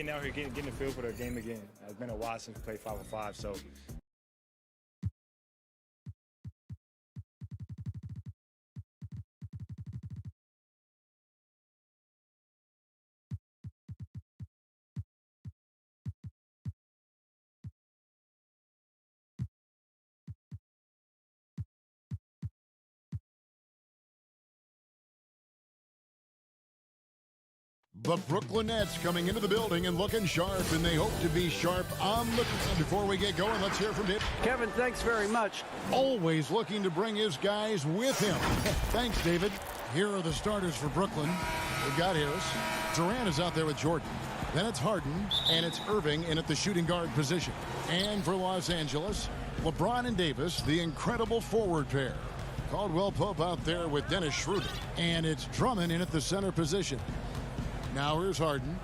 getting out here, getting the feel for the game again. It's been a while since we played 5-on-5, so. The Brooklyn Nets coming into the building and looking sharp, and they hope to be sharp on the ground. Before we get going, let's hear from him. Kevin, thanks very much. Always looking to bring his guys with him. Thanks, David. Here are the starters for Brooklyn. We've got Harris. Durant is out there with Jordan. Then it's Harden, and it's Irving in at the shooting guard position. And for Los Angeles, LeBron and Davis, the incredible forward pair. Caldwell Pope out there with Dennis Schroeder. And it's Drummond in at the center position. Now here's Harden.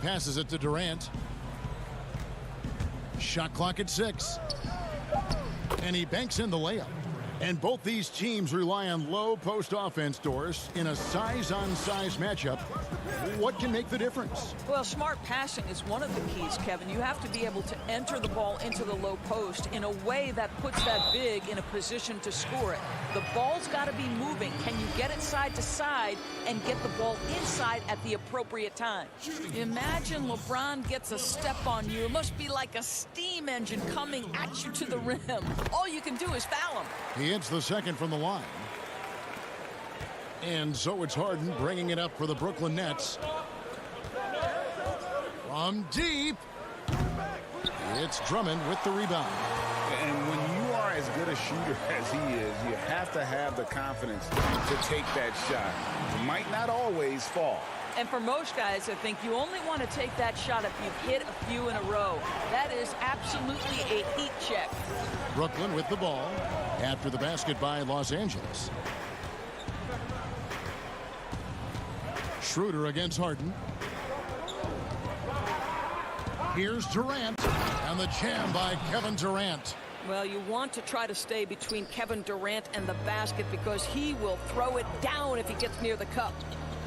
Passes it to Durant. Shot clock at 6. And he banks in the layup. And both these teams rely on low post offense, Doris, in a size-on-size matchup. What can make the difference? Well, smart passing is one of the keys, Kevin. You have to be able to enter the ball into the low post in a way that puts that big in a position to score it. The ball's got to be moving. Can you get it side to side and get the ball inside at the appropriate time? Imagine LeBron gets a step on you. It must be like a steam engine coming at you to the rim. All you can do is foul him. He hits the second from the line. And so it's Harden bringing it up for the Brooklyn Nets. From deep, it's Drummond with the rebound. And when you are as good a shooter as he is, you have to have the confidence to take that shot. It might not always fall. And for most guys, I think you only want to take that shot if you've hit a few in a row. That is absolutely a heat check. Brooklyn with the ball after the basket by Los Angeles. Schroeder against Harden. Here's Durant, and the jam by Kevin Durant. Well, you want to try to stay between Kevin Durant and the basket because he will throw it down if he gets near the cup.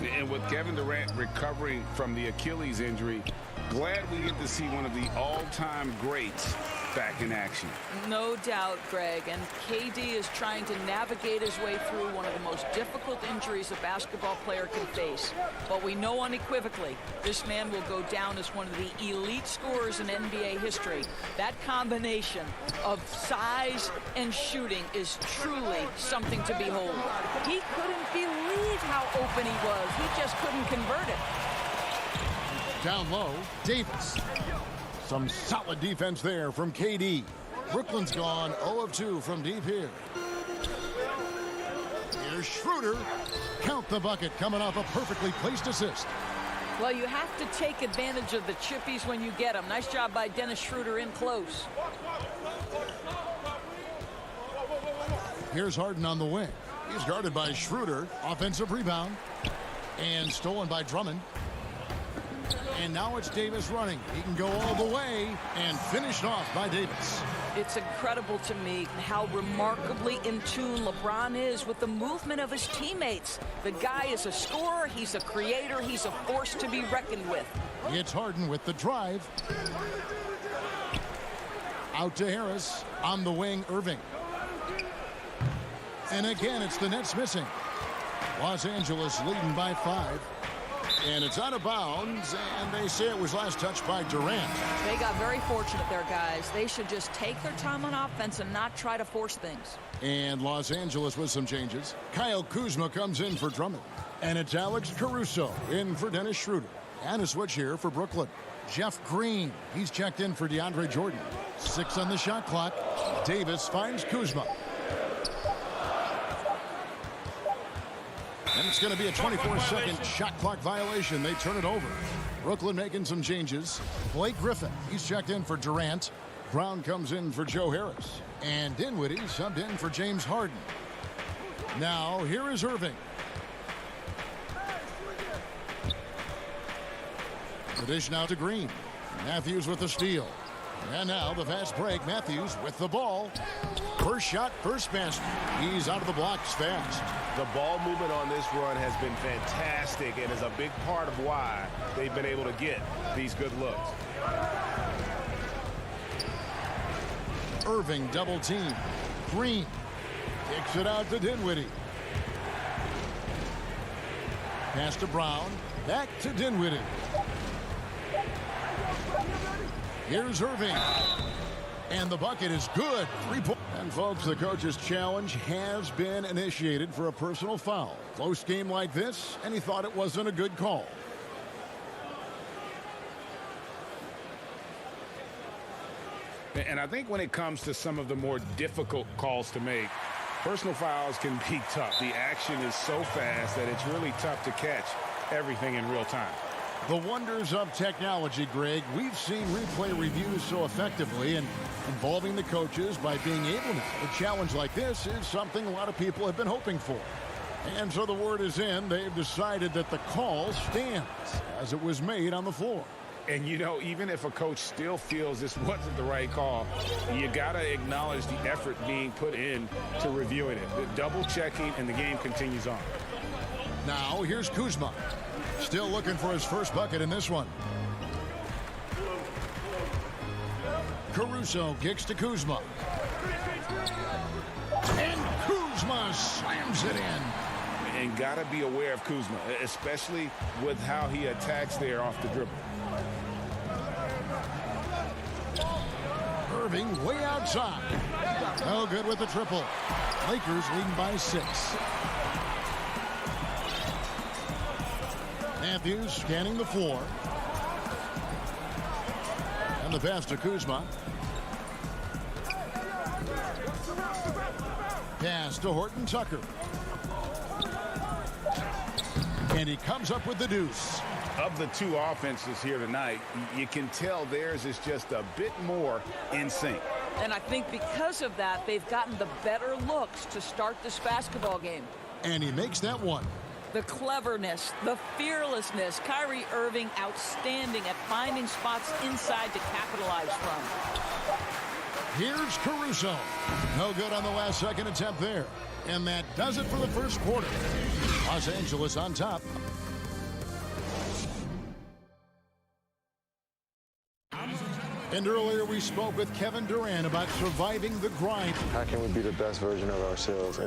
And with Kevin Durant recovering from the Achilles injury, glad we get to see one of the all-time greats back in action. No doubt, Greg. And KD is trying to navigate his way through one of the most difficult injuries a basketball player can face. But we know unequivocally this man will go down as one of the elite scorers in NBA history. That combination of size and shooting is truly something to behold. He couldn't believe how open he was. He just couldn't convert it. Down low, Davis. Some solid defense there from KD. Brooklyn's gone 0 of 2 from deep here. Here's Schroeder. Count the bucket coming off a perfectly placed assist. Well, you have to take advantage of the chippies when you get them. Nice job by Dennis Schroeder in close. Here's Harden on the wing. He's guarded by Schroeder. Offensive rebound. And stolen by Drummond. And now it's Davis running. He can go all the way and finished off by Davis. It's incredible to me how remarkably in tune LeBron is with the movement of his teammates. The guy is a scorer, he's a creator, he's a force to be reckoned with. It's Harden with the drive. Out to Harris. On the wing, Irving. And again, it's the Nets missing. Los Angeles leading by 5. And it's out of bounds, and they say it was last touched by Durant. They got very fortunate there, guys. They should just take their time on offense and not try to force things. And Los Angeles with some changes. Kyle Kuzma comes in for Drummond. And it's Alex Caruso in for Dennis Schroeder. And a switch here for Brooklyn. Jeff Green, he's checked in for DeAndre Jordan. 6 on the shot clock. Davis finds Kuzma. And it's going to be a 24-second shot clock violation. They turn it over. Brooklyn making some changes. Blake Griffin, he's checked in for Durant. Brown comes in for Joe Harris. And Dinwiddie subbed in for James Harden. Now, here is Irving. The dish now to Green. Matthews with the steal. And now the fast break. Matthews with the ball. First shot, first basket. He's out of the blocks fast. The ball movement on this run has been fantastic and is a big part of why they've been able to get these good looks. Irving double team. Green kicks it out to Dinwiddie. Pass to Brown. Back to Dinwiddie. Here's Irving. And the bucket is good. 3-point. And folks, the coach's challenge has been initiated for a personal foul. Close game like this, and he thought it wasn't a good call. And I think when it comes to some of the more difficult calls to make, personal fouls can be tough. The action is so fast that it's really tough to catch everything in real time. The wonders of technology, Greg. We've seen replay reviews so effectively and involving the coaches by being able to. A challenge like this is something a lot of people have been hoping for. And so the word is in. They've decided that the call stands as it was made on the floor. And, you know, even if a coach still feels this wasn't the right call, you got to acknowledge the effort being put in to reviewing it. The double checking, and the game continues on. Now, here's Kuzma. Still looking for his first bucket in this one. Caruso kicks to Kuzma. And Kuzma slams it in. And got to be aware of Kuzma, especially with how he attacks there off the dribble. Irving way outside. No good with the triple. Lakers leading by 6. Matthews scanning the floor. And the pass to Kuzma. Pass to Horton Tucker. And he comes up with the deuce. Of the two offenses here tonight, you can tell theirs is just a bit more in sync. And I think because of that, they've gotten the better looks to start this basketball game. And he makes that one. The cleverness, the fearlessness. Kyrie Irving outstanding at finding spots inside to capitalize from. Here's Caruso. No good on the last second attempt there. And that does it for the first quarter. Los Angeles on top. And earlier we spoke with Kevin Durant about surviving the grind. How can we be the best version of ourselves?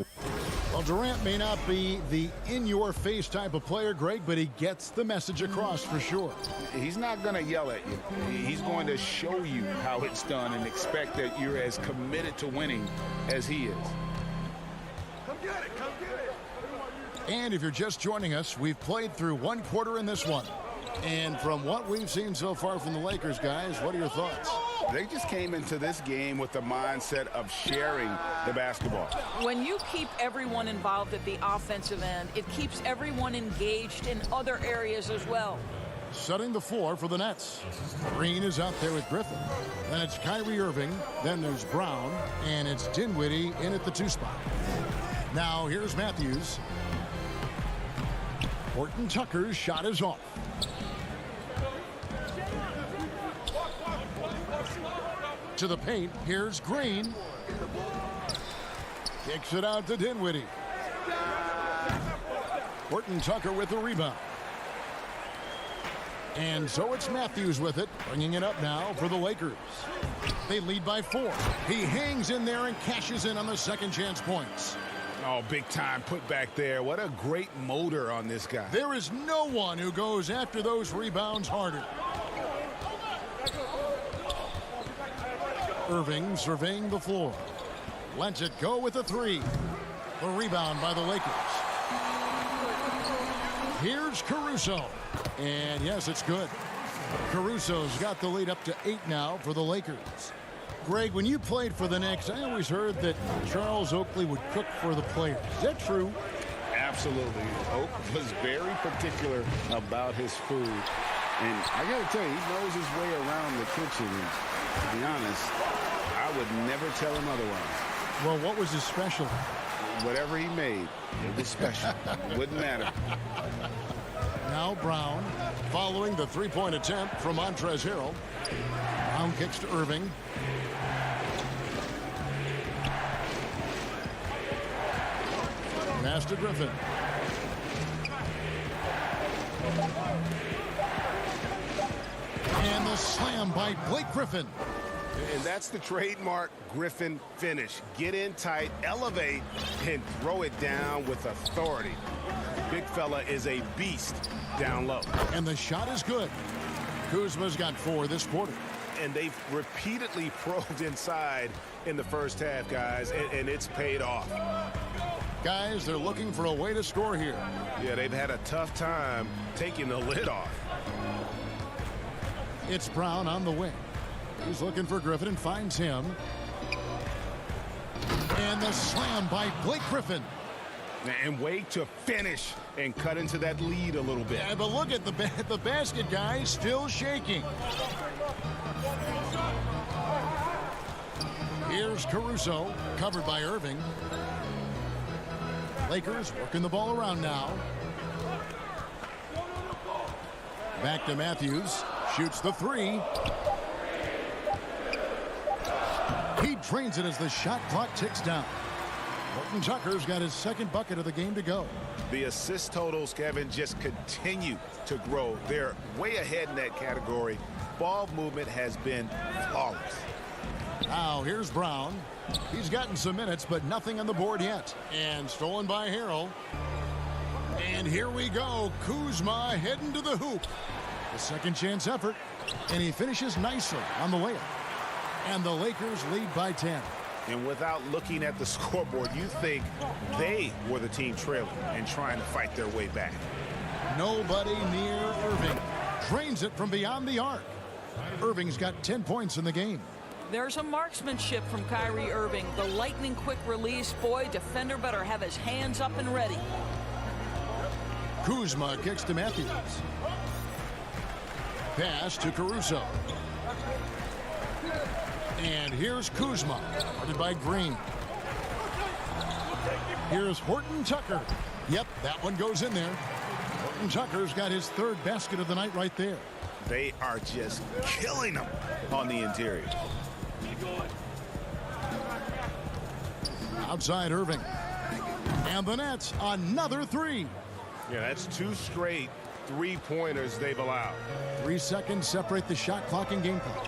Well, Durant may not be the in-your-face type of player, Greg, but he gets the message across for sure. He's not going to yell at you. He's going to show you how it's done and expect that you're as committed to winning as he is. Come get it. Come get it. And if you're just joining us, we've played through one quarter in this one. And from what we've seen so far from the Lakers, guys, what are your thoughts? They just came into this game with the mindset of sharing the basketball. When you keep everyone involved at the offensive end, it keeps everyone engaged in other areas as well. Setting the floor for the Nets. Green is out there with Griffin. Then it's Kyrie Irving. Then there's Brown. And it's Dinwiddie in at the 2 spot. Now here's Matthews. Horton Tucker's shot is off. To the paint, here's Green. Kicks it out to Dinwiddie. Horton Tucker with the rebound. And so it's Matthews with it, bringing it up now for the Lakers. They lead by 4. He hangs in there and cashes in on the second chance points. Oh, big time put back there. What a great motor on this guy. There is no one who goes after those rebounds harder. Irving surveying the floor. Lets it go with a 3. The rebound by the Lakers. Here's Caruso. And yes, it's good. Caruso's got the lead up to 8 now for the Lakers. Greg, when you played for the Knicks, I always heard that Charles Oakley would cook for the players. Is that true? Absolutely. Oak was very particular about his food. And I got to tell you, he knows his way around the kitchen. And to be honest, I would never tell him otherwise. Well, what was his special? Whatever he made, it was special. Wouldn't matter. Now Brown following the 3-point attempt from Montrezl Harrell. Brown kicks to Irving. Pass to Griffin. And the slam by Blake Griffin. And that's the trademark Griffin finish. Get in tight, elevate, and throw it down with authority. Big fella is a beast down low. And the shot is good. Kuzma's got 4 this quarter. And they've repeatedly probed inside in the first half, guys, and it's paid off. Guys, they're looking for a way to score here. Yeah, they've had a tough time taking the lid off. It's Brown on the wing. He's looking for Griffin and finds him. And the slam by Blake Griffin. And wait to finish and cut into that lead a little bit. Yeah, but look at the basket, guys, still shaking. Here's Caruso, covered by Irving. Lakers working the ball around now. Back to Matthews. Shoots the three. He drains it as the shot clock ticks down. Horton Tucker's got his second bucket of the game to go. The assist totals, Kevin, just continue to grow. They're way ahead in that category. Ball movement has been flawless. Now here's Brown. He's gotten some minutes, but nothing on the board yet. And stolen by Harrell. And here we go. Kuzma heading to the hoop. The second chance effort. And he finishes nicely on the layup. And the Lakers lead by 10. And without looking at the scoreboard, you think they were the team trailing and trying to fight their way back. Nobody near Irving. Drains it from beyond the arc. Irving's got 10 points in the game. There's a marksmanship from Kyrie Irving. The lightning quick release. Boy, defender better have his hands up and ready. Kuzma kicks to Matthews. Pass to Caruso. And here's Kuzma, guarded by Green. Here's Horton Tucker. Yep, that one goes in there. Horton Tucker's got his third basket of the night right there. They are just killing them on the interior. Outside Irving. And the Nets, another three. Yeah, that's 2 straight three-pointers they've allowed. 3 seconds separate the shot clock and game clock.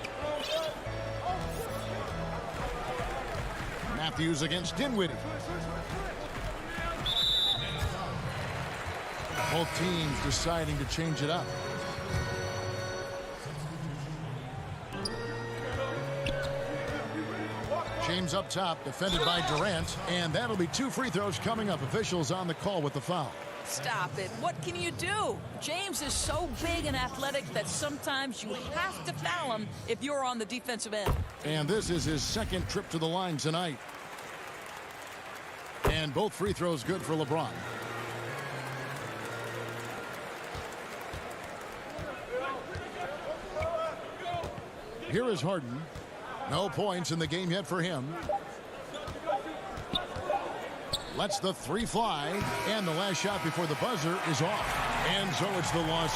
Matthews against Dinwiddie. Both teams deciding to change it up. James up top, defended by Durant, and that'll be 2 free throws coming up. Officials on the call with the foul. Stop it. What can you do? James is so big and athletic that sometimes you have to foul him if you're on the defensive end. And this is his second trip to the line tonight. And both free throws good for LeBron. Here is Harden. No points in the game yet for him. Lets the three fly. And the last shot before the buzzer is off. And so it's the loss.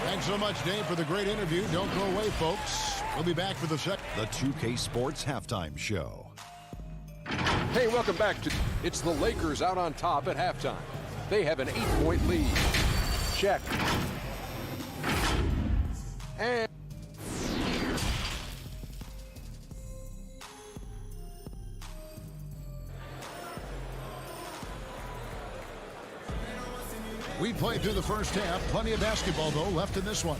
Thanks so much, Dave, for the great interview. Don't go away, folks. We'll be back for the second. The 2K Sports Halftime Show. Hey, welcome back to It's the Lakers out on top at halftime. They have an 8-point lead. Check. And we played through the first half. Plenty of basketball, though, left in this one.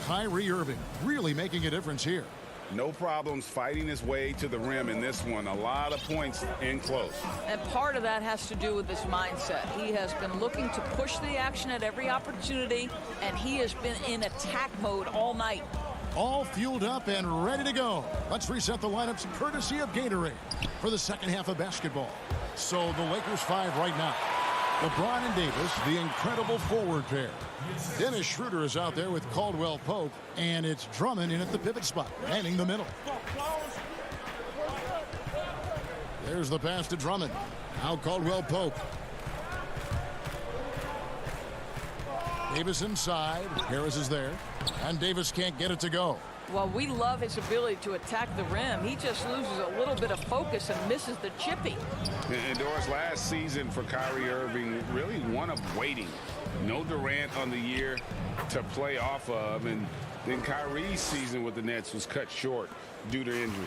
Kyrie Irving really making a difference here. No problems fighting his way to the rim in this one. A lot of points in close. And part of that has to do with his mindset. He has been looking to push the action at every opportunity, and he has been in attack mode all night. All fueled up and ready to go. Let's reset the lineups courtesy of Gatorade for the second half of basketball. So the Lakers 5 right now. LeBron and Davis, the incredible forward pair. Dennis Schroeder is out there with Caldwell Pope, and it's Drummond in at the pivot spot, manning the middle. There's the pass to Drummond. Now Caldwell Pope. Davis inside. Harris is there. And Davis can't get it to go. Well, we love his ability to attack the rim. He just loses a little bit of focus and misses the chippy. And Doris, last season for Kyrie Irving, really one of waiting. No Durant on the year to play off of, and then Kyrie's season with the Nets was cut short due to injury.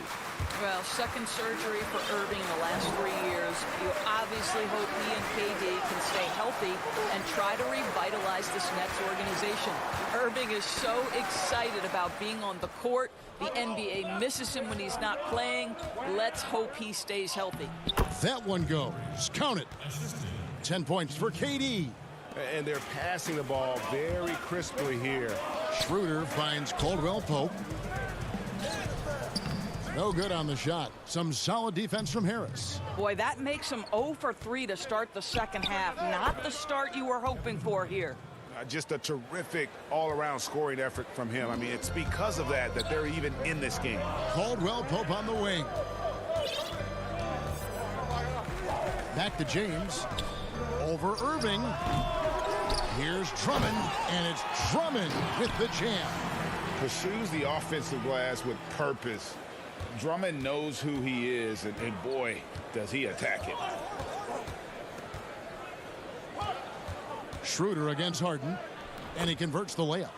Well, second surgery for Irving in the last 3 years. You obviously hope he and KD can stay healthy and try to revitalize this Nets organization. Irving is so excited about being on the court. The NBA misses him when he's not playing. Let's hope he stays healthy. That one goes. Count it. 10 points for KD. And they're passing the ball very crisply here. Schroeder finds Caldwell Pope. No good on the shot. Some solid defense from Harris. Boy, that makes him 0 for 3 to start the second half. Not the start you were hoping for here. Just a terrific all-around scoring effort from him. I mean, it's because of that they're even in this game. Caldwell Pope on the wing. Back to James. Over Irving. Here's Drummond, and it's Drummond with the jam. Pursues the offensive glass with purpose. Drummond knows who he is, and boy, does he attack it. Schroeder against Harden, and he converts the layup.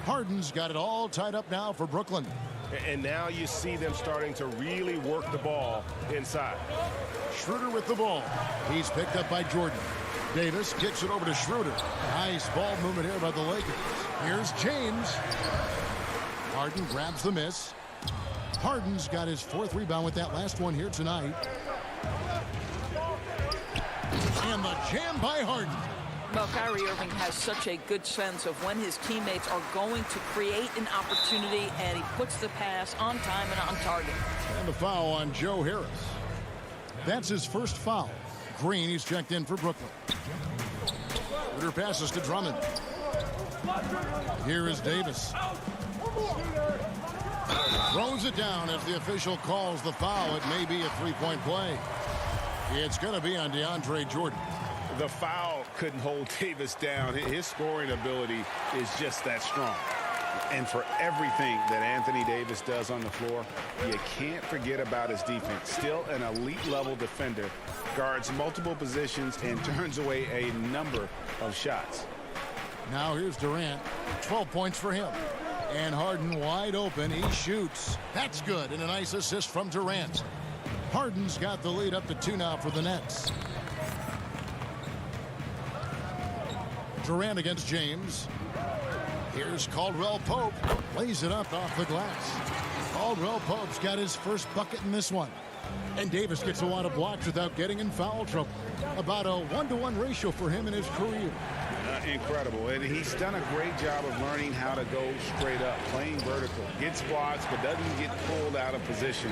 Harden's got it all tied up now for Brooklyn. And now you see them starting to really work the ball inside. Schroeder with the ball. He's picked up by Jordan. Davis kicks it over to Schroeder. Nice ball movement here by the Lakers. Here's James. Harden grabs the miss. Harden's got his 4th rebound with that last one here tonight. And the jam by Harden. Well, Kyrie Irving has such a good sense of when his teammates are going to create an opportunity, and he puts the pass on time and on target. And the foul on Joe Harris. That's his first foul. Green, he's checked in for Brooklyn. Schroeder passes to Drummond. Here is Davis. Throws it down as the official calls the foul. It may be a 3-point play. It's going to be on DeAndre Jordan. The foul couldn't hold Davis down. His scoring ability is just that strong. And for everything that Anthony Davis does on the floor, you can't forget about his defense. Still an elite-level defender, guards multiple positions, and turns away a number of shots. Now here's Durant. 12 points for him. And Harden wide open. He shoots. That's good. And a nice assist from Durant. Harden's got the lead up to 2 now for the Nets. Durant against James. Here's Caldwell Pope. Lays it up off the glass. Caldwell Pope's got his first bucket in this one. And Davis gets a lot of blocks without getting in foul trouble. About a 1-to-1 ratio for him in his career. Incredible. And he's done a great job of learning how to go straight up, playing vertical. Gets blocks, but doesn't get pulled out of position.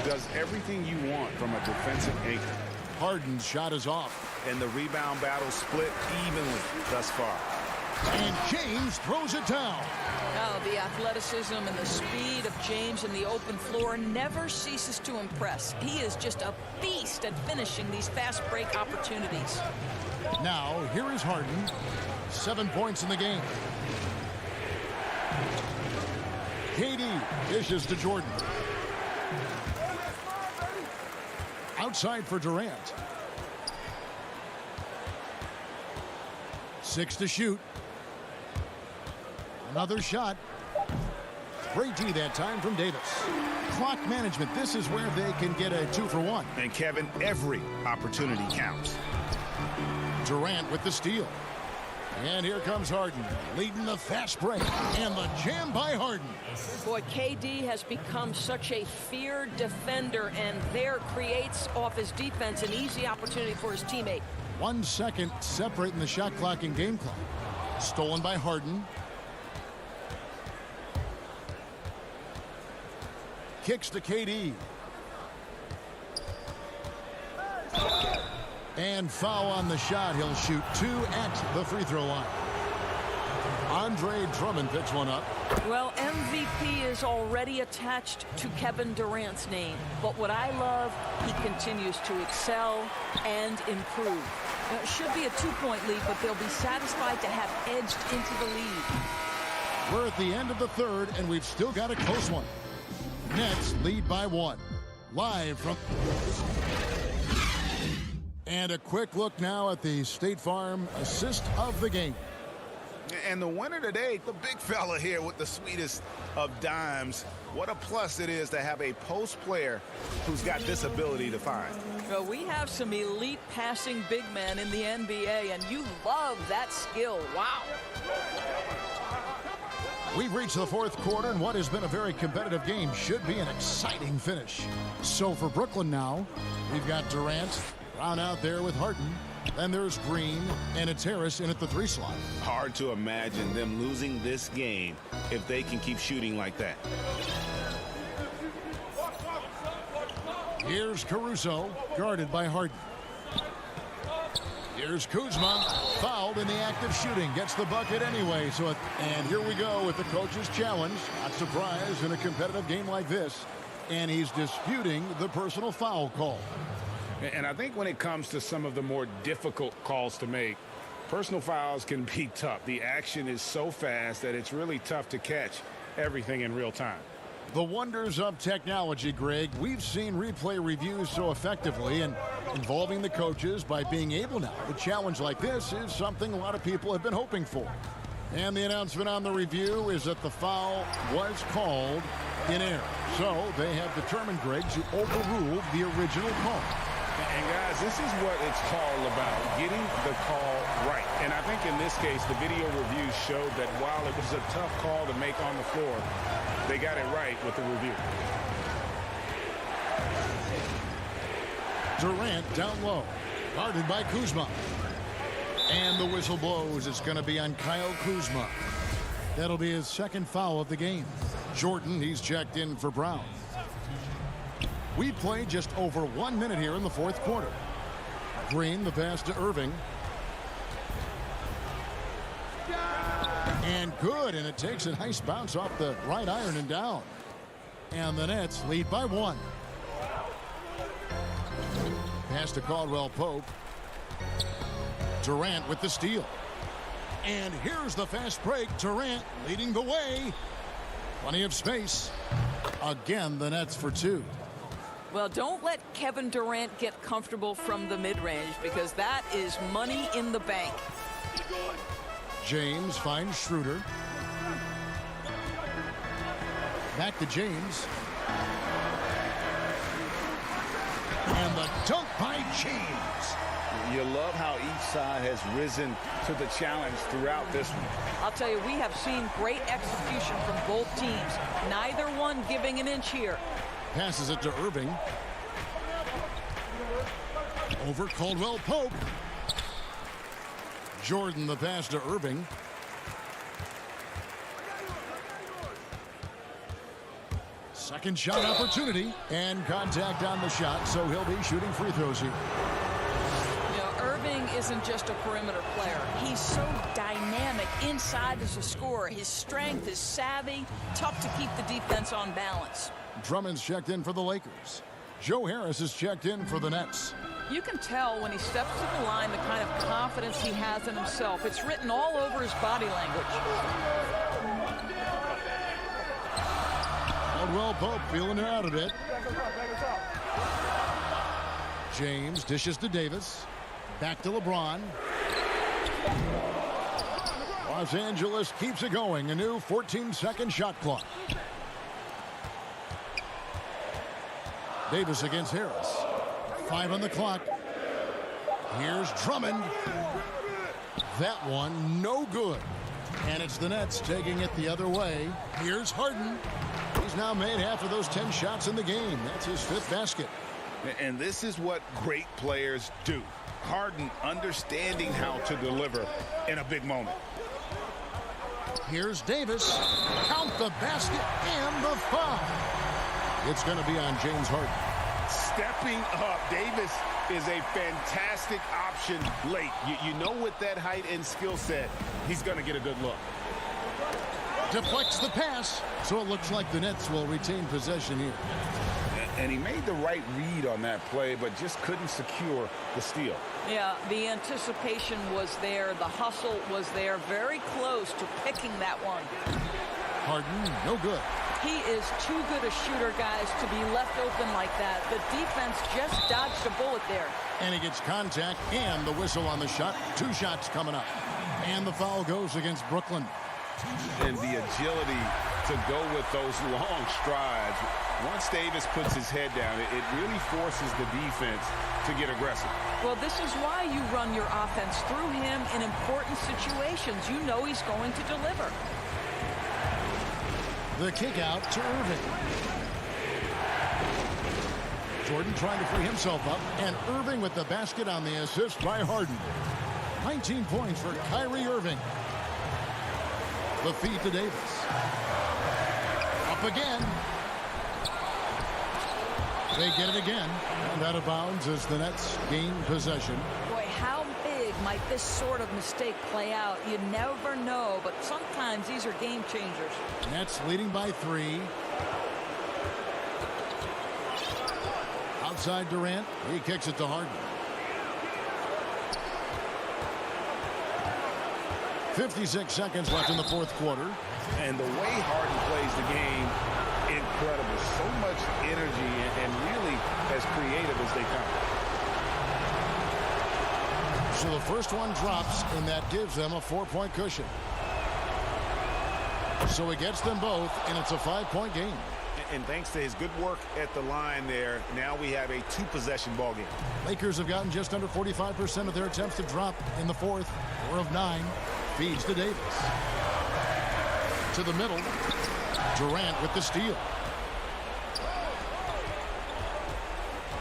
Does everything you want from a defensive anchor. Harden's shot is off. And the rebound battle split evenly thus far. And James throws it down. Now, the athleticism and the speed of James in the open floor never ceases to impress. He is just a beast at finishing these fast break opportunities. Now, here is Harden. 7 points in the game. KD dishes to Jordan. Outside for Durant. 6 to shoot. Another shot. Great D that time from Davis. Clock management. This is where they can get a 2-for-1. And Kevin, every opportunity counts. Durant with the steal. And here comes Harden, leading the fast break. And the jam by Harden. Boy, KD has become such a feared defender, and there creates off his defense an easy opportunity for his teammate. 1 second separating the shot clock and game clock. Stolen by Harden. Kicks to KD. And foul on the shot. He'll shoot 2 at the free throw line. Andre Drummond picks one up. Well, MVP is already attached to Kevin Durant's name. But what I love, he continues to excel and improve. It should be a 2-point lead, but they'll be satisfied to have edged into the lead. We're at the end of the third, and we've still got a close one. Nets lead by 1. Live from... And a quick look now at the State Farm assist of the game. And the winner today, the big fella here with the sweetest of dimes. What a plus it is to have a post player who's got this ability to find. Well, we have some elite passing big men in the NBA, and you love that skill. Wow. We've reached the 4th quarter, and what has been a very competitive game should be an exciting finish. So for Brooklyn now, we've got Durant, Brown out there with Harden. Then there's Green, and it's Harris in at the 3 slot. Hard to imagine them losing this game if they can keep shooting like that. Here's Caruso, guarded by Harden. Here's Kuzma, fouled in the act of shooting. Gets the bucket anyway. And here we go with the coach's challenge. Not surprised in a competitive game like this. And he's disputing the personal foul call. And I think when it comes to some of the more difficult calls to make, personal fouls can be tough. The action is so fast that it's really tough to catch everything in real time. The wonders of technology, Greg. We've seen replay reviews so effectively, and involving the coaches by being able now. A challenge like this is something a lot of people have been hoping for. And the announcement on the review is that the foul was called in error. So they have determined, Greg, to overrule the original call. And guys, this is what it's all about, getting the call right. And I think in this case, the video review showed that while it was a tough call to make on the floor, they got it right with the review. Durant down low, guarded by Kuzma. And the whistle blows. It's going to be on Kyle Kuzma. That'll be his second foul of the game. Jordan, he's checked in for Brown. We played just over 1 minute here in the fourth quarter. Green, the pass to Irving. And good, and it takes a nice bounce off the right iron and down. And the Nets lead by 1. Pass to Caldwell Pope. Durant with the steal. And here's the fast break. Durant leading the way. Plenty of space. Again, the Nets for 2. Well, don't let Kevin Durant get comfortable from the mid-range, because that is money in the bank. James finds Schroeder. Back to James. And the dunk by James. You love how each side has risen to the challenge throughout this one. I'll tell you, we have seen great execution from both teams. Neither one giving an inch here. Passes it to Irving. Over Caldwell Pope. Jordan the pass to Irving. Second shot opportunity. And contact on the shot, so he'll be shooting free throws here. You know, Irving isn't just a perimeter player. He's so dynamic inside as a scorer. His strength, his savvy, tough to keep the defense on balance. Drummond's checked in for the Lakers. Joe Harris is checked in for the Nets. You can tell when he steps to the line the kind of confidence he has in himself. It's written all over his body language. Caldwell Pope feeling it out a bit. James dishes to Davis. Back to LeBron. Los Angeles keeps it going. A new 14-second shot clock. Davis against Harris. 5 on the clock. Here's Drummond. That one no good. And it's the Nets taking it the other way. Here's Harden. He's now made half of those 10 shots in the game. That's his 5th basket. And this is what great players do. Harden understanding how to deliver in a big moment. Here's Davis. Count the basket and the foul. It's going to be on James Harden. Stepping up. Davis is a fantastic option late. You know, with that height and skill set, he's going to get a good look. Deflects the pass, so it looks like the Nets will retain possession here. And he made the right read on that play, but just couldn't secure the steal. Yeah, the anticipation was there. The hustle was there. Very close to picking that one. Harden, no good. He is too good a shooter, guys, to be left open like that. The defense just dodged a bullet there. And he gets contact and the whistle on the shot. 2 shots coming up. And the foul goes against Brooklyn. And the agility to go with those long strides. Once Davis puts his head down, it really forces the defense to get aggressive. Well, this is why you run your offense through him in important situations. You know he's going to deliver. The kick out to Irving. Jordan trying to free himself up, and Irving with the basket on the assist by Harden. 19 points for Kyrie Irving. The feed to Davis. Up again. They get it again, and out of bounds as the Nets gain possession. Boy, how big might this sort of mistake play out? You never know, but sometimes these are game changers. Nets leading by 3. Outside Durant, he kicks it to Harden. 56 seconds left in the fourth quarter. And the way Harden plays the game, incredible. So much energy and really as creative as they come. So the first one drops, and that gives them a 4-point cushion. So it gets them both, and it's a 5-point game. And thanks to his good work at the line there, now we have a 2-possession ball game. Lakers have gotten just under 45% of their attempts to drop in the fourth. 4 of 9. Feeds to Davis. To the middle. Durant with the steal.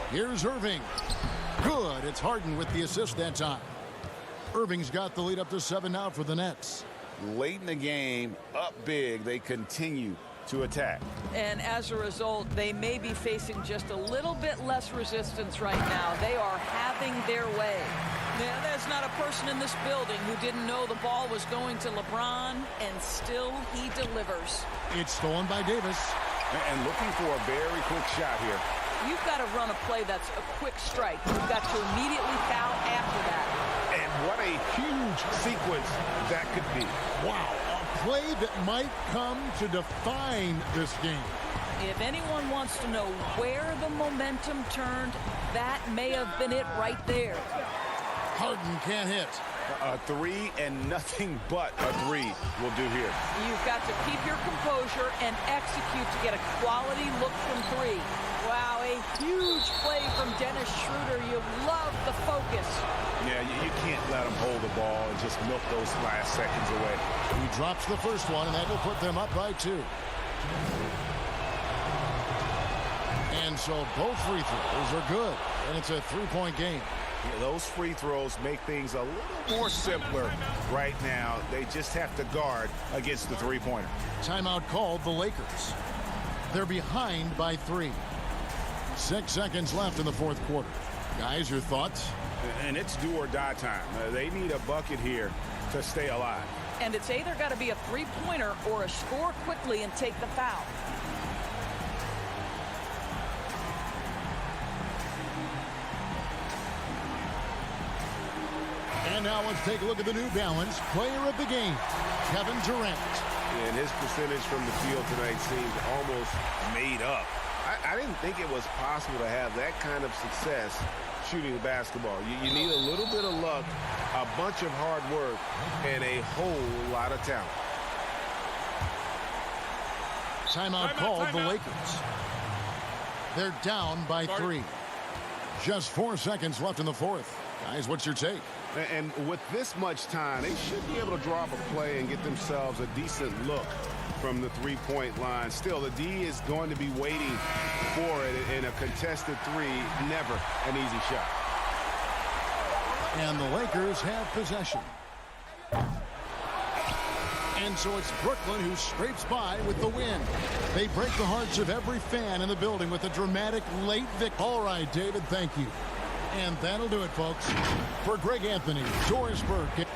Here's Irving. Good. It's Harden with the assist that time. Irving's got the lead up to 7 now for the Nets. Late in the game, up big, they continue to attack. And as a result, they may be facing just a little bit less resistance right now. They are having their way. Now, there's not a person in this building who didn't know the ball was going to LeBron, and still he delivers. It's stolen by Davis. And looking for a very quick shot here. You've got to run a play that's a quick strike. You've got to immediately foul after that. And what a huge sequence that could be. Wow, a play that might come to define this game. If anyone wants to know where the momentum turned, that may have been it right there. Harden can't hit. A 3 and nothing but a 3 will do here. You've got to keep your composure and execute to get a quality look from 3. Wow, a huge play from Dennis Schroeder. You love the focus. Yeah, you can't let him hold the ball and just milk those last seconds away. He drops the first one, and that will put them up by 2. And so both free throws are good, and it's a 3-point game. Yeah, those free throws make things a little more simpler right now. They just have to guard against the three-pointer. Timeout called the Lakers. They're behind by 3. 6 seconds left in the fourth quarter. Guys, your thoughts? And it's do or die time. They need a bucket here to stay alive. And it's either got to be a three-pointer or a score quickly and take the foul. And now let's take a look at the New Balance player of the game, Kevin Durant. And his percentage from the field tonight seems almost made up. I didn't think it was possible to have that kind of success shooting the basketball. You need a little bit of luck, a bunch of hard work, and a whole lot of talent. Timeout called the Lakers. They're down by 3. Just 4 seconds left in the fourth. Guys, what's your take? And with this much time, they should be able to draw up a play and get themselves a decent look from the three-point line. Still, the D is going to be waiting for it in a contested 3. Never an easy shot. And the Lakers have possession. And so it's Brooklyn who scrapes by with the win. They break the hearts of every fan in the building with a dramatic late victory. All right, David, thank you. And that'll do it, folks. For Greg Anthony, Doris Burke.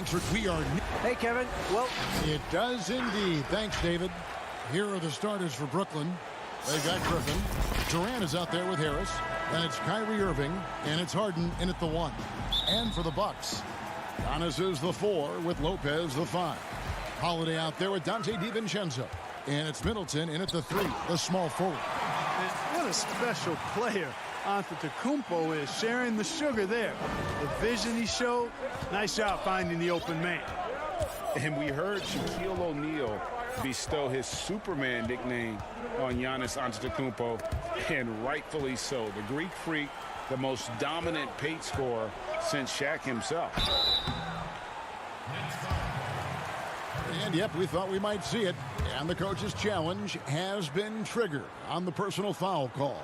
Thanks for we are. Hey, Kevin. Well, it does indeed. Thanks, David. Here are the starters for Brooklyn. They've got Griffin. Durant is out there with Harris. Then it's Kyrie Irving, and it's Harden in at the 1. And for the Bucks, Giannis is the 4 with Lopez the 5. Holiday out there with Dante DiVincenzo. And it's Middleton in at the 3, the small forward. And what a special player Antetokounmpo is, sharing the sugar there. The vision he showed, nice job finding the open man. And we heard Shaquille O'Neal bestow his Superman nickname on Giannis Antetokounmpo, and rightfully so. The Greek Freak, the most dominant paint scorer since Shaq himself. And yep, we thought we might see it. And the coach's challenge has been triggered on the personal foul call.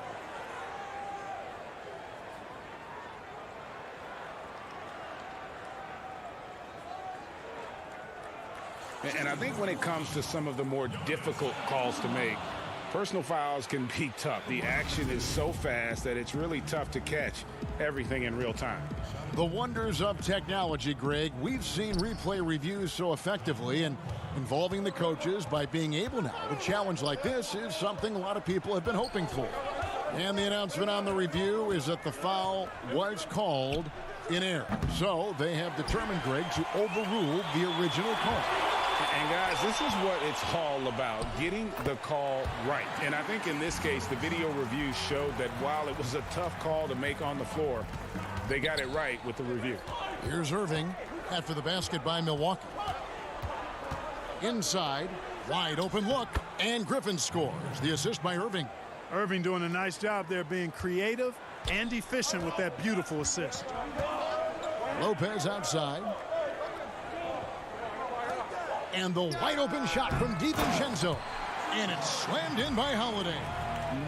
And I think when it comes to some of the more difficult calls to make, personal fouls can be tough. The action is so fast that it's really tough to catch everything in real time. The wonders of technology, Greg. We've seen replay reviews so effectively, and involving the coaches by being able now to challenge like this is something a lot of people have been hoping for. And the announcement on the review is that the foul was called in error. So they have determined, Greg, to overrule the original call. And guys, this is what it's all about, getting the call right. And I think in this case, the video review showed that while it was a tough call to make on the floor, they got it right with the review. Here's Irving after the basket by Milwaukee. Inside, wide open look, and Griffin scores. The assist by Irving. Irving doing a nice job there, being creative and efficient with that beautiful assist. Lopez outside. And the wide open shot from DiVincenzo. And it's slammed in by Holiday.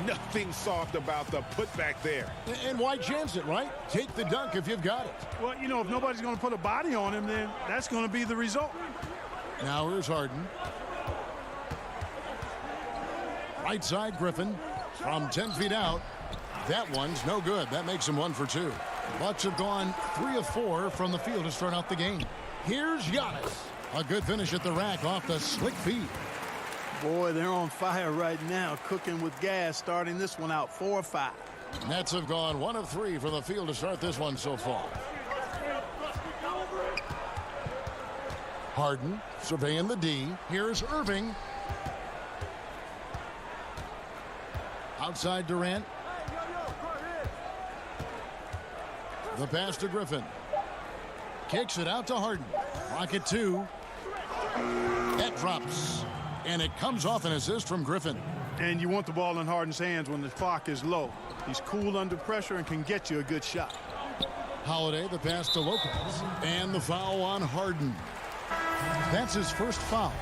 Nothing soft about the putback there. And why chance it, right? Take the dunk if you've got it. Well, you know, if nobody's going to put a body on him, then that's going to be the result. Now here's Harden. Right side, Griffin. From 10 feet out. That one's no good. That makes him 1 for 2. Bucks have gone 3 of 4 from the field to start out the game. Here's Giannis. A good finish at the rack off the slick feed. Boy, they're on fire right now, cooking with gas, starting this one out 4 of 5. Nets have gone 1 of 3 from the field to start this one so far. Harden surveying the D. Here's Irving. Outside Durant. The pass to Griffin. Kicks it out to Harden. Rocket 2. That drops. And it comes off an assist from Griffin. And you want the ball in Harden's hands when the clock is low. He's cool under pressure and can get you a good shot. Holiday, the pass to Lopez. And the foul on Harden. That's his first foul.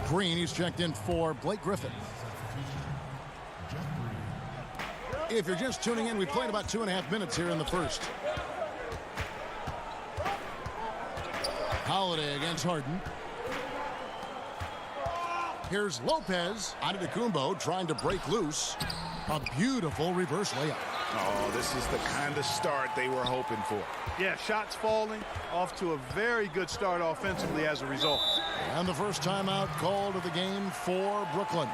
Green, he's checked in for Blake Griffin. If you're just tuning in, we played about 2.5 minutes here in the first. Holiday against Harden. Here's Lopez. Antetokounmpo trying to break loose. A beautiful reverse layup. Oh, this is the kind of start they were hoping for. Yeah, shots falling, off to a very good start offensively as a result. And the first timeout called of the game for Brooklyn.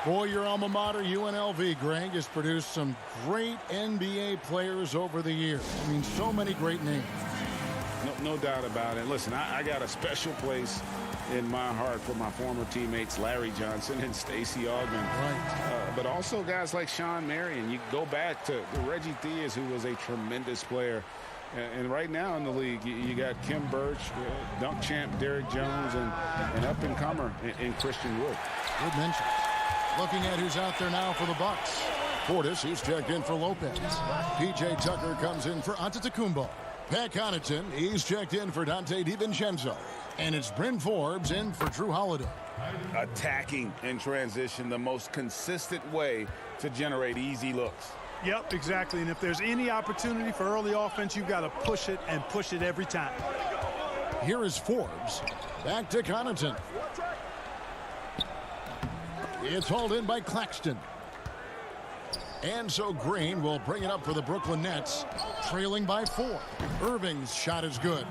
Boy, your alma mater, UNLV, Greg, has produced some great NBA players over the years. I mean, so many great names. No doubt about it. Listen, I got a special place in my heart for my former teammates Larry Johnson and Stacey Augmon. Right. But also guys like Sean Marion. You go back to Reggie Theus, who was a tremendous player. And right now in the league, you got Kim Birch, dunk champ Derrick Jones, and up-and-comer in Christian Wood. Good mentions. Looking at who's out there now for the Bucks. Portis, he's checked in for Lopez. P.J. Tucker comes in for Antetokounmpo. Pat Connaughton, he's checked in for Dante DiVincenzo. And it's Bryn Forbes in for Drew Holiday. Attacking in transition, the most consistent way to generate easy looks. Yep, exactly. And if there's any opportunity for early offense, you've got to push it and push it every time. Here is Forbes. Back to Connaughton. It's hauled in by Claxton. And so Green will bring it up for the Brooklyn Nets, trailing by 4. Irving's shot is good.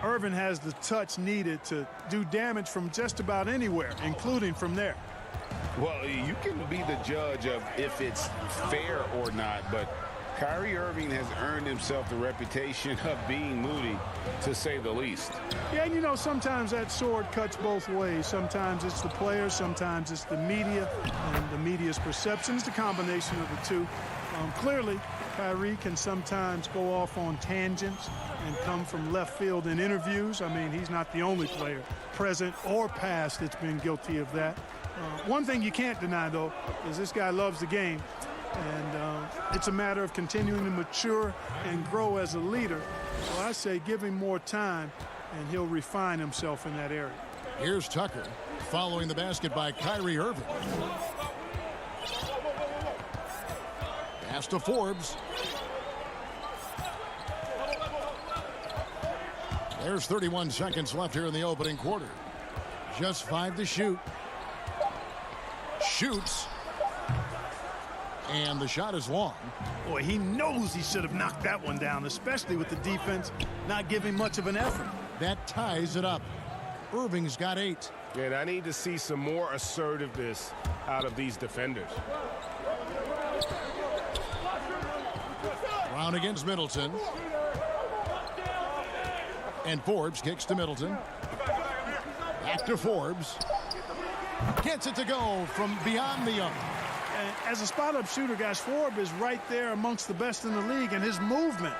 Irving has the touch needed to do damage from just about anywhere, including from there. Well, you can be the judge of if it's fair or not, but Kyrie Irving has earned himself the reputation of being moody, to say the least. Yeah, and you know, sometimes that sword cuts both ways. Sometimes it's the players, sometimes it's the media, and the media's perception is the combination of the two. Clearly, Kyrie can sometimes go off on tangents and come from left field in interviews. I mean, he's not the only player, present or past, that's been guilty of that. One thing you can't deny, though, is this guy loves the game. And it's a matter of continuing to mature and grow as a leader. So I say give him more time, and he'll refine himself in that area. Here's Tucker, following the basket by Kyrie Irving. Pass to Forbes. There's 31 seconds left here in the opening quarter. Just 5 to shoot. Shoots. And the shot is long. Boy, he knows he should have knocked that one down, especially with the defense not giving much of an effort. That ties it up. Irving's got 8. And I need to see some more assertiveness out of these defenders. Brown against Middleton. And Forbes kicks to Middleton. Back to Forbes. Gets it to go from beyond the arc. As a spot-up shooter, guys, Forbes is right there amongst the best in the league, and his movement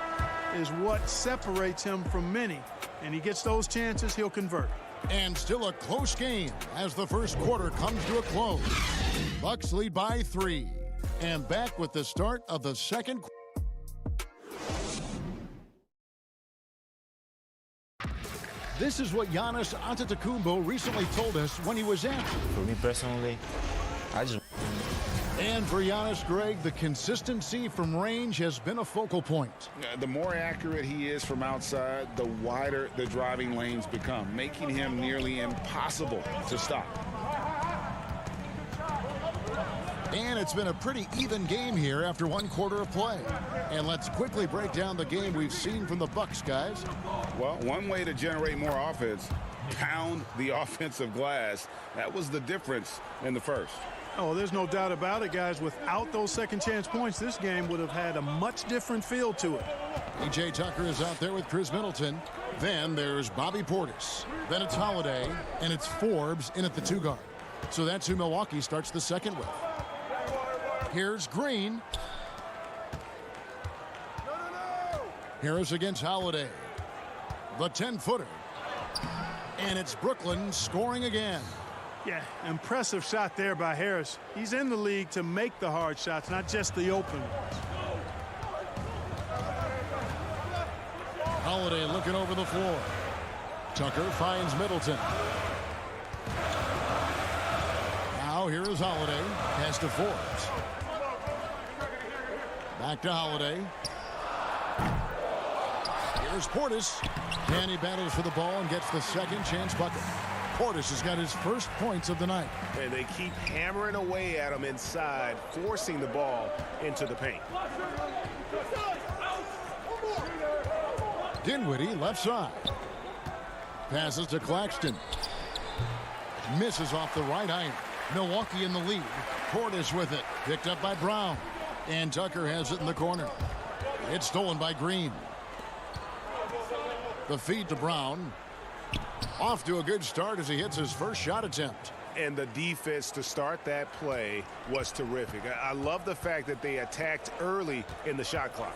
is what separates him from many. And he gets those chances, he'll convert. And still a close game as the first quarter comes to a close. Bucks lead by 3. And back with the start of the second quarter. This is what Giannis Antetokounmpo recently told us when he was asked. For me personally, And for Giannis, Greg, the consistency from range has been a focal point. The more accurate he is from outside, the wider the driving lanes become, making him nearly impossible to stop. And it's been a pretty even game here after one quarter of play. And let's quickly break down the game we've seen from the Bucks, guys. Well, one way to generate more offense, pound the offensive glass. That was the difference in the first. Oh, there's no doubt about it, guys. Without those second chance points, this game would have had a much different feel to it. PJ Tucker is out there with Chris Middleton. Then there's Bobby Portis. Then it's Holiday, and it's Forbes in at the 2 guard. So that's who Milwaukee starts the second with. Here's Green. Harris against Holiday. The 10-footer. And it's Brooklyn scoring again. Yeah, impressive shot there by Harris. He's in the league to make the hard shots, not just the open ones. Holiday looking over the floor. Tucker finds Middleton. Now here is Holiday. Pass to Forbes. Back to Holiday. Here's Portis. And he battles for the ball and gets the second chance bucket. Portis has got his first points of the night. And they keep hammering away at him inside, forcing the ball into the paint. Dinwiddie left side. Passes to Claxton. Misses off the right iron. Milwaukee in the lead. Portis with it. Picked up by Brown. And Tucker has it in the corner. It's stolen by Green. The feed to Brown. Off to a good start as he hits his first shot attempt. And the defense to start that play was terrific. I love the fact that they attacked early in the shot clock.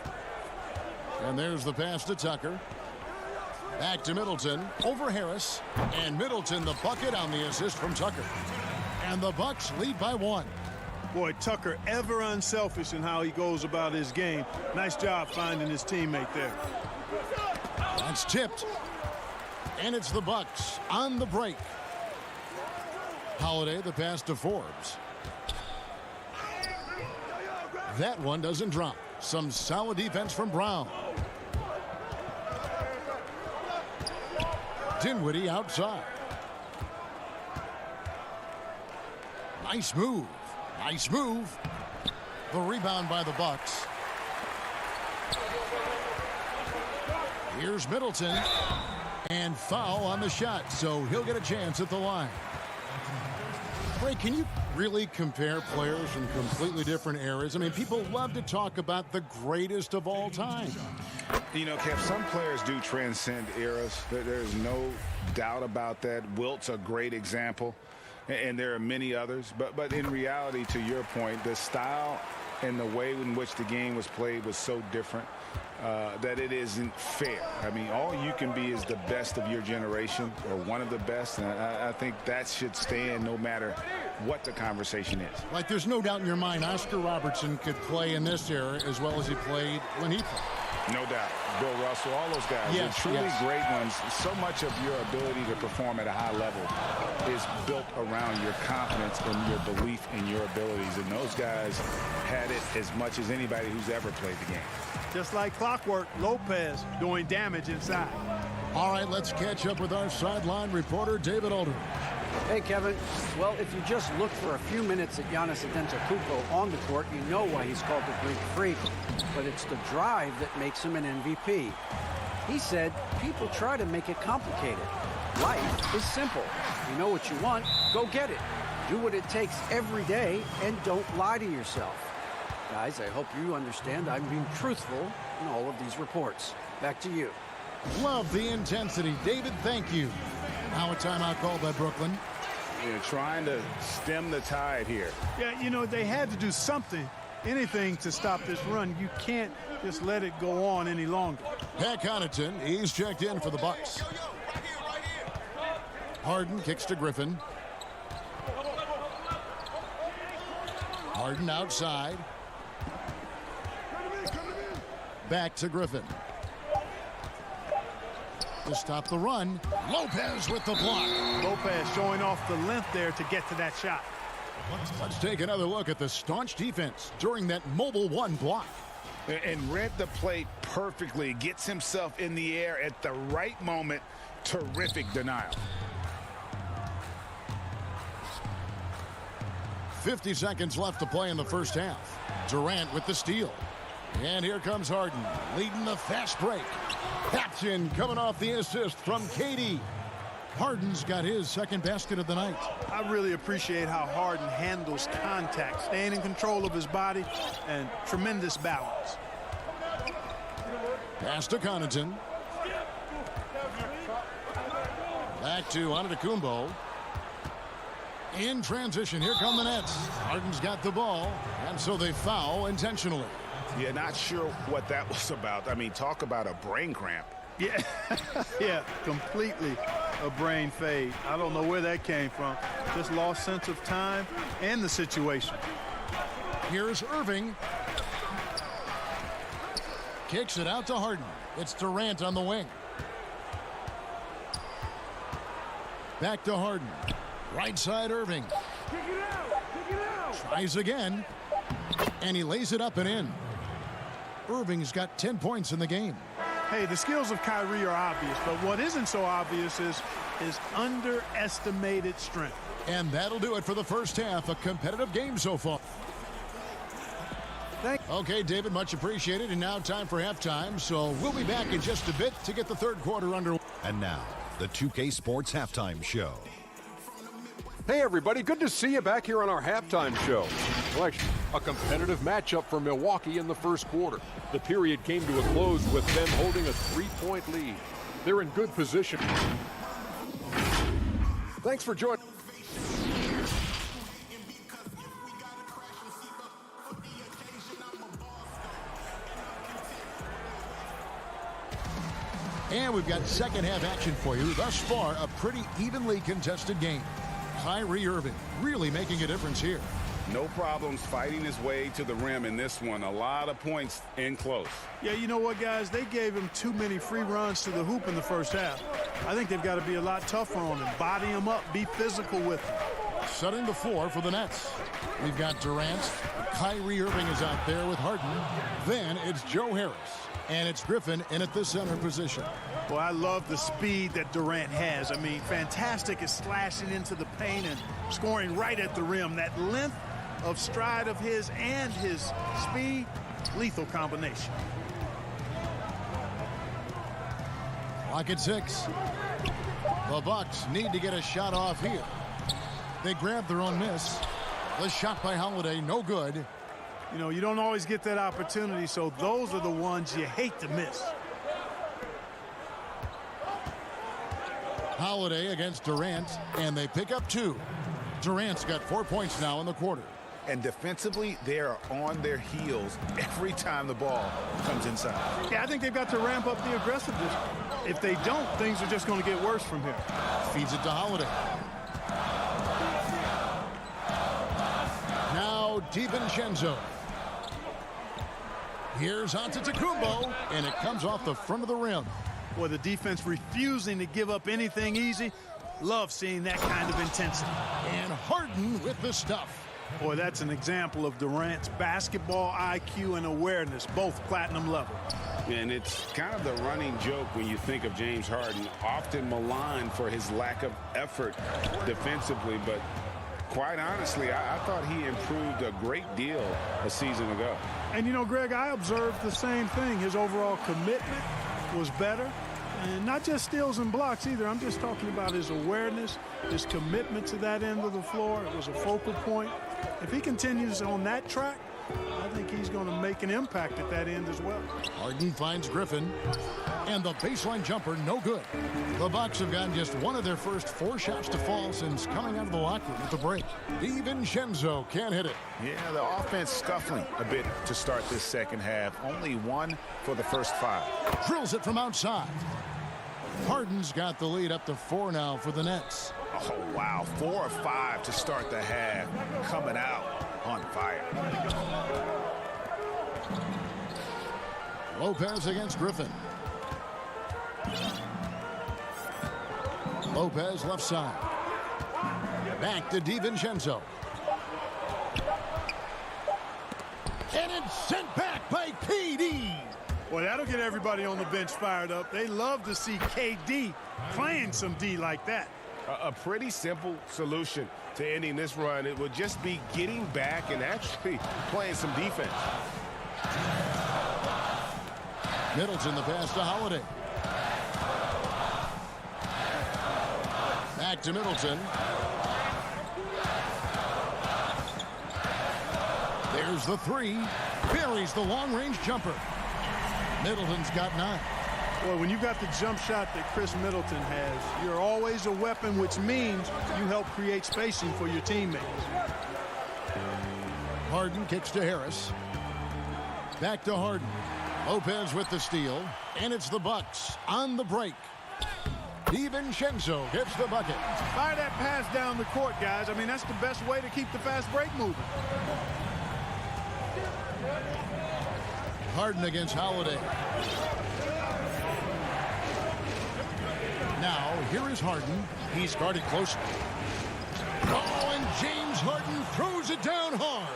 And there's the pass to Tucker. Back to Middleton. Over Harris. And Middleton the bucket on the assist from Tucker. And the Bucks lead by 1. Boy, Tucker ever unselfish in how he goes about his game. Nice job finding his teammate there. That's tipped. And it's the Bucks on the break. Holiday the pass to Forbes. That one doesn't drop. Some solid defense from Brown. Dinwiddie outside. Nice move. Nice move. The rebound by the Bucks. Here's Middleton. And foul on the shot, so he'll get a chance at the line. Ray, can you really compare players from completely different eras? I mean, people love to talk about the greatest of all time. You know, Kev, some players do transcend eras. There's no doubt about that. Wilt's a great example, and there are many others. But in reality, to your point, the style and the way in which the game was played was so different that it isn't fair. I mean, all you can be is the best of your generation or one of the best, and I think that should stand no matter what the conversation is. Like, there's no doubt in your mind Oscar Robertson could play in this era as well as he played when he played. No doubt. Bill Russell, all those guys, yes, they're truly yes. great ones. So much of your ability to perform at a high level is built around your confidence and your belief in your abilities. And those guys had it as much as anybody who's ever played the game. Just like clockwork, Lopez doing damage inside. All right, let's catch up with our sideline reporter, David Aldridge. Hey, Kevin. Well, if you just look for a few minutes at Giannis Antetokounmpo on the court, you know why he's called the Greek Freak. But it's the drive that makes him an MVP. He said, people try to make it complicated. Life is simple. You know what you want, go get it. Do what it takes every day and don't lie to yourself. Guys, I hope you understand I'm being truthful in all of these reports. Back to you. Love the intensity. David, thank you. Now a timeout called by Brooklyn. You're trying to stem the tide here. Yeah, you know, they had to do something, anything to stop this run. You can't just let it go on any longer. Pat Connaughton, he's checked in for the Bucks. Harden kicks to Griffin. Harden outside. Back to Griffin. to stop the run. Lopez with the block. Lopez showing off the length there to get to that shot. Let's take another look at the staunch defense during that mobile one block. And read the plate perfectly. Gets himself in the air at the right moment. Terrific denial. 50 seconds left to play in the first half. Durant with the steal. And here comes Harden, leading the fast break. Captain coming off the assist from KD. Harden's got his second basket of the night. I really appreciate how Harden handles contact, staying in control of his body, and tremendous balance. Pass to Connaughton. Back to Antetokounmpo. In transition, here come the Nets. Harden's got the ball, and so they foul intentionally. Yeah, not sure what that was about. I mean, talk about a brain cramp. Yeah, yeah, completely a brain fade. I don't know where that came from. Just lost sense of time and the situation. Here's Irving. Kicks it out to Harden. It's Durant on the wing. Back to Harden. Right side Irving. Tries again. And he lays it up and in. Irving's got 10 points in the game. Hey, the skills of Kyrie are obvious, but what isn't so obvious is his underestimated strength. And that'll do it for the first half. A competitive game so far. Okay, David, much appreciated. And now time for halftime. So we'll be back in just a bit to get the third quarter underway. And now, the 2K Sports Halftime Show. Hey, everybody. Good to see you back here on our halftime show. Well, actually, a competitive matchup for Milwaukee in the first quarter. The period came to a close with them holding a 3-point lead. They're in good position. Thanks for joining. And we've got second half action for you. Thus far, a pretty evenly contested game. Kyrie Irving really making a difference here. No problems fighting his way to the rim in this one. A lot of points in close. Yeah, you know what, guys? They gave him too many free runs to the hoop in the first half. I think they've got to be a lot tougher on him. Body him up. Be physical with him. Setting the floor for the Nets. We've got Durant. Kyrie Irving is out there with Harden. Then it's Joe Harris. And it's Griffin in at the center position. Well, I love the speed that Durant has. I mean, fantastic at slashing into the paint and scoring right at the rim. That length of stride of his and his speed, lethal combination. Clock at 6. The Bucks need to get a shot off here. They grab their own miss. The shot by Holiday, no good. You know, you don't always get that opportunity, so those are the ones you hate to miss. Holiday against Durant, and they pick up 2. Durant's got 4 points now in the quarter. And defensively, they are on their heels every time the ball comes inside. Yeah, I think they've got to ramp up the aggressiveness. If they don't, things are just going to get worse from here. Feeds it to Holiday. Now DiVincenzo. Here's Antetokounmpo, and it comes off the front of the rim. Boy, the defense refusing to give up anything easy. Love seeing that kind of intensity. And Harden with the stuff. Boy, that's an example of Durant's basketball IQ and awareness, both platinum level. And it's kind of the running joke when you think of James Harden, often maligned for his lack of effort defensively, but quite honestly, I thought he improved a great deal a season ago. And you know, Greg, I observed the same thing. His overall commitment was better. And not just steals and blocks either. I'm just talking about his awareness, his commitment to that end of the floor. It was a focal point. If he continues on that track, I think he's going to make an impact at that end as well. Harden finds Griffin. And the baseline jumper, no good. The Bucks have gotten just one of their first 4 shots to fall since coming out of the locker room at the break. DiVincenzo can't hit it. Yeah, the offense scuffling a bit to start this second half. Only 1 for the first 5. Drills it from outside. Harden's got the lead up to 4 now for the Nets. Oh, wow. 4 of 5 to start the half. Coming out on fire. Lopez against Griffin. Lopez left side. Back to DiVincenzo. And it's sent back by KD. Well, that'll get everybody on the bench fired up. They love to see KD playing some D like that. A pretty simple solution to ending this run. It would just be getting back and actually playing some defense. Middleton the pass to Holiday. Back to Middleton. There's the three. Buries the long-range jumper. Middleton's got 9. Well, when you've got the jump shot that Chris Middleton has, you're always a weapon, which means you help create spacing for your teammates. Harden kicks to Harris. Back to Harden. Lopez with the steal, and it's the Bucks on the break. DiVincenzo gets the bucket. Fire that pass down the court, guys. I mean, that's the best way to keep the fast break moving. Harden against Holiday. Now, here is Harden. He's guarded closely. Oh, and James Harden throws it down hard.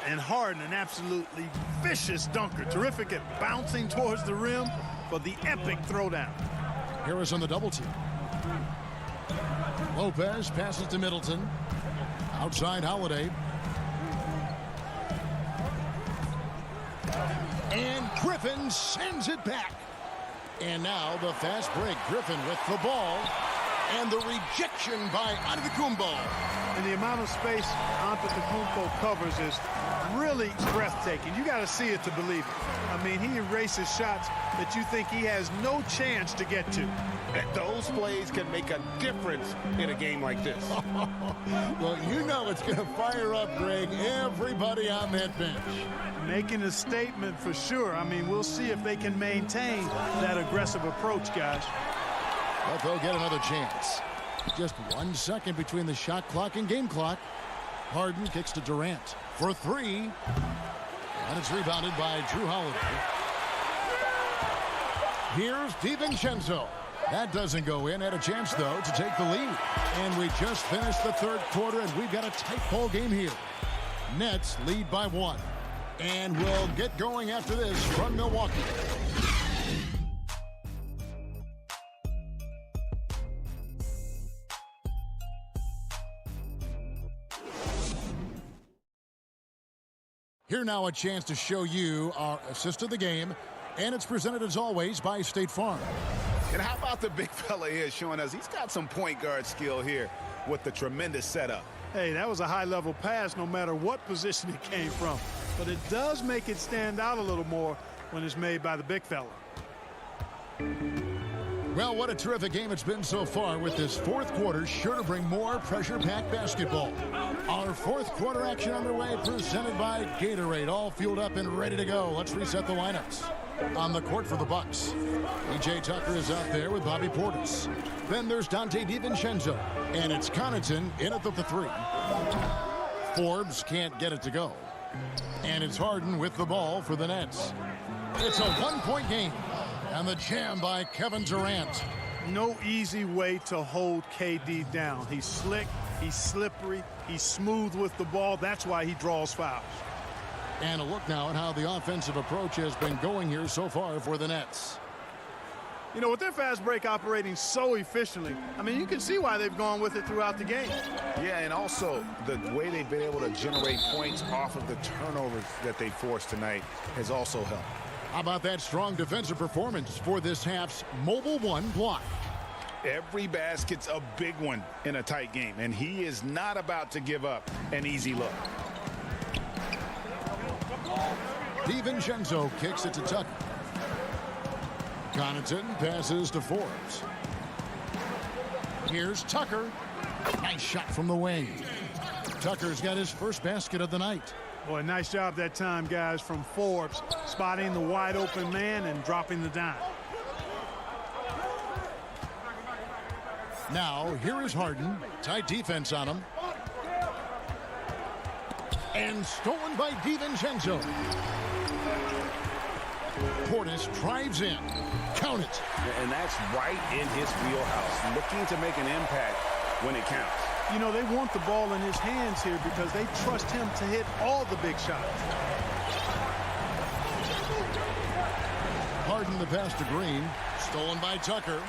And Harden, an absolutely vicious dunker. Terrific at bouncing towards the rim for the epic throwdown. Harris on the double team. Lopez passes to Middleton. Outside Holiday. And Griffin sends it back. And now the fast break. Griffin with the ball. And the rejection by Antetokounmpo. And the amount of space Antetokounmpo covers is really breathtaking. You got to see it to believe it. I mean, he erases shots that you think he has no chance to get to. Those plays can make a difference in a game like this. Well, you know it's going to fire up, Greg, everybody on that bench. Making a statement for sure. I mean, we'll see if they can maintain that aggressive approach, guys. But they'll get another chance. Just 1 second between the shot clock and game clock. Harden kicks to Durant for 3. And it's rebounded by Drew Holiday. Here's DiVincenzo. That doesn't go in. Had a chance, though, to take the lead. And we just finished the third quarter, and we've got a tight ball game here. Nets lead by 1. And we'll get going after this from Milwaukee. Here now a chance to show you our assist of the game, and it's presented as always by State Farm. And how about the big fella here showing us he's got some point guard skill here with the tremendous setup. Hey, that was a high-level pass no matter what position it came from. But it does make it stand out a little more when it's made by the big fella. Well, what a terrific game it's been so far, with this fourth quarter sure to bring more pressure-packed basketball. Our fourth quarter action underway, presented by Gatorade, all fueled up and ready to go. Let's reset the lineups. On the court for the Bucks, P.J. Tucker is out there with Bobby Portis. Then there's Dante DiVincenzo, and it's Connaughton in at the 3. Forbes can't get it to go. And it's Harden with the ball for the Nets. It's a 1-point game. And the jam by Kevin Durant. No easy way to hold KD down. He's slick, he's slippery, he's smooth with the ball. That's why he draws fouls. And a look now at how the offensive approach has been going here so far for the Nets. You know, with their fast break operating so efficiently, I mean, you can see why they've gone with it throughout the game. Yeah, and also the way they've been able to generate points off of the turnovers that they forced tonight has also helped. How about that strong defensive performance for this half's Mobile One block? Every basket's a big one in a tight game, and he is not about to give up an easy look. DiVincenzo kicks it to Tucker. Connaughton passes to Forbes. Here's Tucker. Nice shot from the wing. Tucker's got his first basket of the night. Boy, nice job that time, guys, from Forbes, spotting the wide open man and dropping the dime. Now, here is Harden. Tight defense on him. And stolen by DiVincenzo. Portis drives in. Count it. And that's right in his wheelhouse, looking to make an impact when it counts. You know, they want the ball in his hands here because they trust him to hit all the big shots. Harden the pass to Green. Stolen by Tucker.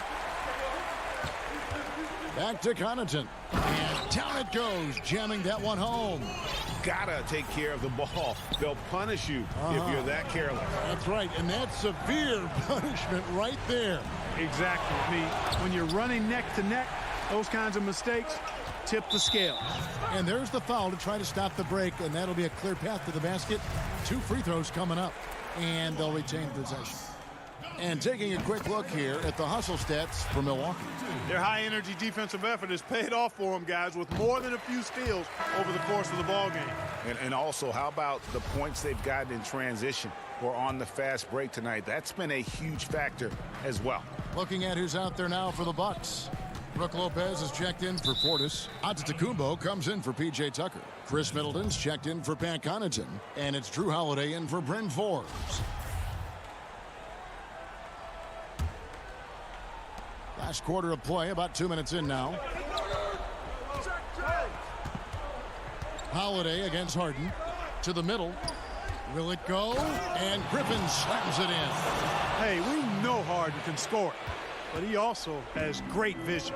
Back to Connaughton. And down it goes, jamming that one home. Gotta take care of the ball. They'll punish you if you're that careless. That's right, and that's severe punishment right there. Exactly. I mean, when you're running neck to neck, those kinds of mistakes tip the scale. And there's the foul to try to stop the break, and that'll be a clear path to the basket. 2 free throws coming up, and they'll retain possession. And taking a quick look here at the hustle stats for Milwaukee. Their high-energy defensive effort has paid off for them, guys, with more than a few steals over the course of the ball game. And also, how about the points they've gotten in transition or on the fast break tonight? That's been a huge factor as well. Looking at who's out there now for the Bucks. Brook Lopez is checked in for Portis. Antetokounmpo comes in for P.J. Tucker. Chris Middleton's checked in for Pat Connaughton. And it's Drew Holiday in for Bryn Forbes. Last quarter of play, about 2 minutes in now. Holiday against Harden. To the middle. Will it go? And Griffin slams it in. Hey, we know Harden can score, but he also has great vision.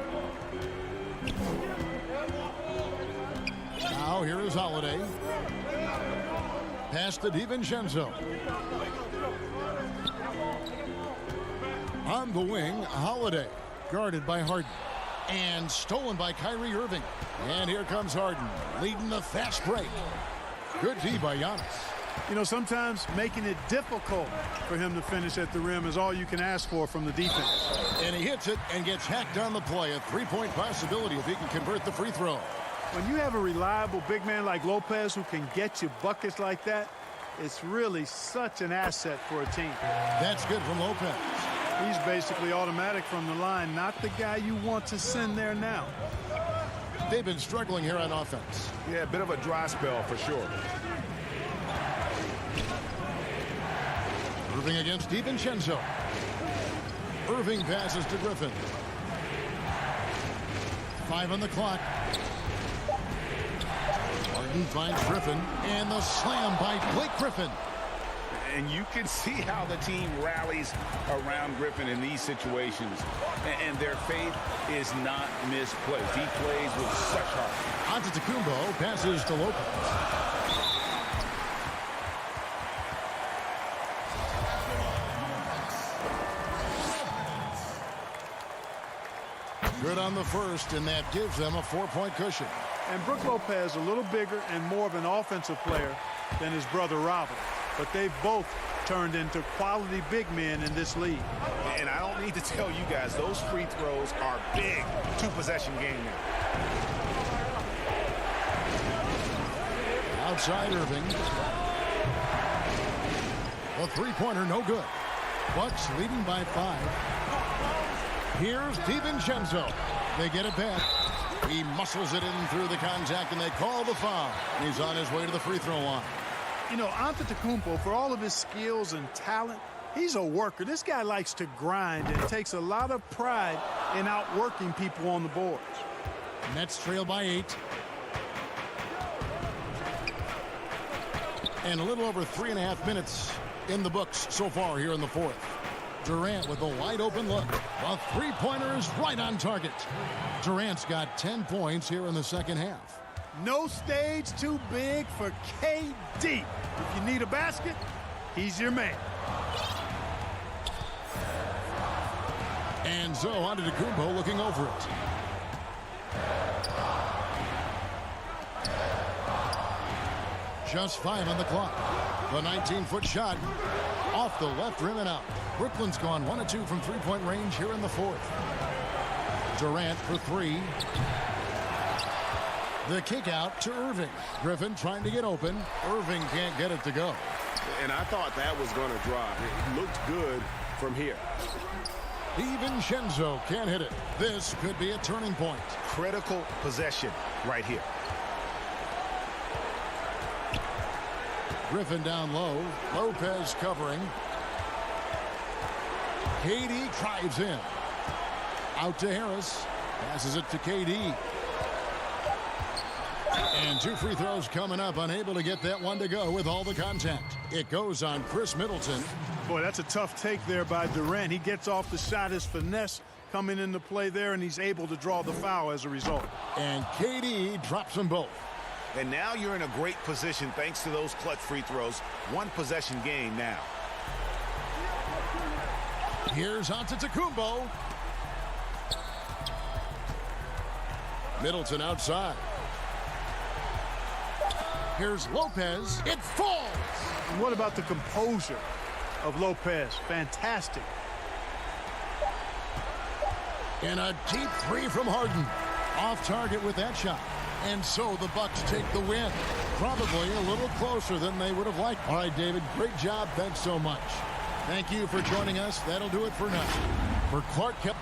Now here is Holiday. Pass to DiVincenzo. On the wing, Holiday. Guarded by Harden. And stolen by Kyrie Irving. And here comes Harden, leading the fast break. Good D by Giannis. You know, sometimes making it difficult for him to finish at the rim is all you can ask for from the defense. And he hits it and gets hacked on the play. A three-point possibility if he can convert the free throw. When you have a reliable big man like Lopez who can get you buckets like that, it's really such an asset for a team. That's good from Lopez. He's basically automatic from the line, not the guy you want to send there now. They've been struggling here on offense. Yeah, a bit of a dry spell for sure. Irving against DiVincenzo. Irving passes to Griffin. 5 on the clock. Harden finds Griffin, and the slam by Blake Griffin. And you can see how the team rallies around Griffin in these situations. And their faith is not misplaced. He plays with such heart. Antetokounmpo passes to Lopez. Good on the first, and that gives them a 4-point cushion. And Brook Lopez a little bigger and more of an offensive player than his brother Robert. But they've both turned into quality big men in this league. And I don't need to tell you guys, those free throws are big. 2-possession game now. Outside Irving. A three-pointer, no good. Bucks leading by 5. Here's DiVincenzo. They get it back. He muscles it in through the contact, and they call the foul. He's on his way to the free throw line. You know, Antetokounmpo, for all of his skills and talent, he's a worker. This guy likes to grind and takes a lot of pride in outworking people on the boards. Nets trail by 8. And a little over 3.5 minutes in the books so far here in the fourth. Durant with a wide open look. A three-pointer is right on target. Durant's got 10 points here in the second half. No stage too big for KD. If you need a basket, he's your man. And so Antetokounmpo looking over it. Just 5 on the clock. The 19-foot shot off the left rim and out. Brooklyn's gone 1 of 2 from three-point range here in the fourth. Durant for 3. The kick out to Irving. Griffin trying to get open. Irving can't get it to go. And I thought that was going to drop. It looked good from here. DiVincenzo can't hit it. This could be a turning point. Critical possession right here. Griffin down low. Lopez covering. KD drives in. Out to Harris. Passes it to KD. And 2 free throws coming up. Unable to get that one to go with all the contact. It goes on Chris Middleton. Boy, that's a tough take there by Durant. He gets off the shot. His finesse coming into play there, and he's able to draw the foul as a result. And KD drops them both. And now you're in a great position thanks to those clutch free throws. One possession game now. Here's Antetokounmpo. Middleton outside. Here's Lopez. It falls. And what about the composure of Lopez? Fantastic. And a deep three from Harden. Off target with that shot. And so the Bucks take the win. Probably a little closer than they would have liked. All right, David, great job. Thanks so much. Thank you for joining us. That'll do it for now. For Clark Kemp.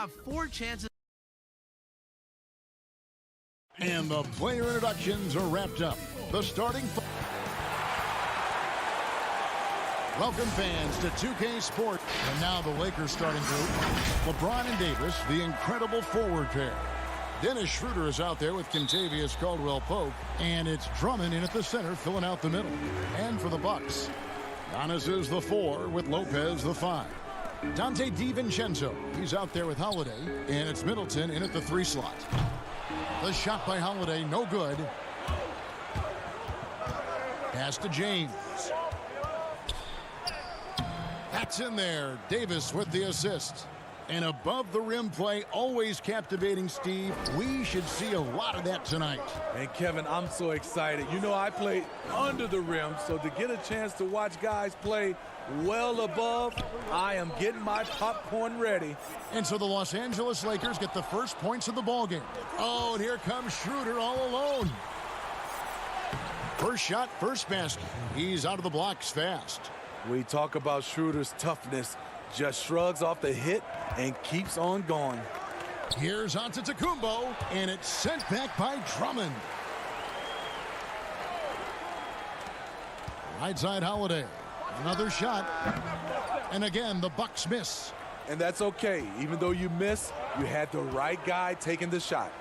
have 4 chances. And the player introductions are wrapped up. The starting welcome fans to 2K Sport. And now the Lakers starting group. LeBron and Davis, the incredible forward pair. Dennis Schroeder is out there with Kentavious Caldwell-Pope. And it's Drummond in at the center, filling out the middle. And for the Bucks, Giannis is the 4 with Lopez the 5. Dante DiVincenzo, he's out there with Holiday. And it's Middleton in at the 3 slot. The shot by Holiday, no good. Pass to James. That's in there. Davis with the assist. And above the rim play, always captivating, Steve. We should see a lot of that tonight. And Kevin, I'm so excited. You know, I played under the rim, so to get a chance to watch guys play well above, I am getting my popcorn ready. And so the Los Angeles Lakers get the first points of the ballgame. Oh, and here comes Schroeder all alone. First shot, first basket. He's out of the blocks fast. We talk about Schroeder's toughness. Just shrugs off the hit and keeps on going. Here's Antetokounmpo, and it's sent back by Drummond. Right side Holiday. Another shot. And again, the Bucks miss. And that's okay. Even though you miss, you had the right guy taking the shot.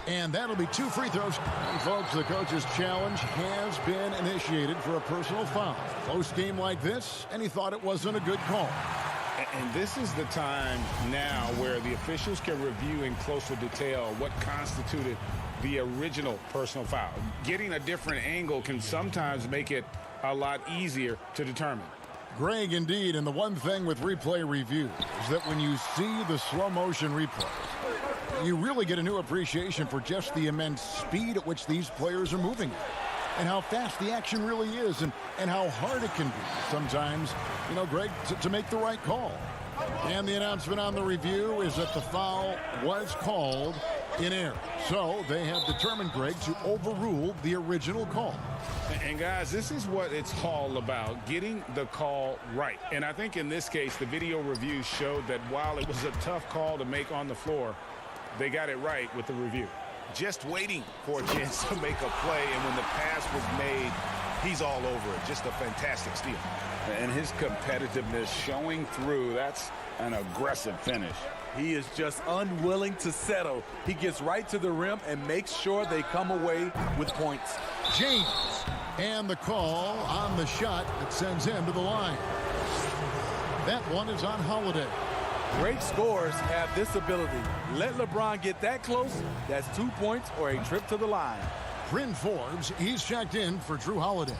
And that'll be 2 free throws. And folks, the coach's challenge has been initiated for a personal foul. Close game like this, and he thought it wasn't a good call. And this is the time now where the officials can review in closer detail what constituted the original personal foul. Getting a different angle can sometimes make it a lot easier to determine. Greg, indeed, and the one thing with replay review is that when you see the slow motion replays, you really get a new appreciation for just the immense speed at which these players are moving and how fast the action really is and how hard it can be sometimes, you know, Greg, to make the right call. And the announcement on the review is that the foul was called in error. So they have determined, Greg, to overrule the original call. And guys, this is what it's all about, getting the call right. And I think in this case, the video review showed that while it was a tough call to make on the floor, they got it right with the review. Just waiting for a chance to make a play, and when the pass was made, he's all over it. Just a fantastic steal. And his competitiveness showing through. That's an aggressive finish. He is just unwilling to settle. He gets right to the rim and makes sure they come away with points. James, and the call on the shot that sends him to the line. That one is on Holiday. Great scorers have this ability. Let LeBron get that close, that's 2 points or a trip to the line. Bryn Forbes, he's checked in for Drew Holiday.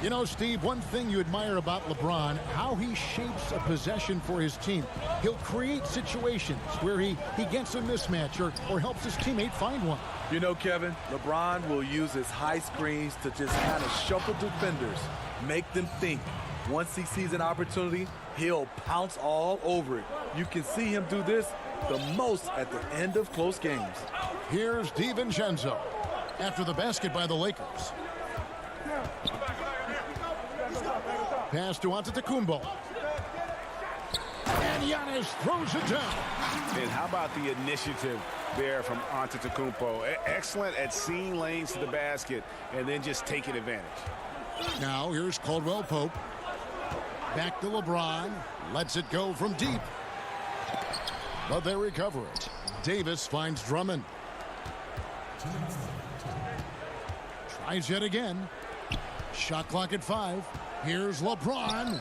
You know, Steve, one thing you admire about LeBron, how he shapes a possession for his team. He'll create situations where he gets a mismatch or helps his teammate find one. You know, Kevin, LeBron will use his high screens to just kind of shuffle defenders, make them think. Once he sees an opportunity, he'll pounce all over it. You can see him do this the most at the end of close games. Here's DiVincenzo after the basket by the Lakers. Pass to Antetokounmpo. And Giannis throws it down. And how about the initiative there from Antetokounmpo? Excellent at seeing lanes to the basket and then just taking advantage. Now here's Caldwell Pope. Back to LeBron. Lets it go from deep. But they recover it. Davis finds Drummond. Tries yet again. Shot clock at 5. Here's LeBron.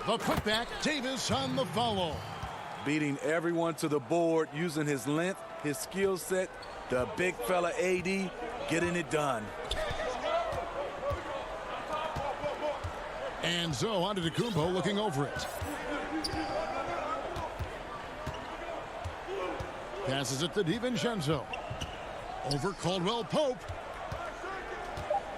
The putback. Davis on the follow. Beating everyone to the board, using his length, his skill set. The big fella AD getting it done. And so Antetokounmpo looking over it. Passes it to DiVincenzo. Over Caldwell Pope.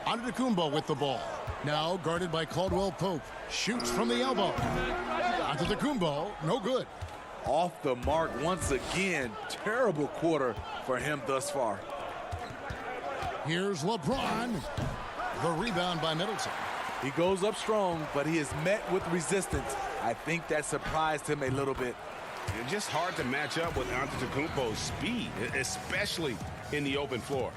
Antetokounmpo with the ball. Now guarded by Caldwell Pope. Shoots from the elbow. Antetokounmpo, no good. Off the mark once again. Terrible quarter for him thus far. Here's LeBron. The rebound by Middleton. He goes up strong, but he is met with resistance. I think that surprised him a little bit. It's just hard to match up with Antetokounmpo's speed, especially in the open floor.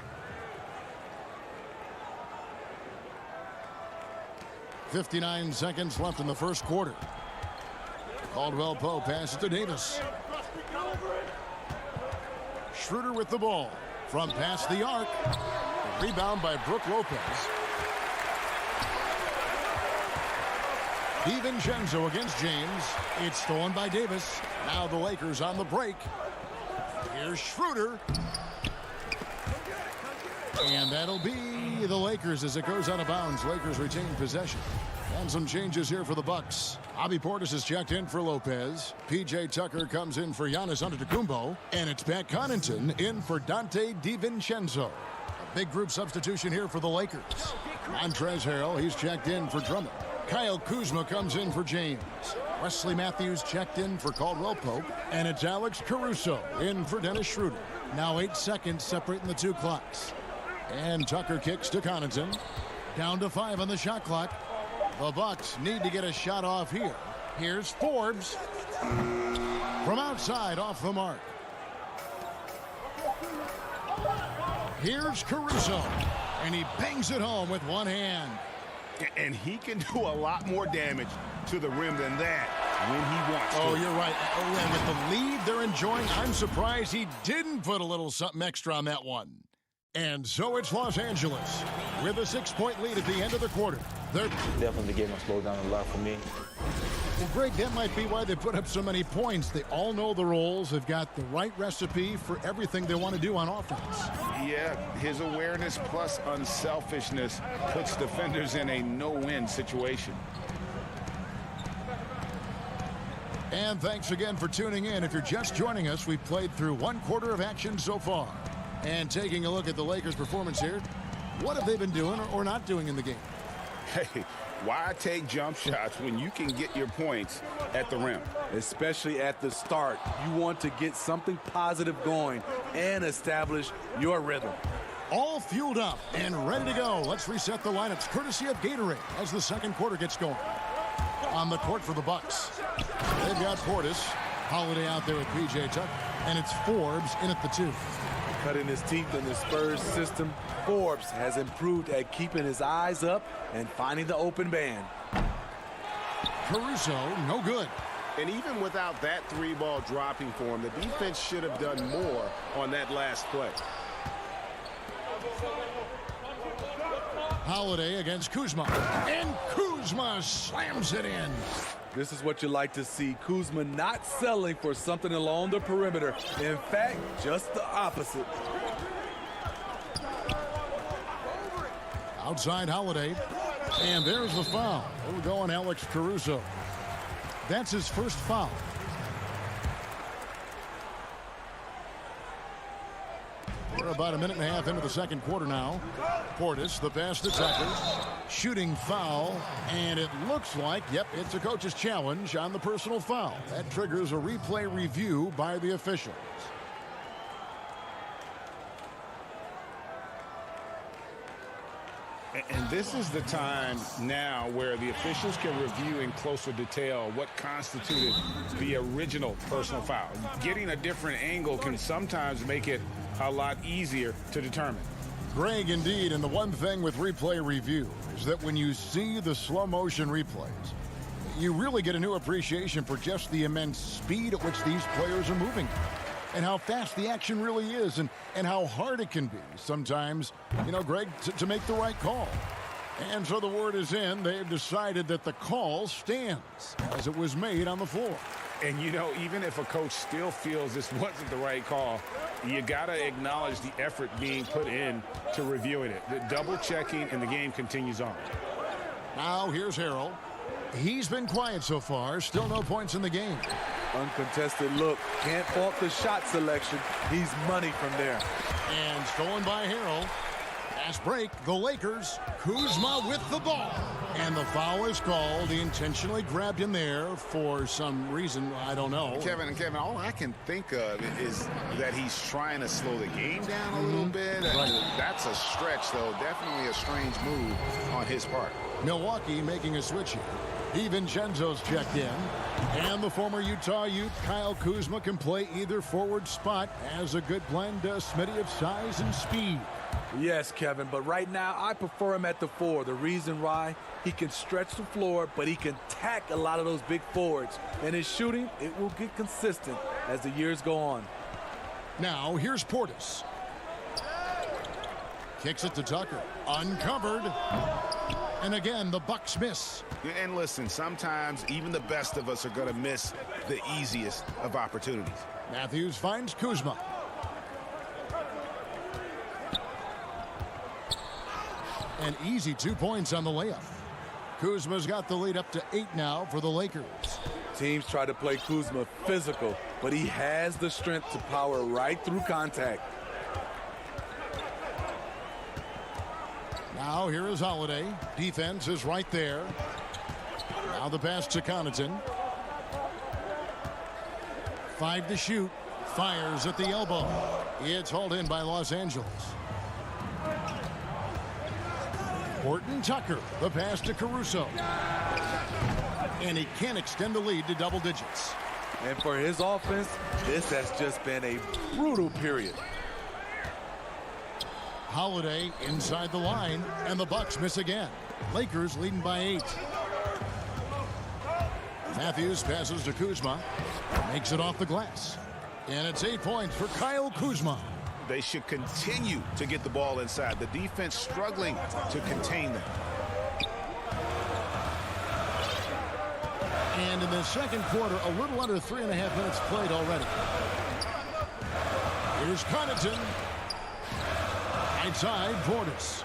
59 seconds left in the first quarter. Caldwell Pope passes to Davis. Schroeder with the ball from past the arc. Rebound by Brook Lopez. DiVincenzo against James. It's stolen by Davis. Now the Lakers on the break. Here's Schroeder. And that'll be the Lakers as it goes out of bounds. Lakers retain possession. And some changes here for the Bucks. Bobby Portis is checked in for Lopez. P.J. Tucker comes in for Giannis Antetokounmpo. And it's Pat Connaughton in for Dante DiVincenzo. A big group substitution here for the Lakers. Montrezl Harrell, he's checked in for Drummond. Kyle Kuzma comes in for James. Wesley Matthews checked in for Caldwell Pope. And it's Alex Caruso in for Dennis Schroeder. Now 8 seconds separating the two clocks. And Tucker kicks to Connaughton. Down to 5 on the shot clock. The Bucks need to get a shot off here. Here's Forbes. From outside off the mark. Here's Caruso. And he bangs it home with one hand. And he can do a lot more damage to the rim than that when he wants to. Oh, you're right. Oh, and with the lead they're enjoying, I'm surprised he didn't put a little something extra on that one. And so it's Los Angeles with a 6-point lead at the end of the quarter. They're definitely game will slow down a lot for me. Well, Greg, that might be why they put up so many points. They all know the roles. They've got the right recipe for everything they want to do on offense. Yeah, his awareness plus unselfishness puts defenders in a no-win situation. And thanks again for tuning in. If you're just joining us, we've played through one quarter of action so far. And taking a look at the Lakers' performance here, what have they been doing or not doing in the game? Hey, why take jump shots when you can get your points at the rim? Especially at the start. You want to get something positive going and establish your rhythm. All fueled up and ready to go. Let's reset the lineups courtesy of Gatorade as the second quarter gets going. On the court for the Bucks, they've got Portis, Holiday out there with PJ Tucker, and it's Forbes in at the 2. Cutting his teeth in the Spurs system, Forbes has improved at keeping his eyes up and finding the open man. Caruso, no good. And even without that 3-ball dropping for him, the defense should have done more on that last play. Holiday against Kuzma, and Kuzma slams it in. This is what you like to see. Kuzma not settling for something along the perimeter. In fact, just the opposite. Outside Holiday, and there's the foul. We'll go on Alex Caruso. That's his first foul. We're about a minute and a half into the second quarter now. Portis, the pass to Tucker. Shooting foul, and it looks like, yep, it's a coach's challenge on the personal foul. That triggers a replay review by the officials. And this is the time now where the officials can review in closer detail what constituted the original personal foul. Getting a different angle can sometimes make it a lot easier to determine. Greg, indeed, and the one thing with replay review is that when you see the slow motion replays, you really get a new appreciation for just the immense speed at which these players are moving and how fast the action really is and how hard it can be sometimes, you know, Greg, to make the right call. And so the word is in. They've decided that the call stands as it was made on the floor. And, you know, even if a coach still feels this wasn't the right call, you got to acknowledge the effort being put in to reviewing it. The double-checking, and the game continues on. Now here's Harrell. He's been quiet so far. Still no points in the game. Uncontested look. Can't fault the shot selection. He's money from there. And stolen by Harrell. Fast break, the Lakers. Kuzma with the ball. And the foul is called. He intentionally grabbed him there for some reason. I don't know. Kevin, all I can think of is that he's trying to slow the game down a little bit. Right. That's a stretch, though. Definitely a strange move on his part. Milwaukee making a switch here. DiVincenzo's checked in. And the former Utah Ute, Kyle Kuzma, can play either forward spot as a good blend, Smitty, of size and speed. Yes, Kevin, but right now I prefer him at the 4. The reason why, he can stretch the floor, but he can tack a lot of those big forwards. And his shooting, it will get consistent as the years go on. Now, here's Portis. Kicks it to Tucker. Uncovered. And again, the Bucks miss. And listen, sometimes even the best of us are going to miss the easiest of opportunities. Matthews finds Kuzma. An easy 2 points on the layup. Kuzma's got the lead up to 8 now for the Lakers. Teams try to play Kuzma physical, but he has the strength to power right through contact. Now here is Holiday. Defense is right there. Now the pass to Connaughton. 5 to shoot. Fires at the elbow. It's hauled in by Los Angeles. Horton Tucker, the pass to Caruso. And he can extend the lead to double digits. And for his offense, this has just been a brutal period. Holiday inside the line, and the Bucks miss again. Lakers leading by 8. Matthews passes to Kuzma. Makes it off the glass. And it's 8 points for Kyle Kuzma. They should continue to get the ball inside. The defense struggling to contain them. And in the second quarter, a little under 3.5 minutes played already. Here's Connaughton. Right side, Portis.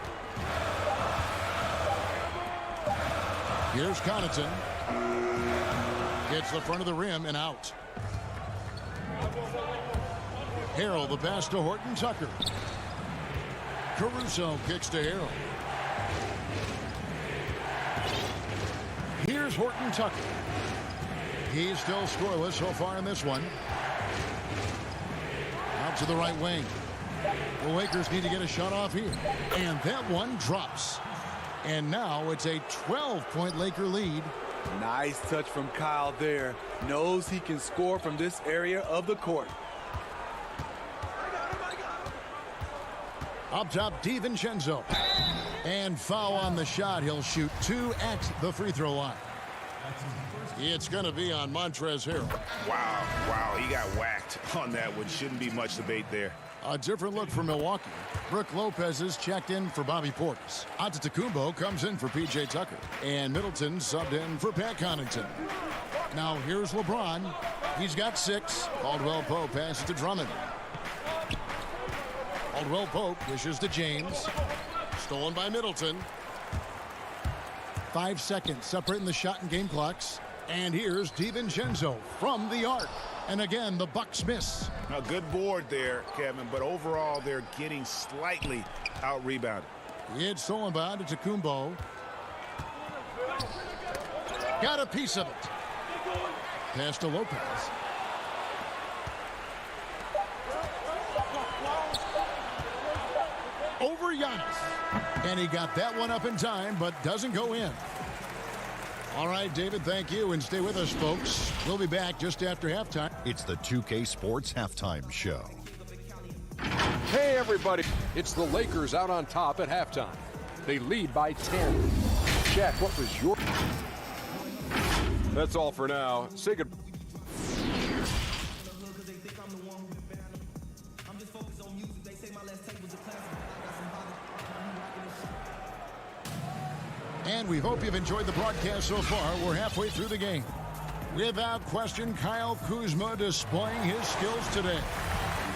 Here's Connaughton. Gets the front of the rim and out. Harrell, the pass to Horton Tucker. Caruso kicks to Harrell. Here's Horton Tucker. He's still scoreless so far in this one. Out to the right wing. The Lakers need to get a shot off here. And that one drops. And now it's a 12-point Laker lead. Nice touch from Kyle there. Knows he can score from this area of the court. Up top, DiVincenzo. And foul on the shot. He'll shoot 2 at the free throw line. It's going to be on Montrezl Harrell. Wow, he got whacked on that one. Shouldn't be much debate there. A different look for Milwaukee. Brook Lopez is checked in for Bobby Portis. Antetokounmpo comes in for P.J. Tucker. And Middleton subbed in for Pat Connaughton. Now here's LeBron. He's got 6. Caldwell Pope passes to Drummond. Caldwell Pope dishes to James. Stolen by Middleton. 5 seconds separating the shot and game clocks. And here's DiVincenzo from the arc. And again, the Bucks miss. A good board there, Kevin, but overall they're getting slightly out-rebounded. It's stolen by Antetokounmpo. Got a piece of it. Pass to Lopez. Over Giannis. And he got that one up in time, but doesn't go in. All right, David, thank you, and stay with us, folks. We'll be back just after halftime. It's the 2K Sports Halftime Show. Hey, everybody. It's the Lakers out on top at halftime. They lead by 10. Shaq, what was your... That's all for now. Say good... And we hope you've enjoyed the broadcast so far. We're halfway through the game. Without question, Kyle Kuzma displaying his skills today.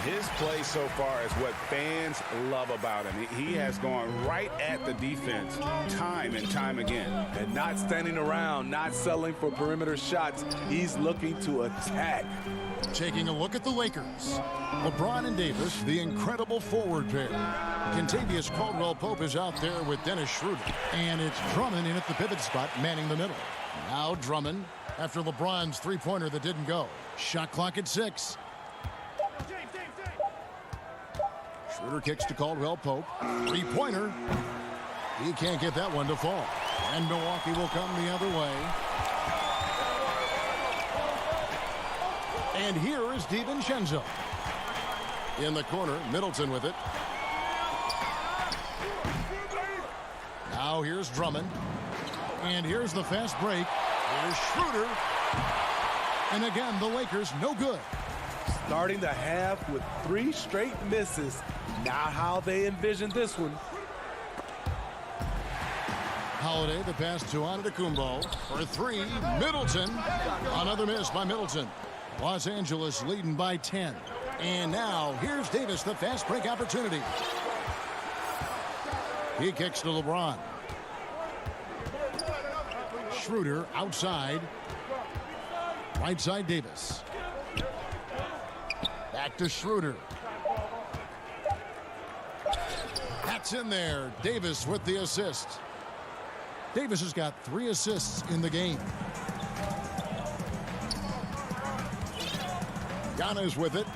His play so far is what fans love about him. He has gone right at the defense time and time again. And not standing around, not settling for perimeter shots. He's looking to attack. Taking a look at the Lakers. LeBron and Davis, the incredible forward pair. Kentavious Caldwell-Pope is out there with Dennis Schroeder. And it's Drummond in at the pivot spot, manning the middle. Now Drummond, after LeBron's three-pointer that didn't go. Shot clock at 6. Schroeder kicks to Caldwell-Pope. Three-pointer. He can't get that one to fall. And Milwaukee will come the other way. And here is DiVincenzo. In the corner, Middleton with it. Now here's Drummond. And here's the fast break. Here's Schroeder. And again, the Lakers no good. Starting the half with 3 straight misses. Not how they envisioned this one. Holiday, the pass to Antetokounmpo for 3. Middleton. Another miss by Middleton. Los Angeles leading by 10. And now here's Davis, the fast break opportunity. He kicks to LeBron. Schroeder outside. Right side Davis. Back to Schroeder. That's in there. Davis with the assist. Davis has got 3 assists in the game. Giannis with it.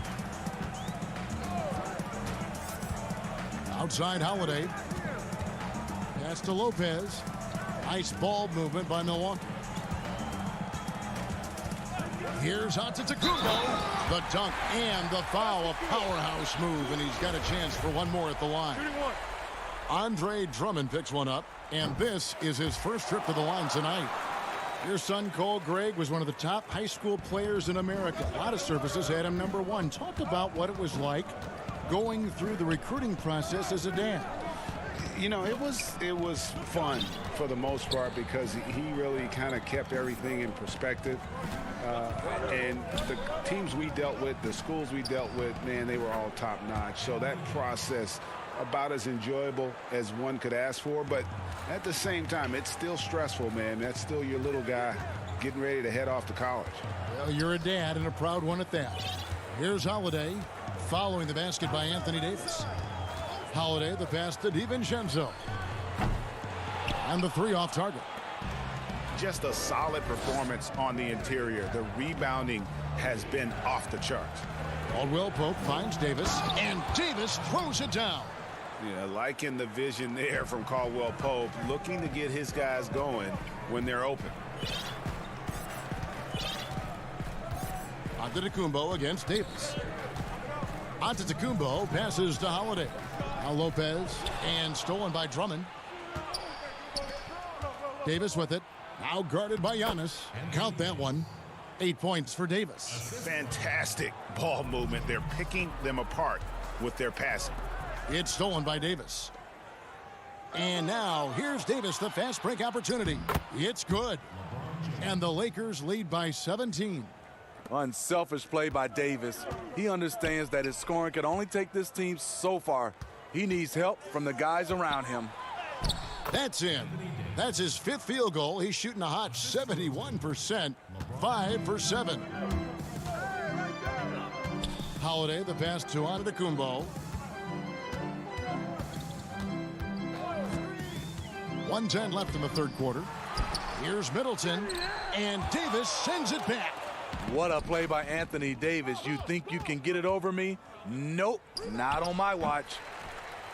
Outside Holiday. Pass to Lopez. Nice ball movement by Milwaukee. Here's Antetokounmpo. The dunk and the foul. A powerhouse move, and he's got a chance for one more at the line. Andre Drummond picks one up, and this is his first trip to the line tonight. Your son, Cole Gregg, was one of the top high school players in America. A lot of services had him number 1. Talk about what it was like going through the recruiting process as a dad. You know, it was fun for the most part because he really kind of kept everything in perspective. And the teams we dealt with, the schools we dealt with, man, they were all top-notch. So that process, about as enjoyable as one could ask for. But at the same time, it's still stressful, man. That's still your little guy getting ready to head off to college. Well, you're a dad and a proud one at that. Here's Holiday following the basket by Anthony Davis. Holiday, the pass to DiVincenzo. And the three off target. Just a solid performance on the interior. The rebounding has been off the charts. Caldwell Pope finds Davis, and Davis throws it down. Yeah, liking the vision there from Caldwell Pope, looking to get his guys going when they're open. Antetokounmpo against Davis. Antetokounmpo passes to Holiday. Now Lopez, and stolen by Drummond. Davis with it. Now guarded by Giannis. Count that one. 8 points for Davis. Fantastic ball movement. They're picking them apart with their passing. It's stolen by Davis. And now here's Davis, the fast break opportunity. It's good. And the Lakers lead by 17. Unselfish play by Davis. He understands that his scoring can only take this team so far. He needs help from the guys around him. That's in. That's his fifth field goal. He's shooting a hot 71%. 5 for 7. Holiday, the pass to Antetokounmpo. 1:10 left in the third quarter. Here's Middleton, and Davis sends it back. What a play by Anthony Davis. You think you can get it over me? Nope, not on my watch.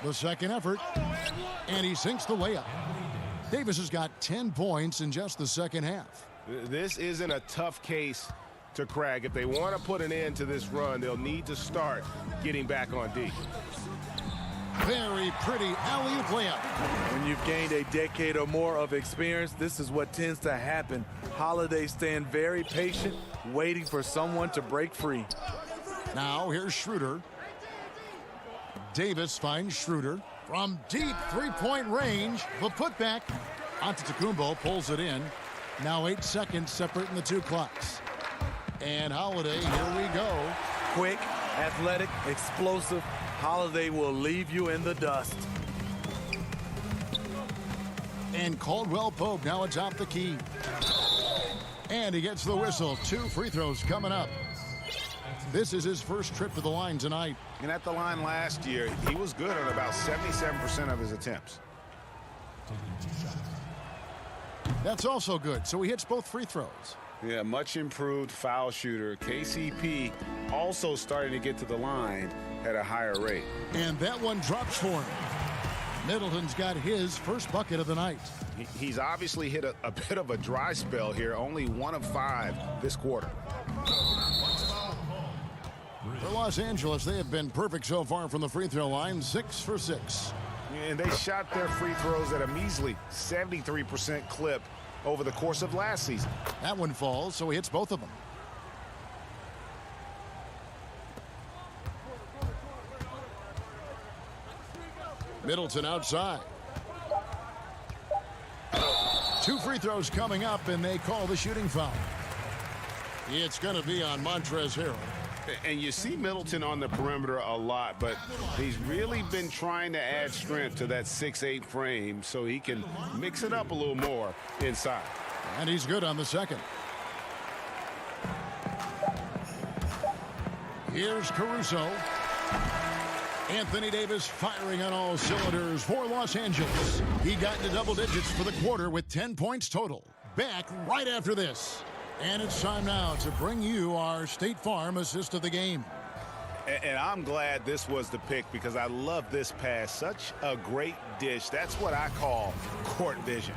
The second effort, and he sinks the layup. Davis has got 10 points in just the second half. This isn't a tough case to crack. If they want to put an end to this run, they'll need to start getting back on D. Very pretty alley-oop layup. When you've gained a decade or more of experience, this is what tends to happen. Holiday staying very patient, waiting for someone to break free. Now here's Schroeder. Davis finds Schroeder from deep three-point range. The putback. Antetokounmpo pulls it in. Now 8 seconds separating the two clocks. And Holiday, here we go. Quick, athletic, explosive. Holiday will leave you in the dust. And Caldwell Pope now atop the key. And he gets the whistle. 2 free throws coming up. This is his first trip to the line tonight. And at the line last year, he was good on about 77% of his attempts. That's also good. So he hits both free throws. Yeah, much improved foul shooter. KCP also starting to get to the line at a higher rate. And that one drops for him. Middleton's got his first bucket of the night. He's obviously hit a bit of a dry spell here. Only 1 of 5 this quarter. For Los Angeles, they have been perfect so far from the free throw line. 6 for 6. And they shot their free throws at a measly 73% clip over the course of last season. That one falls, so he hits both of them. Middleton outside. 2 free throws coming up, and they call the shooting foul. It's going to be on Montrezl Harrell. And you see Middleton on the perimeter a lot, but he's really been trying to add strength to that 6'8" frame so he can mix it up a little more inside. And he's good on the second. Here's Caruso. Anthony Davis firing on all cylinders for Los Angeles. He got into double digits for the quarter with 10 points total. Back right after this. And it's time now to bring you our State Farm assist of the game. And I'm glad this was the pick because I love this pass. Such a great dish. That's what I call court vision.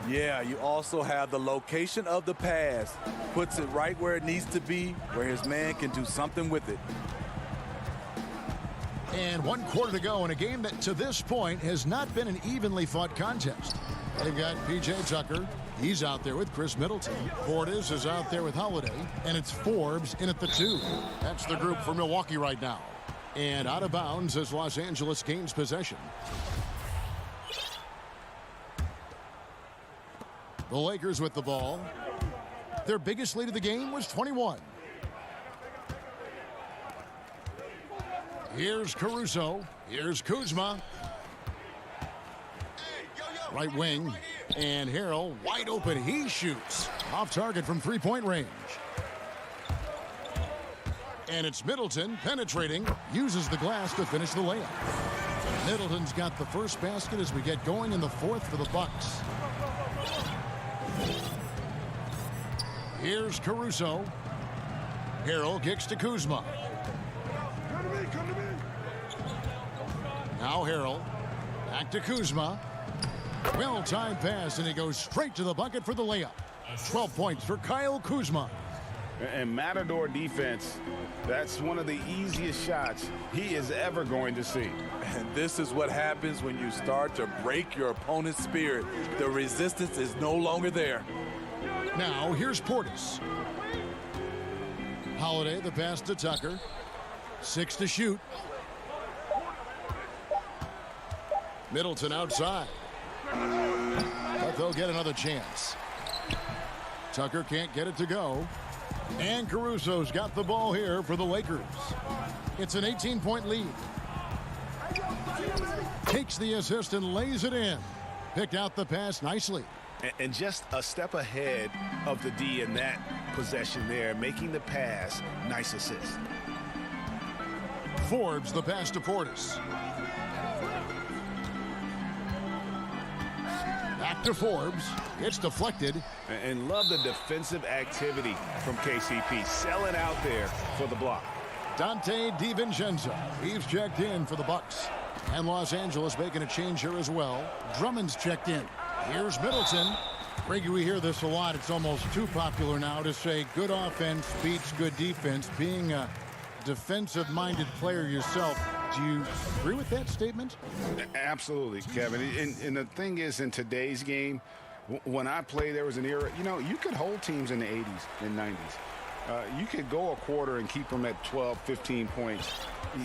Yeah, you also have the location of the pass. Puts it right where it needs to be, where his man can do something with it. And 1 quarter to go in a game that to this point has not been an evenly fought contest. They've got P.J. Tucker. He's out there with Chris Middleton. Portis is out there with Holiday. And it's Forbes in at the 2. That's the group for Milwaukee right now. And out of bounds as Los Angeles gains possession. The Lakers with the ball. Their biggest lead of the game was 21. Here's Caruso. Here's Kuzma. Right wing. And Harrell wide open. He shoots. Off target from three-point range. And it's Middleton penetrating, uses the glass to finish the layup. Middleton's got the first basket as we get going in the fourth for the Bucks. Here's Caruso. Harrell kicks to Kuzma. Now Harrell. Back to Kuzma. Well-timed pass, and he goes straight to the bucket for the layup. 12 points for Kyle Kuzma. And Matador defense, that's one of the easiest shots he is ever going to see. And this is what happens when you start to break your opponent's spirit. The resistance is no longer there. Now here's Portis. Holiday, the pass to Tucker. 6 to shoot. Middleton outside. But they'll get another chance. Tucker can't get it to go. And Caruso's got the ball here for the Lakers. It's an 18-point lead. Takes the assist and lays it in. Picked out the pass nicely. And just a step ahead of the D in that possession there, making the pass. Nice assist. Forbes the pass to Portis. Back to Forbes. It's deflected. And love the defensive activity from KCP. Selling out there for the block. Dante DiVincenzo. He's checked in for the Bucks. And Los Angeles making a change here as well. Drummond's checked in. Here's Middleton. Greggy, we hear this a lot. It's almost too popular now to say good offense beats good defense. Being a defensive-minded player yourself, do you agree with that statement? Absolutely, Kevin. And the thing is, in today's game, when I play, there was an era, you could hold teams in the 80s and 90s. You could go a quarter and keep them at 12, 15 points.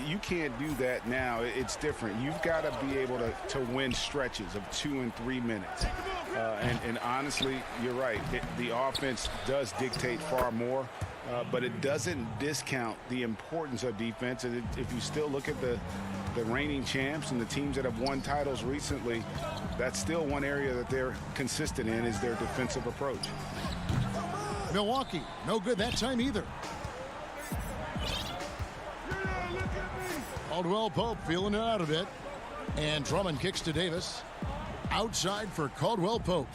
You can't do that now. It's different. You've got to be able to win stretches of 2 and 3 minutes. And honestly, you're right. The offense does dictate far more, but it doesn't discount the importance of defense. And if you still look at the reigning champs and the teams that have won titles recently, that's still one area that they're consistent in, is their defensive approach. Milwaukee, no good that time either. Caldwell Pope feeling it out a bit. And Drummond kicks to Davis. Outside for Caldwell Pope.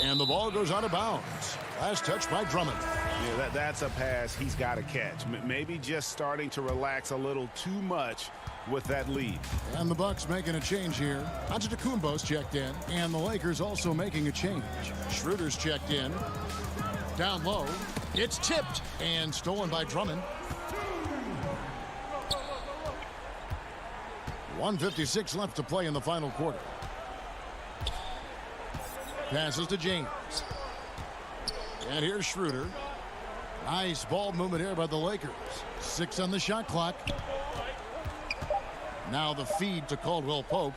And the ball goes out of bounds. Last touch by Drummond. Yeah, that's a pass he's got to catch. Maybe just starting to relax a little too much with that lead. And the Bucks making a change here. Antetokounmpo's checked in. And the Lakers also making a change. Schroeder's checked in. Down low. It's tipped and stolen by Drummond. 1:56 left to play in the final quarter. Passes to James. And here's Schroeder. Nice ball movement here by the Lakers. 6 on the shot clock. Now the feed to Caldwell Pope.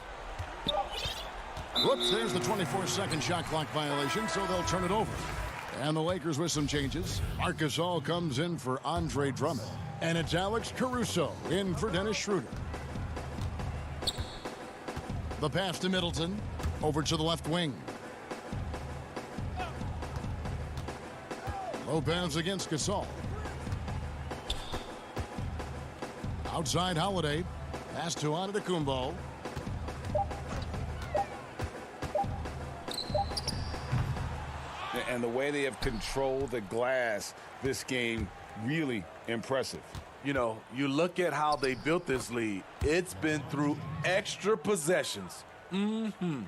Whoops, there's the 24-second shot clock violation, so they'll turn it over. And the Lakers with some changes. Marc Gasol comes in for Andre Drummond. And it's Alex Caruso in for Dennis Schroeder. The pass to Middleton. Over to the left wing. Lopez against Gasol. Outside Holiday. Pass to Antetokounmpo. And the way they have controlled the glass this game, really impressive. You look at how they built this lead. It's been through extra possessions. And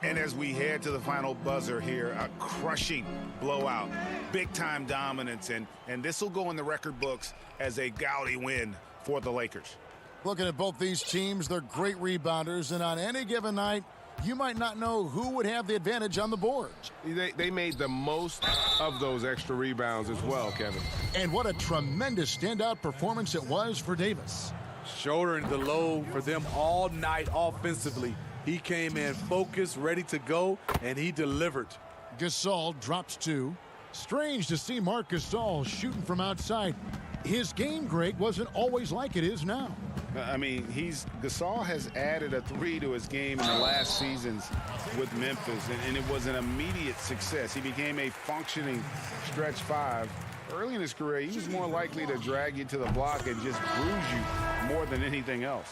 as we head to the final buzzer here, a crushing blowout, big-time dominance, and this will go in the record books as a gaudy win for the Lakers. Looking at both these teams, they're great rebounders, and on any given night, you might not know who would have the advantage on the boards. They made the most of those extra rebounds as well, Kevin. And what a tremendous standout performance it was for Davis. Shouldering the load for them all night offensively. He came in focused, ready to go, and he delivered. Gasol drops 2. Strange to see Marc Gasol shooting from outside. His game, Greg, wasn't always like it is now. I mean, Gasol has added a 3 to his game in the last seasons with Memphis, and it was an immediate success. He became a functioning stretch 5. Early in his career, he was more likely to drag you to the block and just bruise you more than anything else.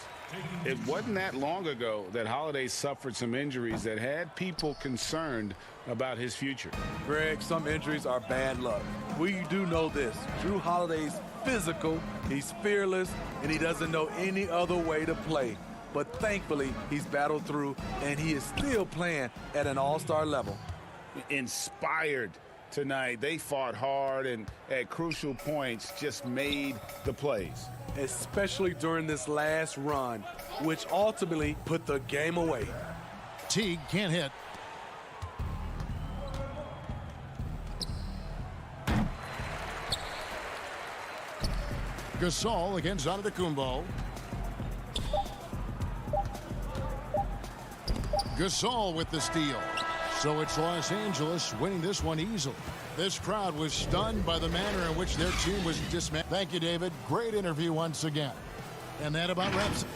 It wasn't that long ago that Holiday suffered some injuries that had people concerned about his future. Greg, some injuries are bad luck. We do know this. Drew Holiday's physical, he's fearless, and he doesn't know any other way to play. But thankfully, he's battled through, and he is still playing at an all-star level. Inspired tonight. They fought hard and at crucial points just made the plays. Especially during this last run, which ultimately put the game away. Teague can't hit. Gasol against Antetokounmpo. Gasol with the steal. So it's Los Angeles winning this one easily. This crowd was stunned by the manner in which their team was dismantled. Thank you, David. Great interview once again. And that about wraps it.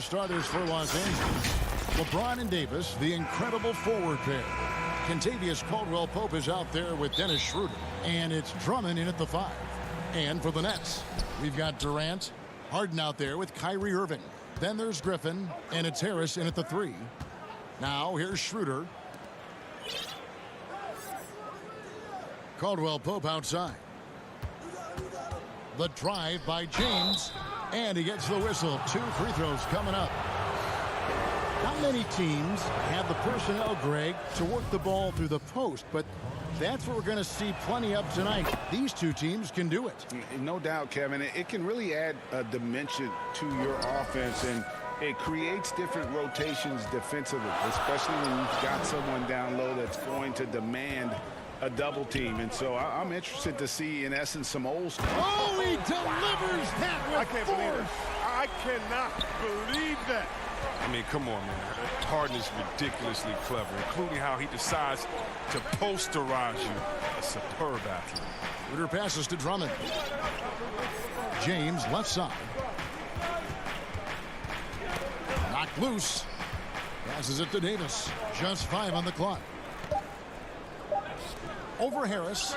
starters for Los Angeles. LeBron and Davis, the incredible forward pair. Kentavious Caldwell-Pope is out there with Dennis Schroeder. And it's Drummond in at the 5. And for the Nets, we've got Durant, Harden out there with Kyrie Irving. Then there's Griffin, and it's Harris in at the 3. Now here's Schroeder. Caldwell-Pope outside. The drive by James, and he gets the whistle. 2 free throws coming up. Not many teams have the personnel, Greg, to work the ball through the post, but that's what we're going to see plenty of tonight. These two teams can do it. No doubt, Kevin. It can really add a dimension to your offense, and it creates different rotations defensively, especially when you've got someone down low that's going to demand a double team. And so I'm interested to see, in essence, some old school. Oh, he delivers that with I can't believe it. I cannot believe that. I mean, come on, man. Harden is ridiculously clever, including how he decides to posterize you. A superb athlete. Schroeder passes to Drummond. James left side. Knocked loose. Passes it to Davis. Just 5 on the clock. Over Harris.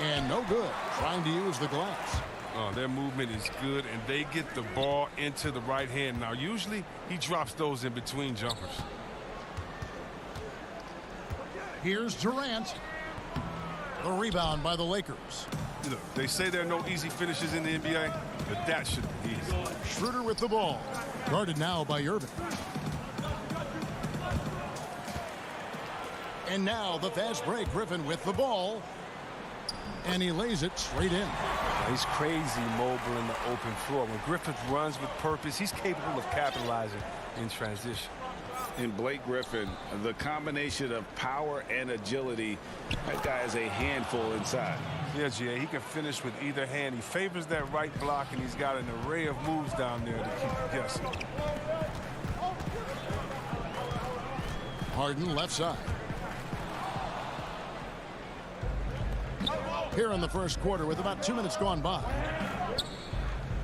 And no good. Trying to use the glass. Their movement is good, and they get the ball into the right hand. Now, usually he drops those in between jumpers. Here's Durant. The rebound by the Lakers. Look, they say there are no easy finishes in the NBA, but that should be easy. Schroeder with the ball. Guarded now by Irving. And now the fast break. Griffin with the ball. And he lays it straight in. He's crazy mobile in the open floor. When Griffith runs with purpose, he's capable of capitalizing in transition. And Blake Griffin, the combination of power and agility, that guy is a handful inside. Yeah, Jay, he can finish with either hand. He favors that right block, and he's got an array of moves down there to keep you guessing. Harden left side. Here in the first quarter with about 2 minutes gone by.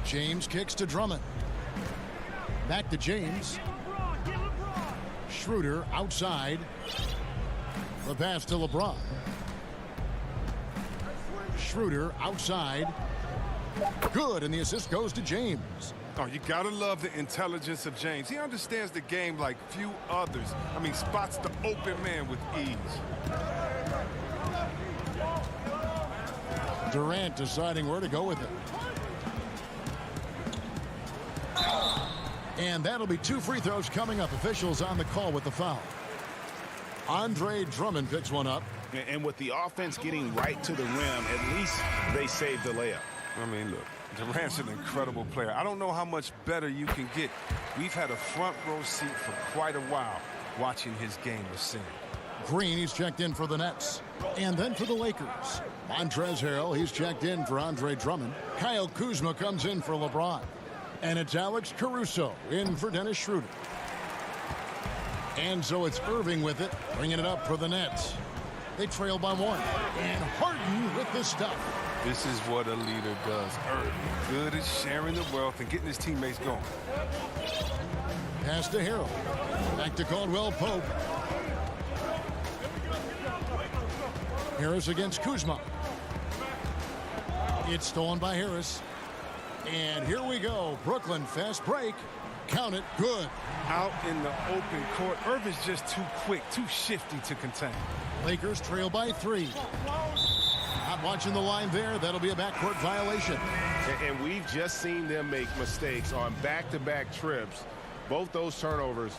James kicks to Drummond. Back to James. Schroeder outside. The pass to LeBron. Schroeder outside. Good, and the assist goes to James. Oh, you gotta love the intelligence of James. He understands the game like few others. I mean, spots the open man with ease. Durant deciding where to go with it. And that'll be 2 free throws coming up. Officials on the call with the foul. Andre Drummond picks one up. And with the offense getting right to the rim, at least they saved the layup. I mean, look, Durant's an incredible player. I don't know how much better you can get. We've had a front row seat for quite a while watching his game ascend. Green, he's checked in for the Nets. And then for the Lakers. Montrezl Harrell, he's checked in for Andre Drummond. Kyle Kuzma comes in for LeBron. And it's Alex Caruso in for Dennis Schroeder. And so it's Irving with it, bringing it up for the Nets. They trail by 1. And Harden with the stuff. This is what a leader does. Irving, good at sharing the wealth and getting his teammates going. Pass to Harrell. Back to Caldwell Pope. Harris against Kuzma. It's stolen by Harris. And here we go. Brooklyn fast break. Count it. Good. Out in the open court. Irving's just too quick, too shifty to contain. Lakers trail by 3. Not watching the line there. That'll be a backcourt violation. And we've just seen them make mistakes on back-to-back trips. Both those turnovers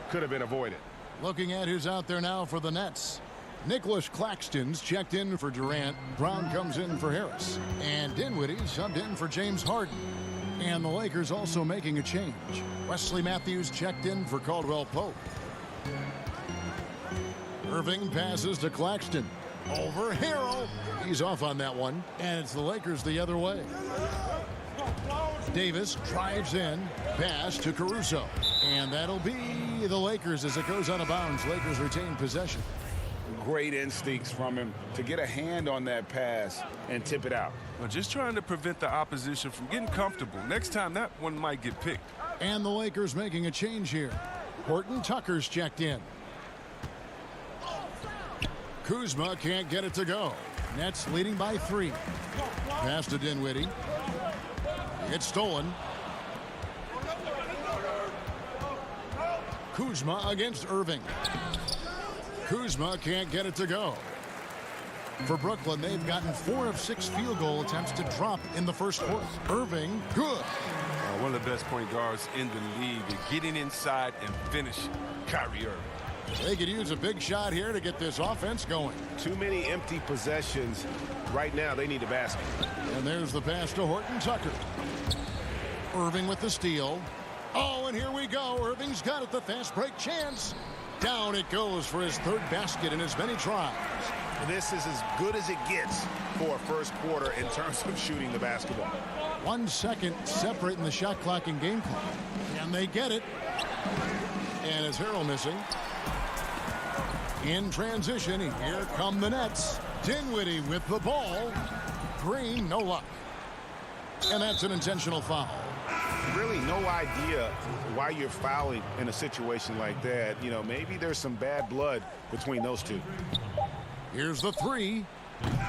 could have been avoided. Looking at who's out there now for the Nets. Nicholas Claxton's checked in for Durant. Brown comes in for Harris. And Dinwiddie subbed in for James Harden. And the Lakers also making a change. Wesley Matthews checked in for Caldwell Pope. Irving passes to Claxton. Over Harrell. He's off on that one. And it's the Lakers the other way. Davis drives in. Pass to Caruso. And that'll be the Lakers as it goes out of bounds. Lakers retain possession. Great instincts from him to get a hand on that pass and tip it out. Well, just trying to prevent the opposition from getting comfortable. Next time, that one might get picked. And the Lakers making a change here. Horton Tucker's checked in. Kuzma can't get it to go. Nets leading by 3. Pass to Dinwiddie. It's stolen. Kuzma against Irving. Kuzma can't get it to go. For Brooklyn, they've gotten 4 of 6 field goal attempts to drop in the first quarter. Irving, good. One of the best point guards in the league is getting inside and finishing. Kyrie Irving. They could use a big shot here to get this offense going. Too many empty possessions. Right now, they need a basket. And there's the pass to Horton Tucker. Irving with the steal. Oh, and here we go. Irving's got it, the fast break chance. Down it goes for his 3rd basket in as many tries. This is as good as it gets for a first quarter in terms of shooting the basketball. 1 second separating the shot clock and game clock. And they get it. And is Harrell missing? In transition, here come the Nets. Dinwiddie with the ball. Green, no luck. And that's an intentional foul. Really no idea why you're fouling in a situation like that. You know, maybe there's some bad blood between those two. Here's the 3.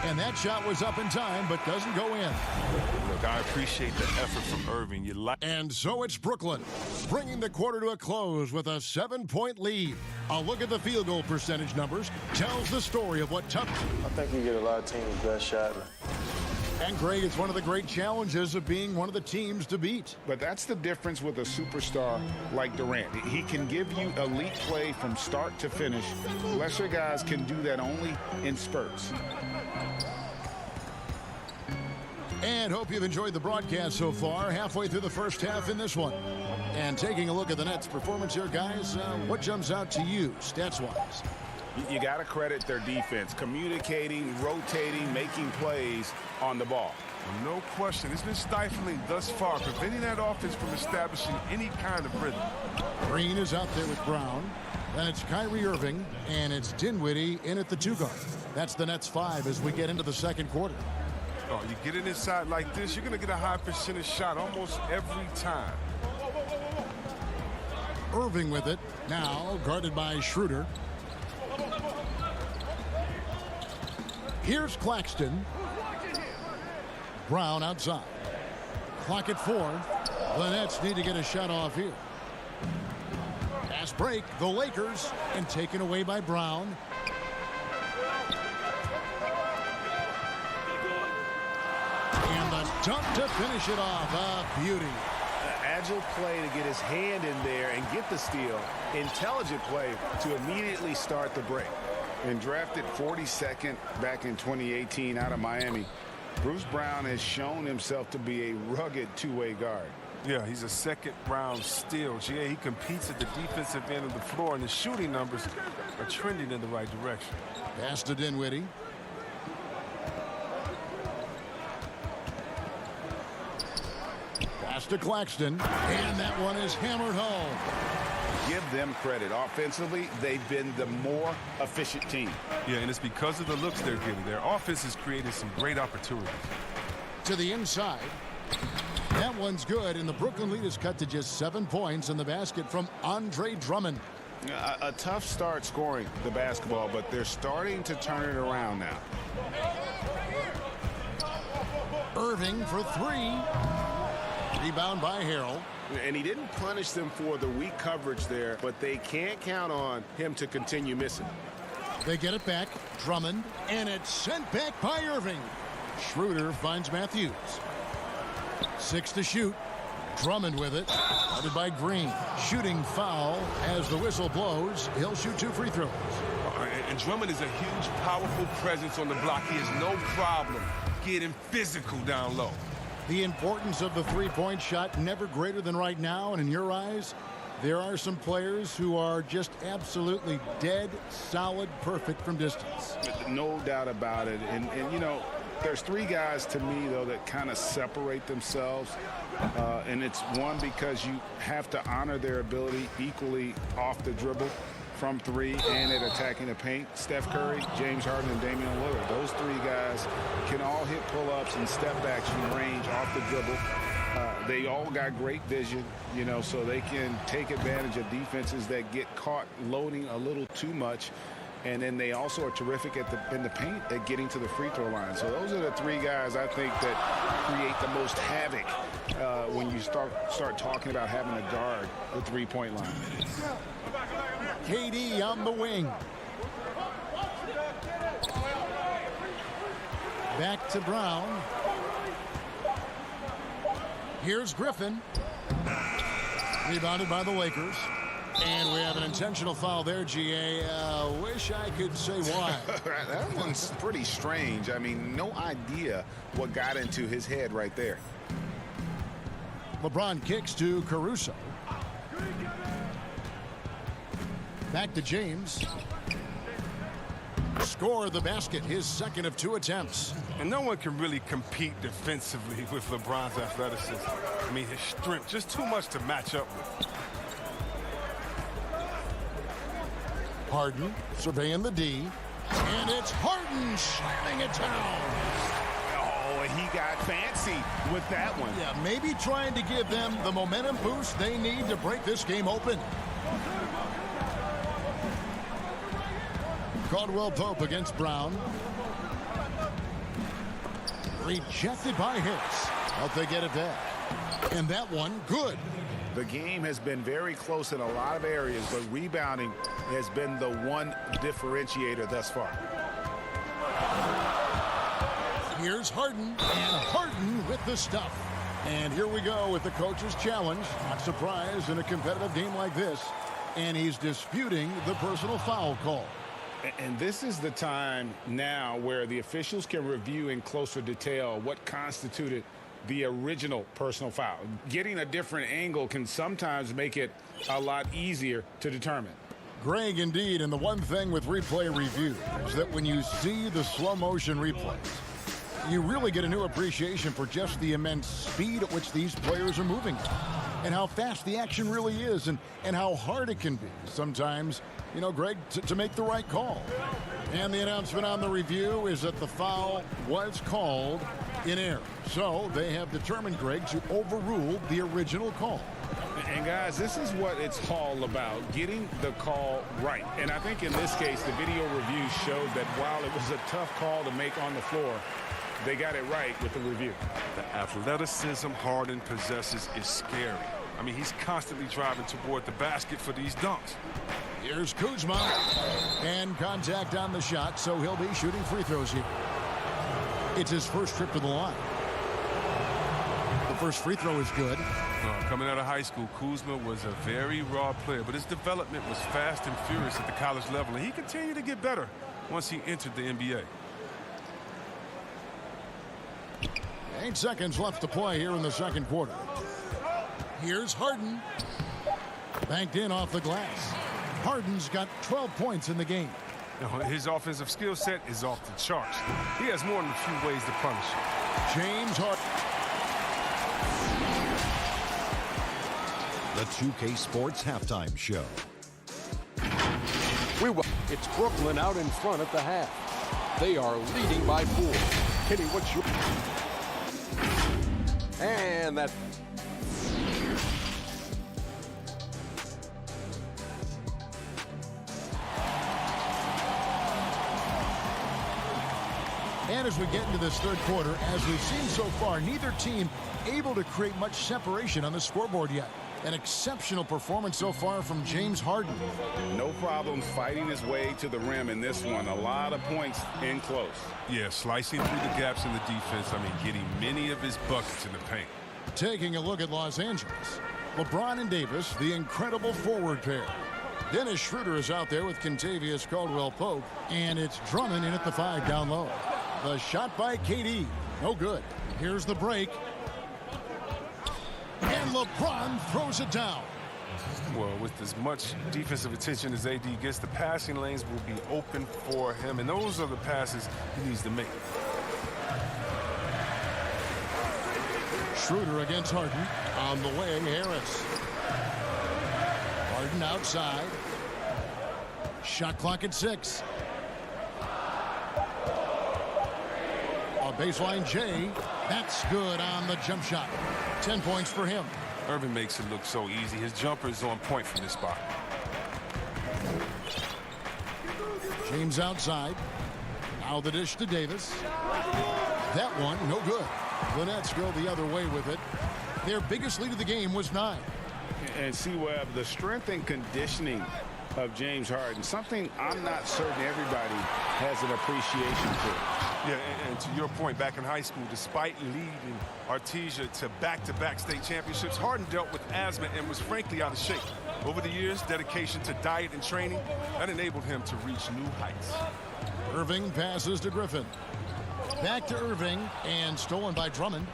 And that shot was up in time, but doesn't go in. Look, I appreciate the effort from Irving. And so it's Brooklyn, bringing the quarter to a close with a 7-point lead. A look at the field goal percentage numbers tells the story of what tough. I think you get a lot of teams' best shot. And Greg, it's one of the great challenges of being one of the teams to beat. But that's the difference with a superstar like Durant. He can give you elite play from start to finish. Lesser guys can do that only in spurts. And hope you've enjoyed the broadcast so far. Halfway through the first half in this one. And taking a look at the Nets' performance here, guys, what jumps out to you stats-wise? You got to credit their defense, communicating, rotating, making plays on the ball. Well, no question. It's been stifling thus far, preventing that offense from establishing any kind of rhythm. Green is out there with Brown. Then it's Kyrie Irving, and it's Dinwiddie in at the 2-guard. That's the Nets 5 as we get into the second quarter. Oh, you get it inside like this, you're going to get a high percentage shot almost every time. Irving with it, now guarded by Schroeder. Here's Claxton. Brown outside. Clock at 4. The Nets need to get a shot off here. Pass break, the Lakers, and taken away by Brown. And the dunk to finish it off. A beauty. Agile play to get his hand in there and get the steal. Intelligent play to immediately start the break. And drafted 42nd back in 2018 out of Miami, Bruce Brown has shown himself to be a rugged two-way guard. Yeah, he's a second-round steal. GA, he competes at the defensive end of the floor, and the shooting numbers are trending in the right direction. Pass to Dinwiddie. Pass to Claxton. And that one is hammered home. Give them credit. Offensively, they've been the more efficient team. Yeah, and it's because of the looks they're getting. Their offense has created some great opportunities. To the inside. That one's good, and the Brooklyn lead is cut to just 7 points in the basket from Andre Drummond. A tough start scoring the basketball, but they're starting to turn it around now. Irving for 3. Rebound by Harrell. And he didn't punish them for the weak coverage there, but they can't count on him to continue missing. They get it back. Drummond, and it's sent back by Irving. Schroeder finds Matthews. 6 to shoot. Drummond with it. Guarded by Green. Shooting foul as the whistle blows. He'll shoot 2 free throws. And Drummond is a huge, powerful presence on the block. He has no problem getting physical down low. The importance of the three-point shot never greater than right now, and in your eyes, there are some players who are just absolutely dead, solid, perfect from distance. No doubt about it. And you know, there's 3 guys to me, though, that kind of separate themselves. And it's one, because you have to honor their ability equally off the dribble, from 3, and at attacking the paint. Steph Curry, James Harden, and Damian Lillard. Those 3 guys can all hit pull-ups and step-backs from range off the dribble. They all got great vision, you know, so they can take advantage of defenses that get caught loading a little too much. And then they also are terrific in the paint at getting to the free throw line. So those are the 3 guys I think that create the most havoc when you start talking about having to guard the three-point line. KD on the wing. Back to Brown. Here's Griffin. Rebounded by the Lakers. And we have an intentional foul there, GA. Wish I could say why. That one's pretty strange. I mean, no idea what got into his head right there. LeBron kicks to Caruso. Back to James. Score the basket, his second of 2 attempts. And no one can really compete defensively with LeBron's athleticism. I mean, his strength, just too much to match up with. Harden surveying the D. And it's Harden slamming it down. Oh, he got fancy with that one. Yeah, maybe trying to give them the momentum boost they need to break this game open. Caldwell Pope against Brown. Rejected by Harris. But they get it back. And that one, good. The game has been very close in a lot of areas, but rebounding has been the one differentiator thus far. Here's Harden, and Harden with the stuff. And here we go with the coach's challenge. Not surprised in a competitive game like this. And he's disputing the personal foul call. And this is the time now where the officials can review in closer detail what constituted the original personal foul. Getting a different angle can sometimes make it a lot easier to determine. Greg, indeed, and the one thing with replay review is that when you see the slow motion replays, you really get a new appreciation for just the immense speed at which these players are moving and how fast the action really is and how hard it can be sometimes, you know, Greg, to make the right call. And the announcement on the review is that the foul was called in error. So they have determined, Greg, to overrule the original call. And guys, this is what it's all about, getting the call right. And I think in this case, the video review showed that while it was a tough call to make on the floor, they got it right with the review. The athleticism Harden possesses is scary. I mean, he's constantly driving toward the basket for these dunks. Here's Kuzma, and contact on the shot, so he'll be shooting free throws here. It's his first trip to the line. The first free throw is good. Coming out of high school, Kuzma was a very raw player, but his development was fast and furious at the college level, and he continued to get better once he entered the NBA. 8 seconds left to play here in the second quarter. Here's Harden. Banked in off the glass. Harden's got 12 points in the game. His offensive skill set is off the charts. He has more than a few ways to punish. James Harden. The 2K Sports Halftime Show. It's Brooklyn out in front at the half. They are leading by 4. Kenny, what's your... And that... And as we get into this third quarter, as we've seen so far, neither team able to create much separation on the scoreboard yet. An exceptional performance so far from James Harden. No problems fighting his way to the rim in this one. A lot of points in close. Yeah, slicing through the gaps in the defense. I mean, getting many of his buckets in the paint. Taking a look at Los Angeles. LeBron and Davis, the incredible forward pair. Dennis Schroeder is out there with Kentavious Caldwell-Pope. And it's Drummond in at the 5 down low. The shot by KD. No good. Here's the break. And LeBron throws it down. Well, with as much defensive attention as AD gets, the passing lanes will be open for him. And those are the passes he needs to make. Schroeder against Harden. On the wing, Harris. Harden outside. Shot clock at 6. A baseline J. That's good on the jump shot. 10 points for him. Irving makes it look so easy. His jumper is on point from this spot. James outside. Now the dish to Davis. That one, no good. The Nets go the other way with it. Their biggest lead of the game was 9. And see, Webb, the strength and conditioning of James Harden, something I'm not certain everybody has an appreciation for. Yeah, and to your point, back in high school, despite leading Artesia to back-to-back state championships, Harden dealt with asthma and was frankly out of shape. Over the years, dedication to diet and training, that enabled him to reach new heights. Irving passes to Griffin. Back to Irving, and stolen by Drummond.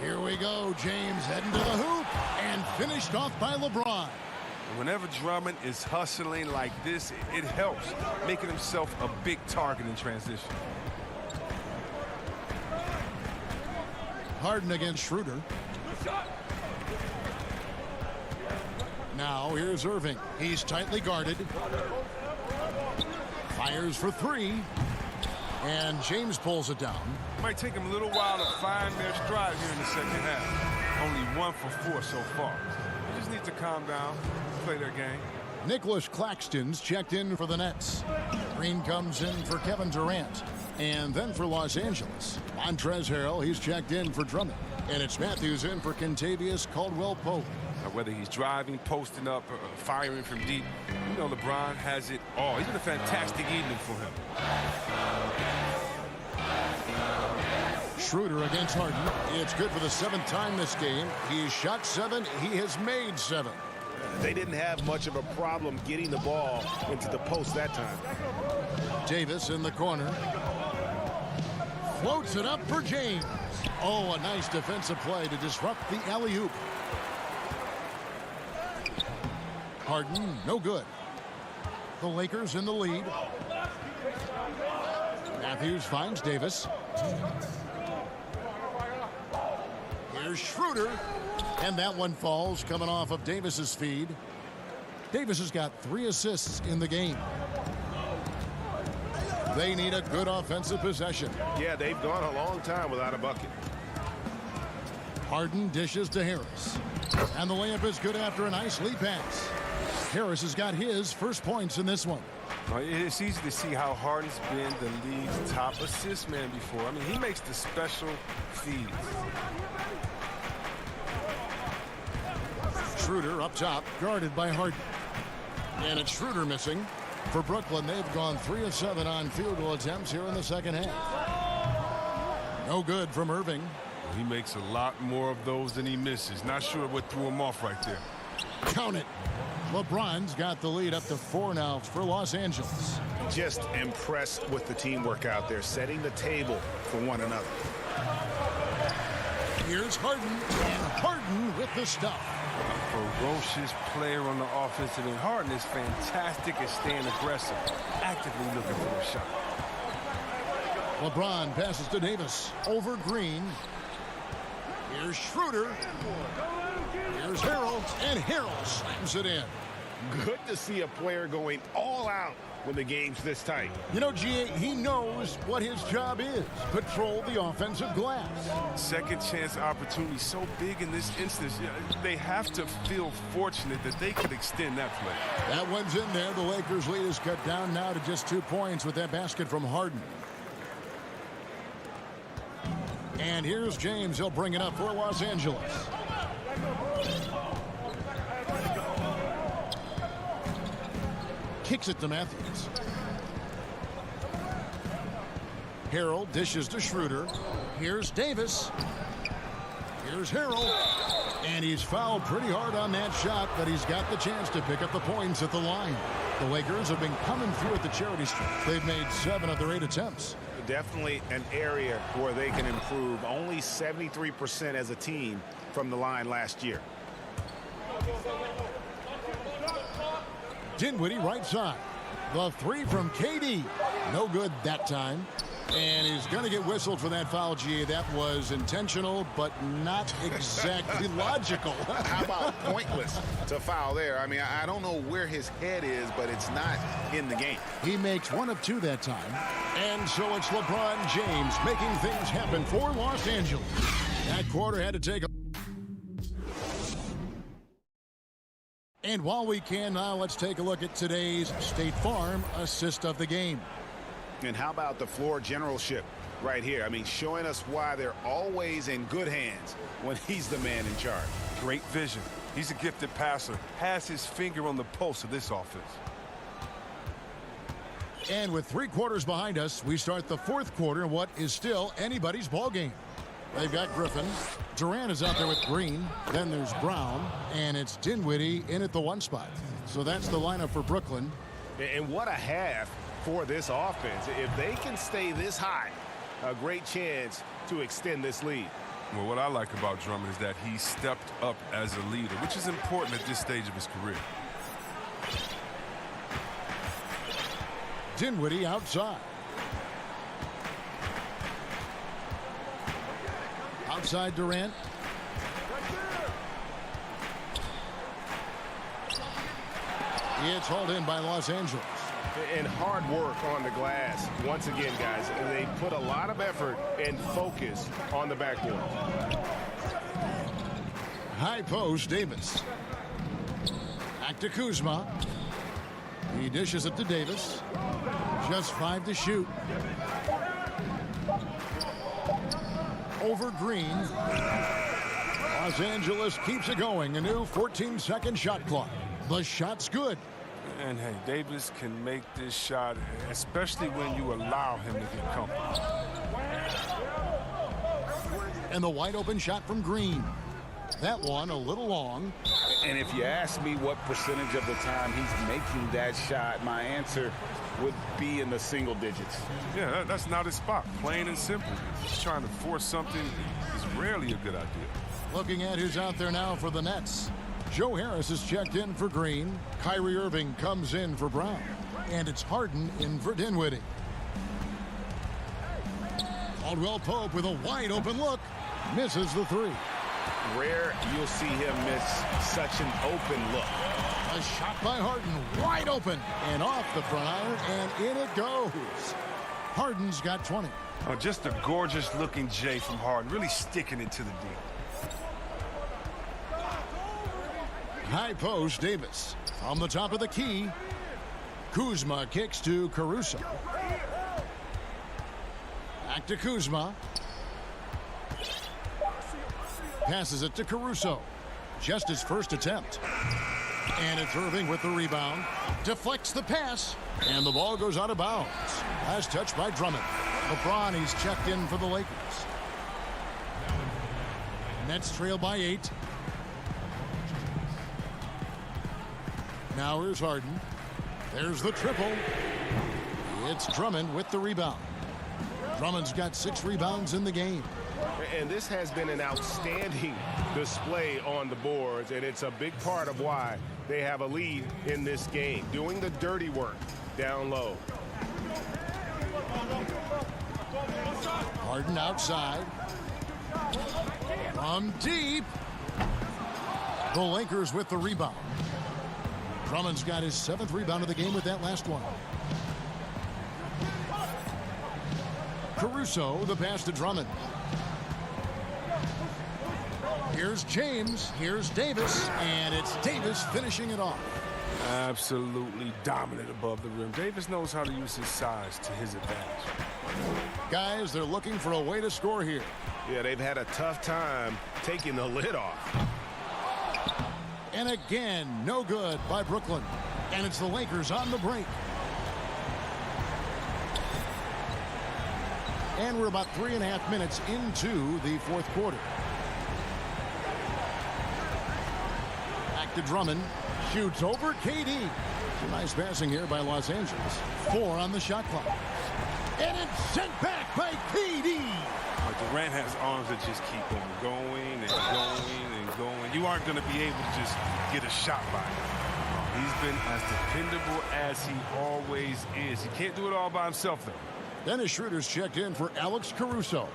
Here we go, James heading to the hoop, and finished off by LeBron. Whenever Drummond is hustling like this, it helps, making himself a big target in transition. Harden against Schroeder. Now here's Irving. He's tightly guarded. Fires for 3. And James pulls it down. It might take him a little while to find their stride here in the second half. Only 1 for 4 so far. They just need to calm down, play their game. Nicholas Claxton's checked in for the Nets. Green comes in for Kevin Durant. And then for Los Angeles, Montrezl Harrell, he's checked in for Drummond. And it's Matthews in for Kentavious Caldwell-Pope. Whether he's driving, posting up, or firing from deep, you know LeBron has it all. He's been a fantastic evening for him. Schroeder against Harden. It's good for the 7th time this game. He's shot 7. He has made 7. They didn't have much of a problem getting the ball into the post that time. Davis in the corner. Floats it up for James. Oh, a nice defensive play to disrupt the alley-oop. Harden, no good. The Lakers in the lead. Matthews finds Davis. Here's Schroeder. And that one falls coming off of Davis's feed. Davis has got 3 assists in the game. They need a good offensive possession. Yeah, they've gone a long time without a bucket. Harden dishes to Harris. And the layup is good after a nice lead pass. Harris has got his first points in this one. It's easy to see how Harden's been the league's top assist man before. I mean, he makes the special feeds. Schroeder up top, guarded by Harden. And it's Schroeder missing. For Brooklyn, they've gone 3 of 7 on field goal attempts here in the second half. No good from Irving. He makes a lot more of those than he misses. Not sure what threw him off right there. Count it. LeBron's got the lead up to 4 now for Los Angeles. Just impressed with the teamwork out there, setting the table for one another. Here's Harden, and Harden with the stuff. Ferocious player on the offensive end. Harden is fantastic at staying aggressive, actively looking for a shot. LeBron passes to Davis. Over Green. Here's Schroeder. Here's Harrell, and Harrell slams it in. Good to see a player going all out when the game's this tight. You know, G.A., he knows what his job is. Patrol the offensive glass. Second chance opportunity so big in this instance. They have to feel fortunate that they could extend that play. That one's in there. The Lakers' lead is cut down now to just 2 points with that basket from Harden. And here's James. He'll bring it up for Los Angeles. Kicks it to Matthews. Harrell dishes to Schroeder. Here's Davis. Here's Harrell. And he's fouled pretty hard on that shot, but he's got the chance to pick up the points at the line. The Lakers have been coming through at the charity stripe. They've made 7 of their 8 attempts. Definitely an area where they can improve. Only 73% as a team from the line last year. Dinwiddie right side. The 3 from KD. No good that time. And he's going to get whistled for that foul, G. That was intentional, but not exactly logical. How about pointless to foul there? I mean, I don't know where his head is, but it's not in the game. He makes 1 of 2 that time. And so it's LeBron James making things happen for Los Angeles. That quarter had to take a... And while we can now, let's take a look at today's State Farm assist of the game. And how about the floor generalship right here? I mean, showing us why they're always in good hands when he's the man in charge. Great vision. He's a gifted passer. Has his finger on the pulse of this offense. And with 3 quarters behind us, we start the 4th quarter in what is still anybody's ball game. They've got Griffin. Durant is out there with Green. Then there's Brown. And it's Dinwiddie in at the 1 spot. So that's the lineup for Brooklyn. And what a half for this offense. If they can stay this high, a great chance to extend this lead. Well, what I like about Drummond is that he stepped up as a leader, which is important at this stage of his career. Dinwiddie outside. Outside Durant. It's hauled in by Los Angeles. And hard work on the glass. Once again, guys, they put a lot of effort and focus on the backboard. High post, Davis. Back to Kuzma. He dishes it to Davis. Just 5 to shoot. Over Green. Los Angeles keeps it going. A new 14-second shot clock. The shot's good. And, hey, Davis can make this shot, especially when you allow him to get comfortable. And the wide open shot from Green. That one a little long. And if you ask me what percentage of the time he's making that shot, my answer would be in the single digits. Yeah, that's not his spot. Plain and simple. Just trying to force something is rarely a good idea. Looking at who's out there now for the Nets. Joe Harris is checked in for Green. Kyrie Irving comes in for Brown. And it's Harden in for Dinwiddie. Caldwell Pope with a wide open look. Misses the three. Rare you'll see him miss such an open look. A shot by Harden, wide open, and off the front iron, and in it goes. Harden's got 20. Oh, just a gorgeous-looking J from Harden, really sticking it to the D. High post, Davis. On the top of the key, Kuzma kicks to Caruso. Back to Kuzma. Passes it to Caruso. Just his first attempt. And it's Irving with the rebound. Deflects the pass. And the ball goes out of bounds. Last touch by Drummond. LeBron, he's checked in for the Lakers. Nets trail by 8. Now here's Harden. There's the triple. It's Drummond with the rebound. Drummond's got 6 rebounds in the game. And this has been an outstanding display on the boards, and it's a big part of why they have a lead in this game, doing the dirty work down low. Harden outside. From deep. The Lakers with the rebound. Drummond's got his 7th rebound of the game with that last one. Caruso, the pass to Drummond. Here's James, here's Davis, and it's Davis finishing it off. Absolutely dominant above the rim. Davis knows how to use his size to his advantage. Guys, they're looking for a way to score here. Yeah, they've had a tough time taking the lid off. And again, no good by Brooklyn. And it's the Lakers on the break. And we're about 3.5 minutes into the 4th quarter. Back to Drummond. Shoots over KD. Some nice passing here by Los Angeles. 4 on the shot clock. And it's sent back by KD. Durant has arms that just keep on going and going and going. You aren't going to be able to just get a shot by him. He's been as dependable as he always is. He can't do it all by himself, though. Dennis Schroeder's checked in for Alex Caruso.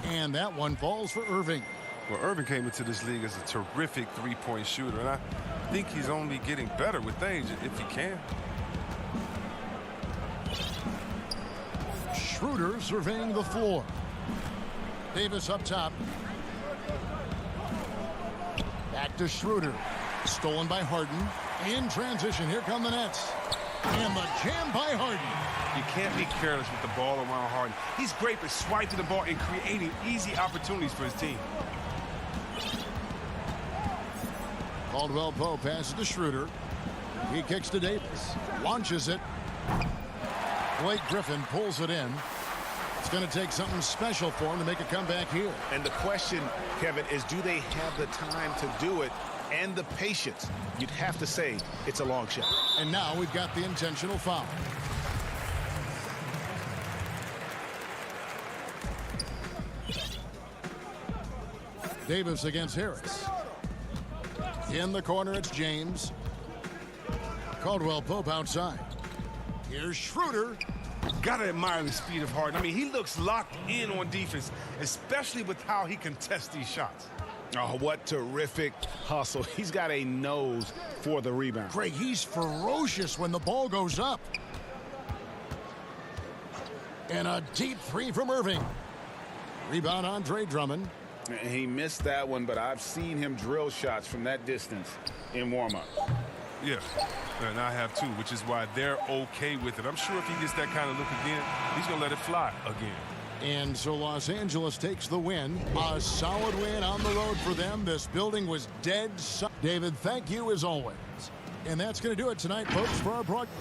And that one falls for Irving. Well, Irving came into this league as a terrific three-point shooter, and I think he's only getting better with age if he can. Schroeder surveying the floor. Davis up top. Back to Schroeder. Stolen by Harden. In transition, here come the Nets. And the jam by Harden. You can't be careless with the ball around Harden. He's great at swiping the ball and creating easy opportunities for his team. Caldwell Pope passes to Schroeder. He kicks to Davis. Launches it. Blake Griffin pulls it in. It's going to take something special for him to make a comeback here. And the question, Kevin, is do they have the time to do it and the patience? You'd have to say it's a long shot. And now we've got the intentional foul. Davis against Harris. In the corner, it's James. Caldwell Pope outside. Here's Schroeder. Gotta admire the speed of Harden. I mean, he looks locked in on defense, especially with how he contests these shots. Oh, what terrific hustle. He's got a nose for the rebound. Craig, he's ferocious when the ball goes up. And a deep three from Irving. Rebound Andre Drummond. He missed that one, but I've seen him drill shots from that distance in warm-up. Yeah, and I have too, which is why they're okay with it. I'm sure if he gets that kind of look again, he's going to let it fly again. And so Los Angeles takes the win. A solid win on the road for them. This building was dead. David, thank you as always. And that's going to do it tonight, folks, for our broadcast.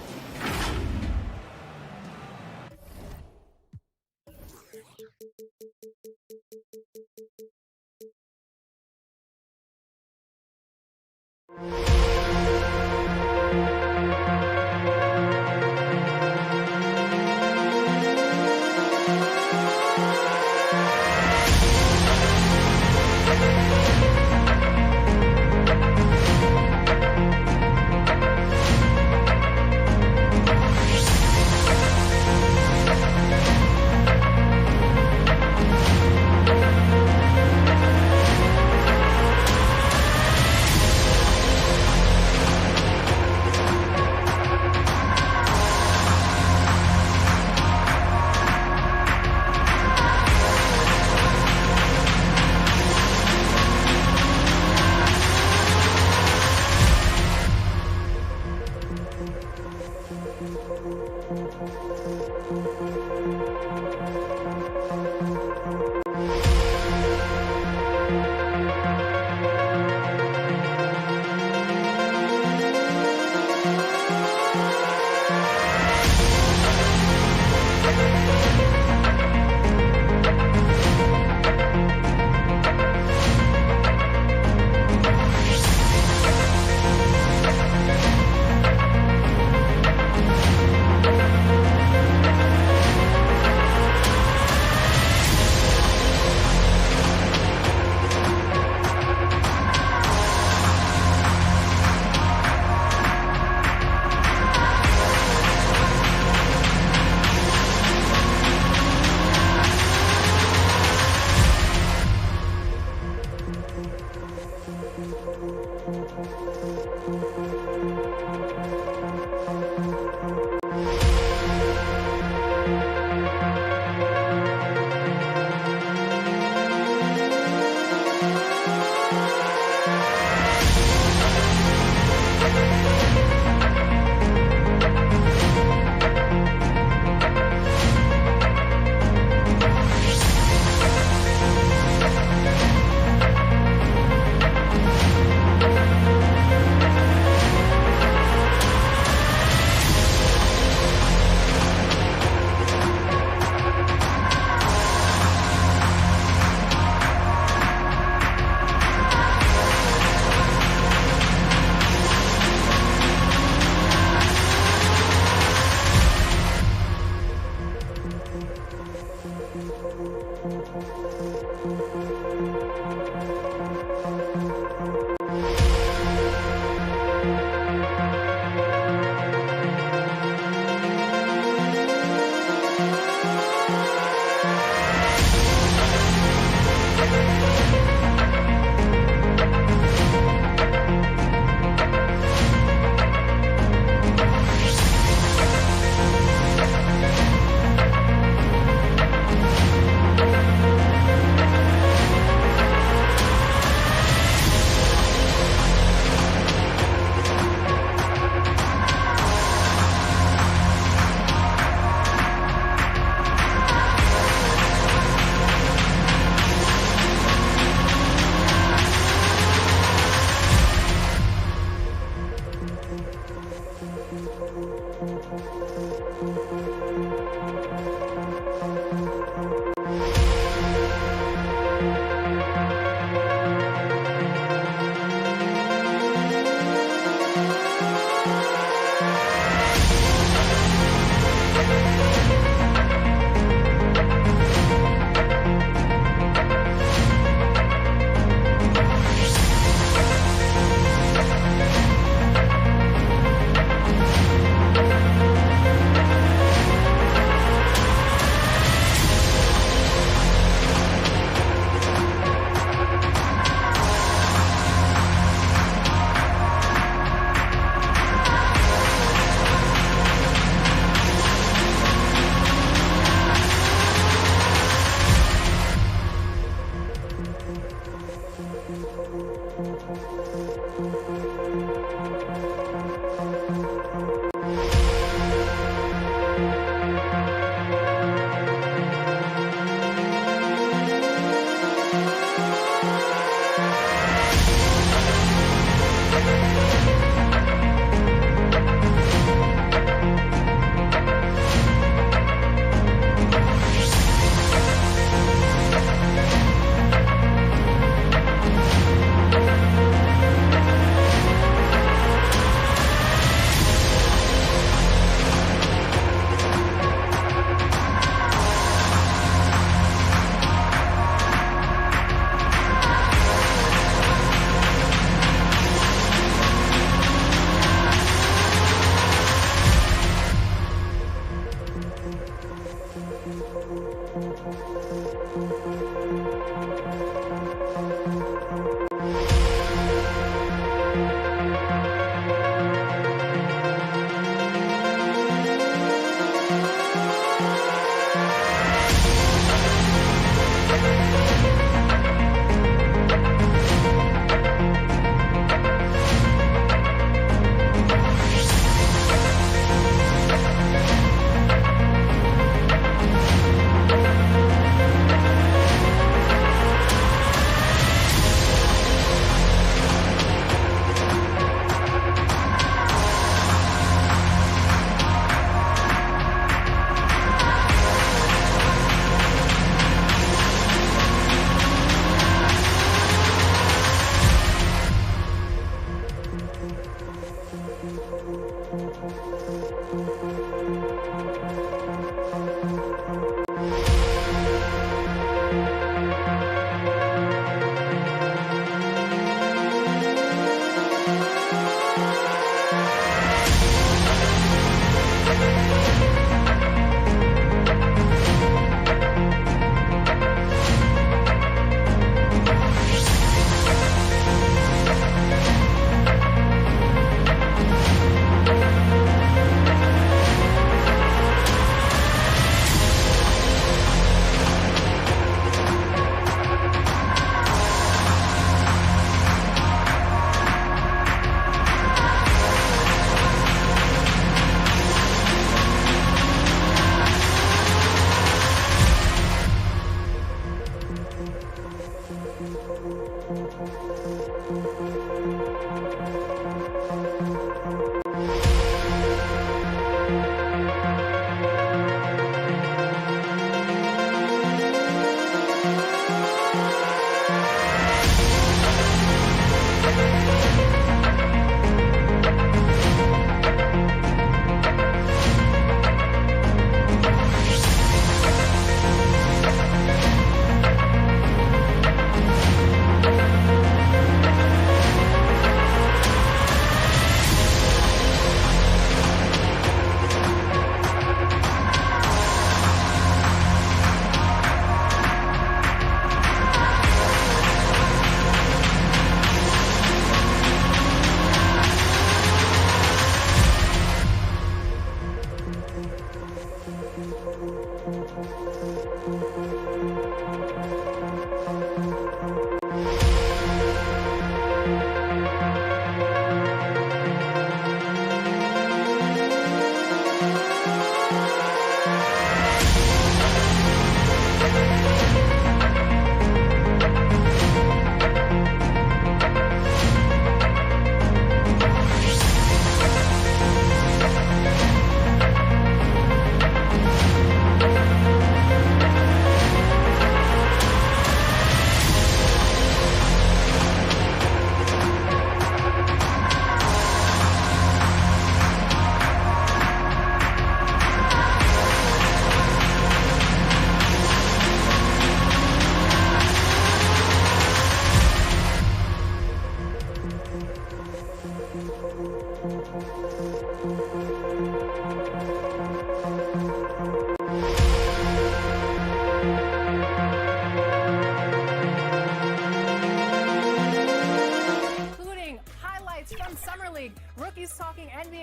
Rookies talking NBA.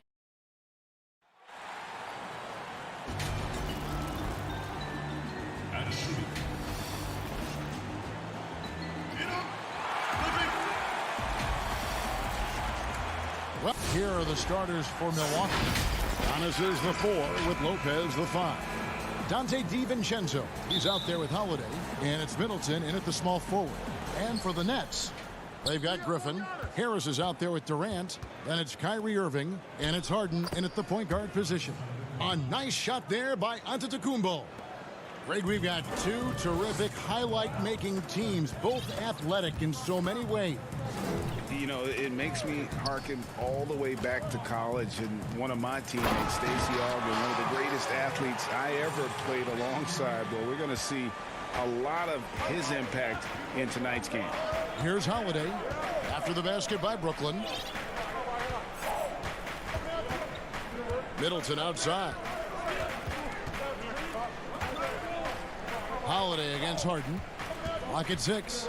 Well, here are the starters for Milwaukee. Giannis is the 4 with Lopez the 5. Dante DiVincenzo, he's out there with Holiday, and it's Middleton in at the small forward. And for the Nets, they've got Griffin. Harris is out there with Durant, and it's Kyrie Irving, and it's Harden in at the point guard position. A nice shot there by Antetokounmpo. Greg, we've got two terrific highlight-making teams, both athletic in so many ways. You know, it makes me hearken all the way back to college, and one of my teammates, Stacey Augmon, one of the greatest athletes I ever played alongside. Well, we're going to see a lot of his impact in tonight's game. Here's Holiday after the basket by Brooklyn. Middleton outside. Holiday against Harden. Clock at 6.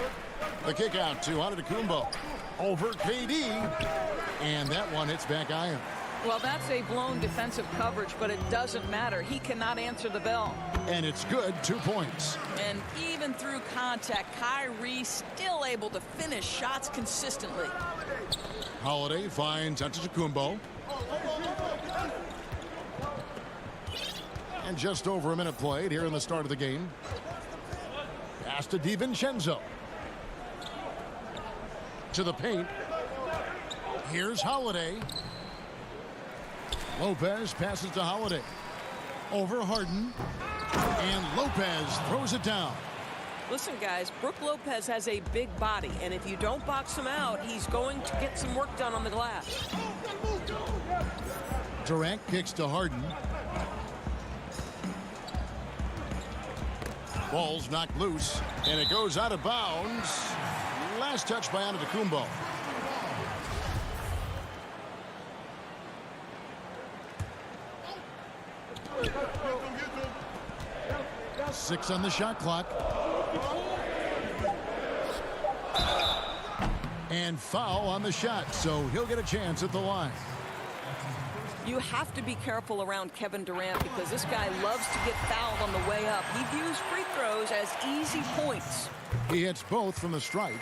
The kick out to Antetokounmpo. Over KD. And that one hits back iron. Well, that's a blown defensive coverage, but it doesn't matter. He cannot answer the bell. And it's good. 2 points. And even through contact, Kyrie still able to finish shots consistently. Holiday finds Antetokounmpo. And just over a minute played here in the start of the game. Pass to DiVincenzo. To the paint. Here's Holiday. Lopez passes to Holiday. Over Harden. And Lopez throws it down. Listen, guys, Brook Lopez has a big body, and if you don't box him out, he's going to get some work done on the glass. Durant kicks to Harden. Ball's knocked loose, and it goes out of bounds. Last touch by Antetokounmpo. Six on the shot clock. And foul on the shot, so he'll get a chance at the line. You have to be careful around Kevin Durant because this guy loves to get fouled on the way up. He views free throws as easy points. He hits both from the stripe.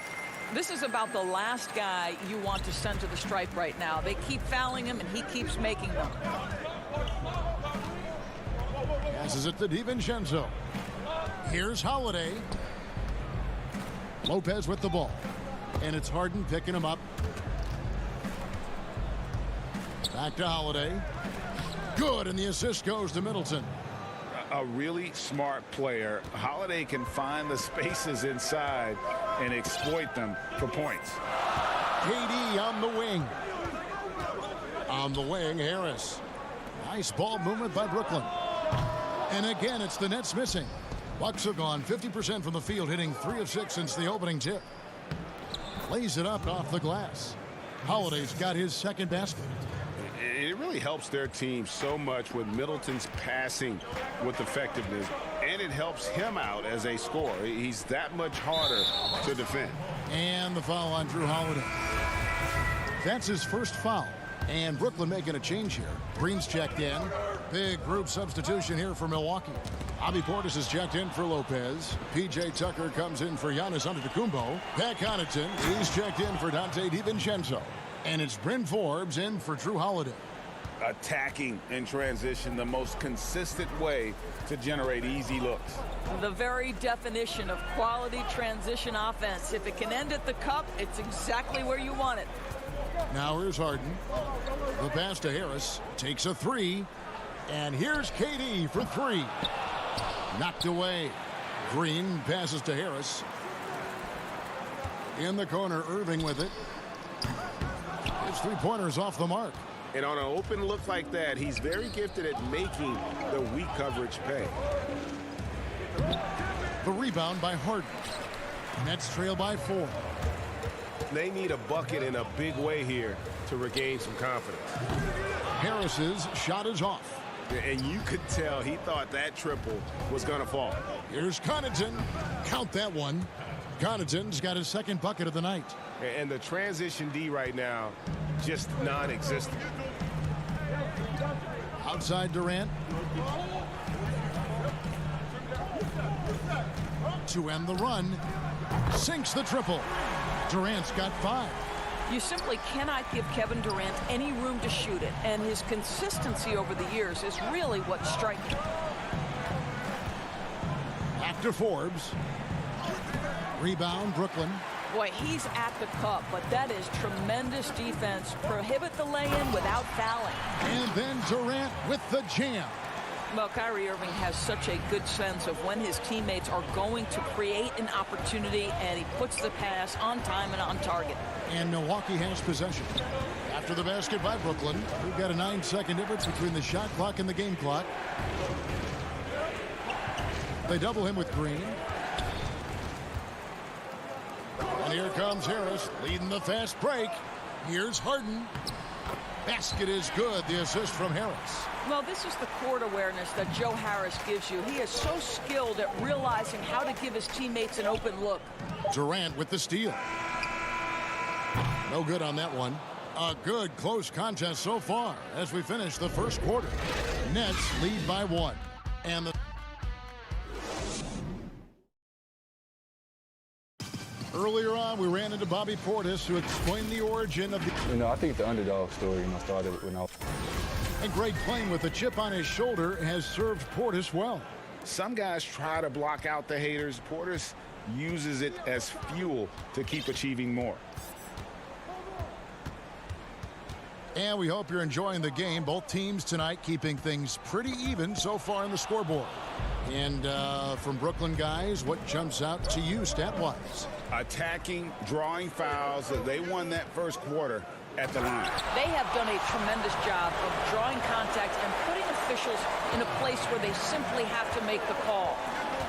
This is about the last guy you want to send to the stripe right now. They keep fouling him, and he keeps making them. Passes it to DiVincenzo. Here's Holiday. Lopez with the ball. And it's Harden picking him up. Back to Holiday. Good, and the assist goes to Middleton. A really smart player. Holiday can find the spaces inside and exploit them for points. KD on the wing. On the wing, Harris. Nice ball movement by Brooklyn. And again, it's the Nets missing. Bucks have gone 50% from the field, hitting 3 of 6 since the opening tip. Lays it up off the glass. Holiday's got his second basket. It really helps their team so much with Middleton's passing with effectiveness, and it helps him out as a scorer. He's that much harder to defend. And the foul on Drew Holiday. That's his first foul. And Brooklyn making a change here. Green's checked in. Big group substitution here for Milwaukee. Bobby Portis is checked in for Lopez. P.J. Tucker comes in for Giannis Antetokounmpo. Pat Connaughton, he's checked in for Dante DiVincenzo. And it's Bryn Forbes in for Drew Holiday. Attacking in transition, the most consistent way to generate easy looks. The very definition of quality transition offense. If it can end at the cup, it's exactly where you want it. Now here's Harden. The pass to Harris. Takes a three. And here's KD for three. Knocked away. Green passes to Harris. In the corner, Irving with it. His three-pointers off the mark. And on an open look like that, he's very gifted at making the weak coverage pay. The rebound by Harden. Nets trail by 4. They need a bucket in a big way here to regain some confidence. Harris's shot is off. And you could tell he thought that triple was going to fall. Here's Connaughton. Count that one. Connaughton's got his second bucket of the night. And the transition D right now, just non-existent. Outside Durant. To end the run. Sinks the triple. Durant's got 5. You simply cannot give Kevin Durant any room to shoot it, and his consistency over the years is really what's striking. Back to Forbes. Rebound, Brooklyn. Boy, he's at the cup, but that is tremendous defense. Prohibit the lay-in without fouling. And then Durant with the jam. Well, Kyrie Irving has such a good sense of when his teammates are going to create an opportunity, and he puts the pass on time and on target. And Milwaukee has possession. After the basket by Brooklyn, we've got a 9-second difference between the shot clock and the game clock. They double him with Green. And here comes Harris leading the fast break. Here's Harden. Basket is good. The assist from Harris. Well, this is the court awareness that Joe Harris gives you. He is so skilled at realizing how to give his teammates an open look. Durant with the steal. No good on that one. A good close contest so far as we finish the first quarter. Nets lead by 1. And the earlier on, we ran into Bobby Portis to explain the origin of the... I think the underdog story, started when I was... And Greg, playing with a chip on his shoulder, has served Portis well. Some guys try to block out the haters. Portis uses it as fuel to keep achieving more. And we hope you're enjoying the game. Both teams tonight keeping things pretty even so far in the scoreboard. And from Brooklyn guys, what jumps out to you stat-wise? Attacking, drawing fouls. They won that first quarter at the line. They have done a tremendous job of drawing contact and putting officials in a place where they simply have to make the call.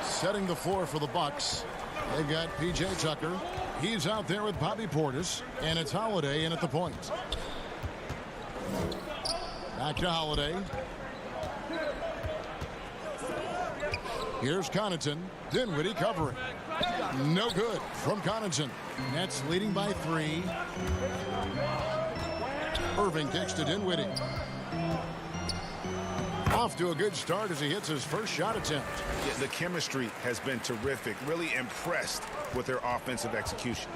Setting the floor for the Bucks. They've got P.J. Tucker. He's out there with Bobby Portis. And it's Holiday in at the point. Back to Holiday. Here's Connaughton. Dinwiddie covering. No good from Connaughton. Nets leading by 3. Irving kicks to Dinwiddie. Off to a good start as he hits his first shot attempt. Yeah, the chemistry has been terrific. Really impressed with their offensive execution.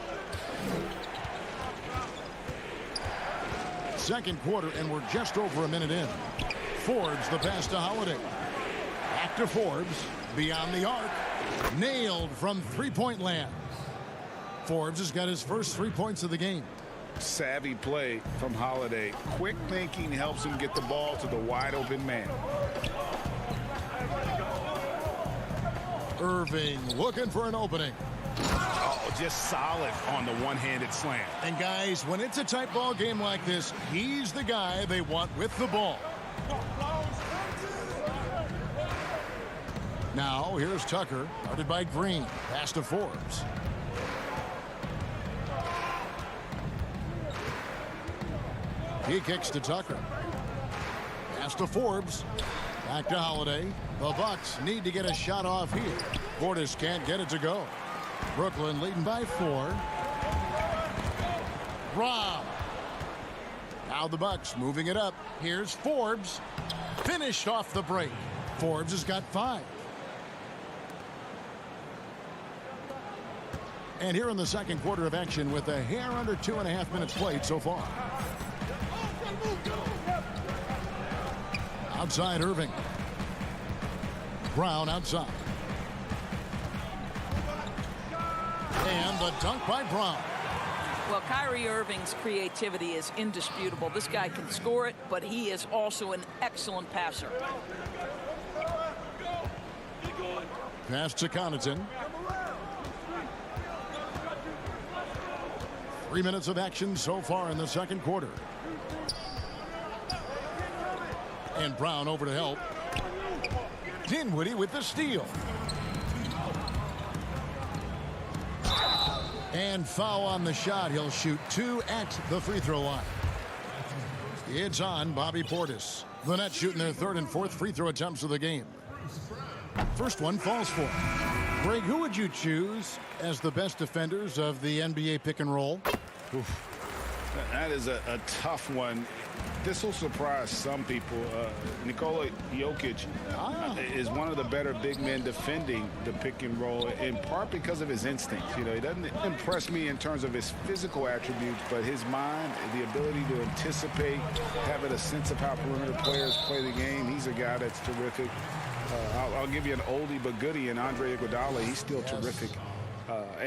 Second quarter, and we're just over a minute in. Forbes the pass to Holiday. Back to Forbes. Beyond the arc. Nailed from three-point land. Forbes has got his first 3 points of the game. savvy play from Holiday. Quick thinking helps him get the ball to the wide open man. Irving looking for an opening. Oh, just solid on the one-handed slam. And guys, when it's a tight ball game like this, he's the guy they want with the ball. Now, here's Tucker, guarded by Green. Pass to Forbes. He kicks to Tucker. Pass to Forbes. Back to Holiday. The Bucks need to get a shot off here. Portis can't get it to go. Brooklyn leading by 4. Rob. Now the Bucks moving it up. Here's Forbes. Finished off the break. Forbes has got 5. And here in the second quarter of action with a hair under 2.5 minutes played so far. Outside Irving. Brown outside. And the dunk by Brown. Well, Kyrie Irving's creativity is indisputable. This guy can score it, but he is also an excellent passer. Pass to Connaughton. 3 minutes of action so far in the second quarter. And Brown over to help. Dinwiddie with the steal. And foul on the shot. He'll shoot 2 at the free throw line. It's on Bobby Portis. The Nets shooting their 3rd and 4th free throw attempts of the game. First one falls for. Greg, who would you choose as the best defenders of the NBA pick and roll? Oof. That is a tough one. This will surprise some people. Nikola Jokic is one of the better big men defending the pick and roll, in part because of his instincts. You know, he doesn't impress me in terms of his physical attributes, but his mind, the ability to anticipate, having a sense of how perimeter players play the game. He's a guy that's terrific. I'll give you an oldie but goodie in Andre Iguodala. He's still terrific.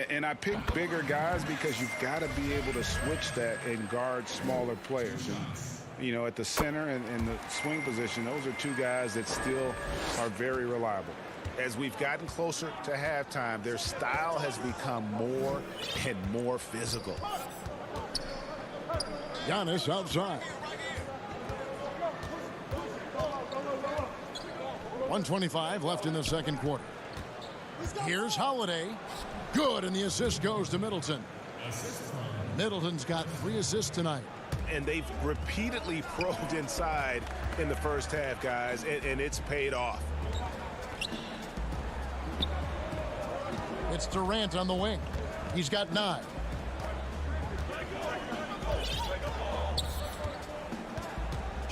And I pick bigger guys because you've got to be able to switch that and guard smaller players. And, you know, at the center and the swing position, those are 2 guys that still are very reliable. As we've gotten closer to halftime, their style has become more and more physical. Giannis outside. 1:25 left in the second quarter. Here's Holiday. Good, and the assist goes to Middleton. Middleton's got 3 assists tonight. And they've repeatedly probed inside in the first half, guys, and it's paid off. It's Durant on the wing. He's got 9.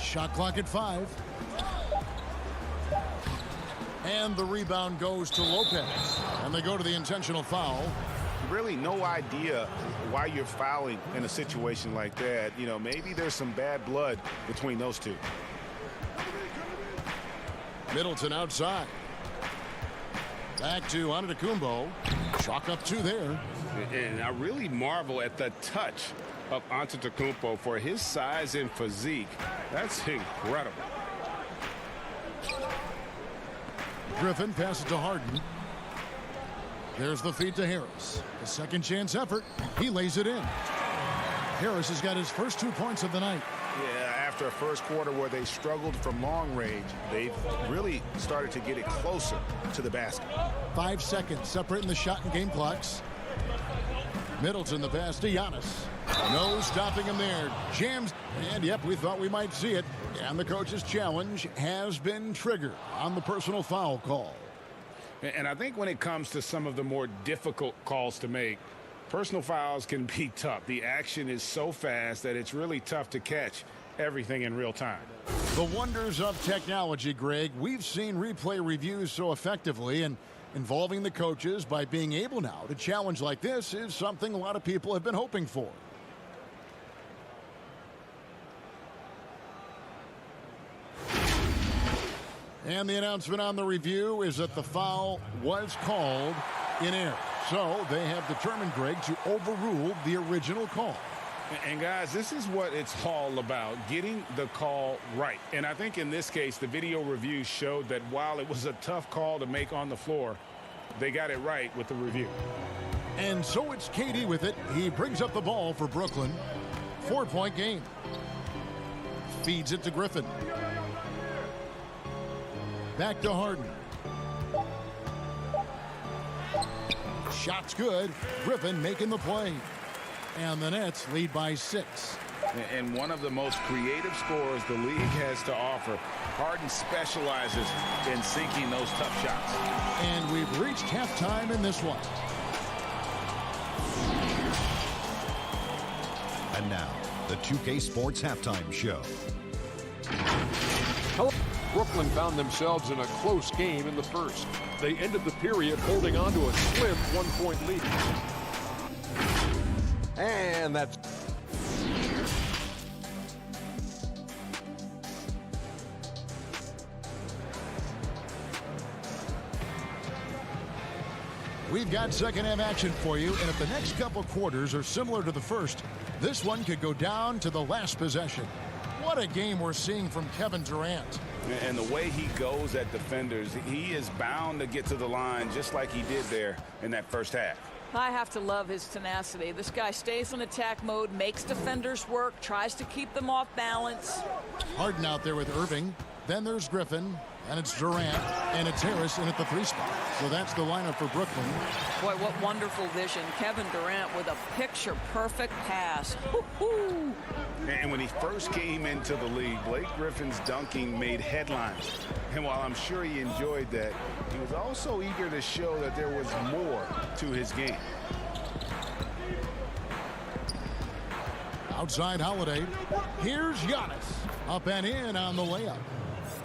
Shot clock at 5. And the rebound goes to Lopez. And they go to the intentional foul. Really no idea why you're fouling in a situation like that. You know, maybe there's some bad blood between those 2. Middleton outside. Back to Antetokounmpo. Chalk up 2 there. And I really marvel at the touch of Antetokounmpo for his size and physique. That's incredible. Griffin passes to Harden. There's the feed to Harris. A second chance effort. He lays it in. Harris has got his first 2 points of the night. Yeah, after a first quarter where they struggled from long range, they've really started to get it closer to the basket. 5 seconds separating the shot and game clocks. Middleton the pass to Giannis. No stopping him there. Jams. And yep, we thought we might see it. And the coach's challenge has been triggered on the personal foul call. And I think when it comes to some of the more difficult calls to make, personal fouls can be tough. The action is so fast that it's really tough to catch everything in real time. The wonders of technology, Greg. We've seen replay reviews so effectively, and involving the coaches by being able now to challenge like this is something a lot of people have been hoping for. And the announcement on the review is that the foul was called in error. So they have determined, Greg, to overrule the original call. And guys, this is what it's all about, getting the call right. And I think in this case, the video review showed that while it was a tough call to make on the floor, they got it right with the review. And so it's KD with it. He brings up the ball for Brooklyn. 4-point game. Feeds it to Griffin. Back to Harden. Shot's good. Griffin making the play. And the Nets lead by 6. And one of the most creative scorers the league has to offer. Harden specializes in sinking those tough shots. And we've reached halftime in this one. And now, the 2K Sports Halftime Show. Hello. Brooklyn found themselves in a close game in the first. They ended the period holding on to a slim 1-point lead. And that's... We've got second half action for you, and if the next couple quarters are similar to the first, this one could go down to the last possession. What a game we're seeing from Kevin Durant. And the way he goes at defenders, he is bound to get to the line just like he did there in that first half. I have to love his tenacity. This guy stays in attack mode, makes defenders work, tries to keep them off balance. Harden out there with Irving. Then there's Griffin, and it's Durant, and it's Harris in at the 3 spot. So that's the lineup for Brooklyn. Boy, what wonderful vision. Kevin Durant with a picture-perfect pass. Woo-hoo. And when he first came into the league, Blake Griffin's dunking made headlines. And while I'm sure he enjoyed that, he was also eager to show that there was more to his game. Outside Holiday. Here's Giannis. Up and in on the layup.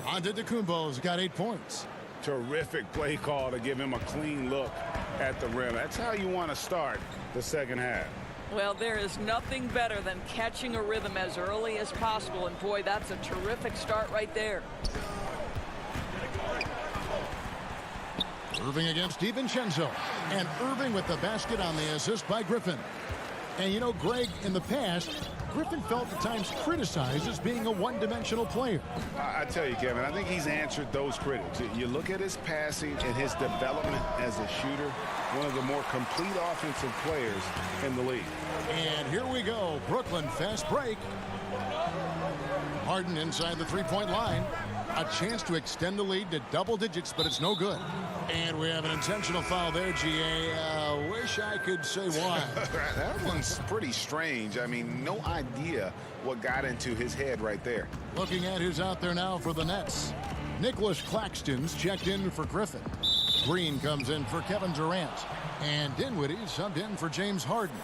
Antetokounmpo's got 8 points. Terrific play call to give him a clean look at the rim. That's how you want to start the second half. Well, there is nothing better than catching a rhythm as early as possible. And boy, that's a terrific start right there. Irving against DiVincenzo. And Irving with the basket on the assist by Griffin. And you know, Greg, in the past, Griffin felt at times criticized as being a one-dimensional player. I tell you, Kevin, I think he's answered those critics. You look at his passing and his development as a shooter, one of the more complete offensive players in the league. And here we go. Brooklyn fast break. Harden inside the 3-point line. A chance to extend the lead to double digits, but it's no good. And we have an intentional foul there, GA. Wish I could say why. That one's pretty strange. I mean, no idea what got into his head right there. Looking at who's out there now for the Nets. Nicholas Claxton's checked in for Griffin. Green comes in for Kevin Durant. And Dinwiddie subbed in for James Harden.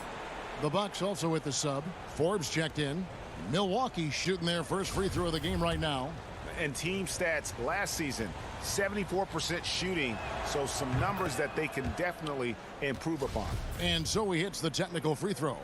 The Bucks also with the sub. Forbes checked in. Milwaukee shooting their first free throw of the game right now. And team stats last season, 74% shooting, so some numbers that they can definitely improve upon. And so he hits the technical free throw.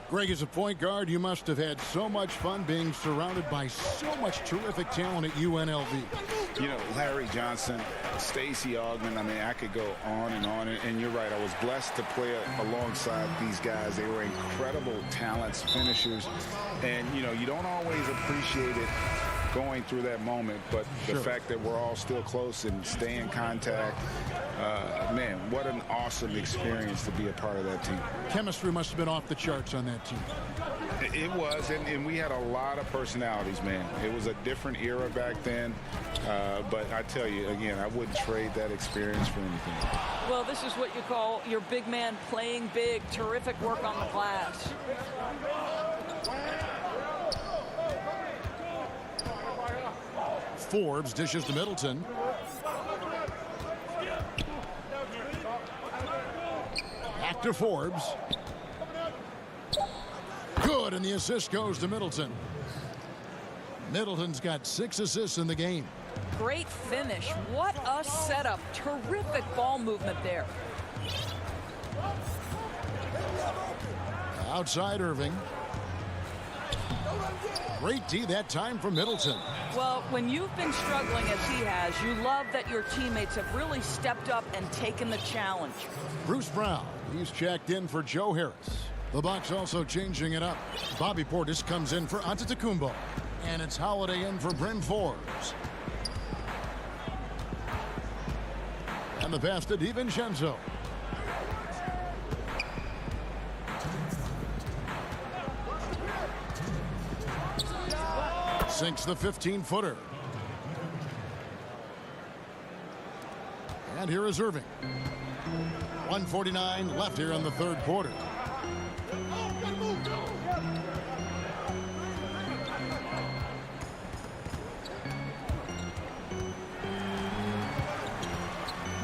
Greg, as a point guard, you must have had so much fun being surrounded by so much terrific talent at UNLV. You know, Larry Johnson, Stacey Augmon, I mean, I could go on. And you're right, I was blessed to play alongside these guys. They were incredible talents, finishers. And, you know, you don't always appreciate it going through that moment, but the fact that we're all still close and stay in contact, man, what an awesome experience to be a part of that team. Chemistry must have been off the charts on that team. It was, and we had a lot of personalities, man. It was a different era back then, but I tell you, again, I wouldn't trade that experience for anything. Well, this is what you call your big man playing big. Terrific work on the glass. Forbes dishes to Middleton. Back to Forbes. Good, and the assist goes to Middleton. Middleton's got 6 assists in the game. Great finish. What a setup. Terrific ball movement there. Outside Irving. Great D that time from Middleton. Well, when you've been struggling as he has, you love that your teammates have really stepped up and taken the challenge. Bruce Brown, he's checked in for Joe Harris. The Bucks also changing it up. Bobby Portis comes in for Antetokounmpo. And it's Holiday in for Bryn Forbes. And the pass to DiVincenzo. Sinks the 15-footer. And here is Irving. 1:49 left here in the third quarter.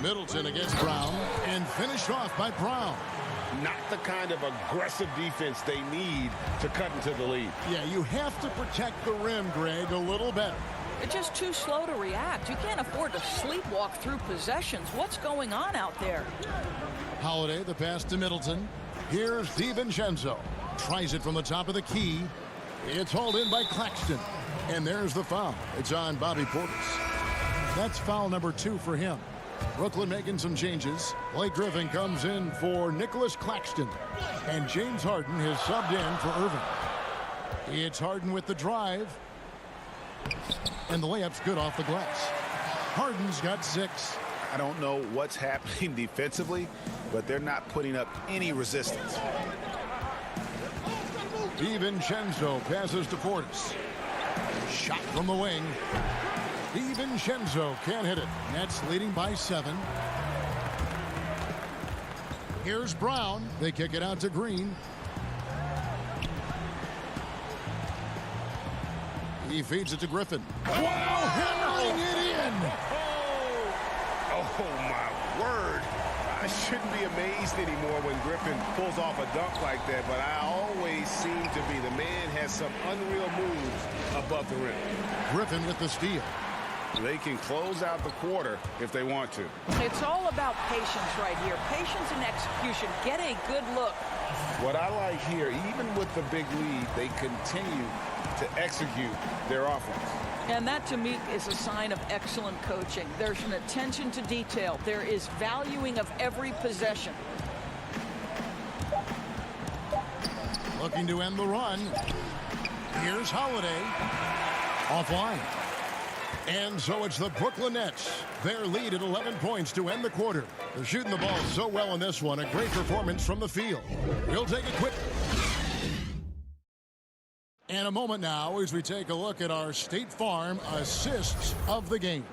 Middleton against Brown, and finished off by Brown. Not the kind of aggressive defense they need to cut into the lead. Yeah, you have to protect the rim, Greg, a little better. They're just too slow to react. You can't afford to sleepwalk through possessions. What's going on out there? Holiday, the pass to Middleton. Here's DiVincenzo. Tries it from the top of the key. It's hauled in by Claxton. And there's the foul. It's on Bobby Portis. That's foul number 2 for him. Brooklyn making some changes. Blake Griffin comes in for Nicholas Claxton. And James Harden has subbed in for Irving. It's Harden with the drive. And the layup's good off the glass. Harden's got 6. I don't know what's happening defensively, but they're not putting up any resistance. DiVincenzo passes to Portis. Shot from the wing. DiVincenzo can't hit it. Nets leading by 7. Here's Brown. They kick it out to Green. He feeds it to Griffin. Wow, hammering it in. Oh, my word. I shouldn't be amazed anymore when Griffin pulls off a dunk like that, but I always seem to be. The man has some unreal moves above the rim. Griffin with the steal. They can close out the quarter if they want to. It's all about patience right here. Patience and execution. Get a good look. What I like here, even with the big lead, they continue to execute their offense. And that, to me, is a sign of excellent coaching. There's an attention to detail. There is valuing of every possession. Looking to end the run. Here's Holiday. Offline. And so it's the Brooklyn Nets. Their lead at 11 points to end the quarter. They're shooting the ball so well in this one. A great performance from the field. We'll take a quick... And a moment now as we take a look at our State Farm assists of the game.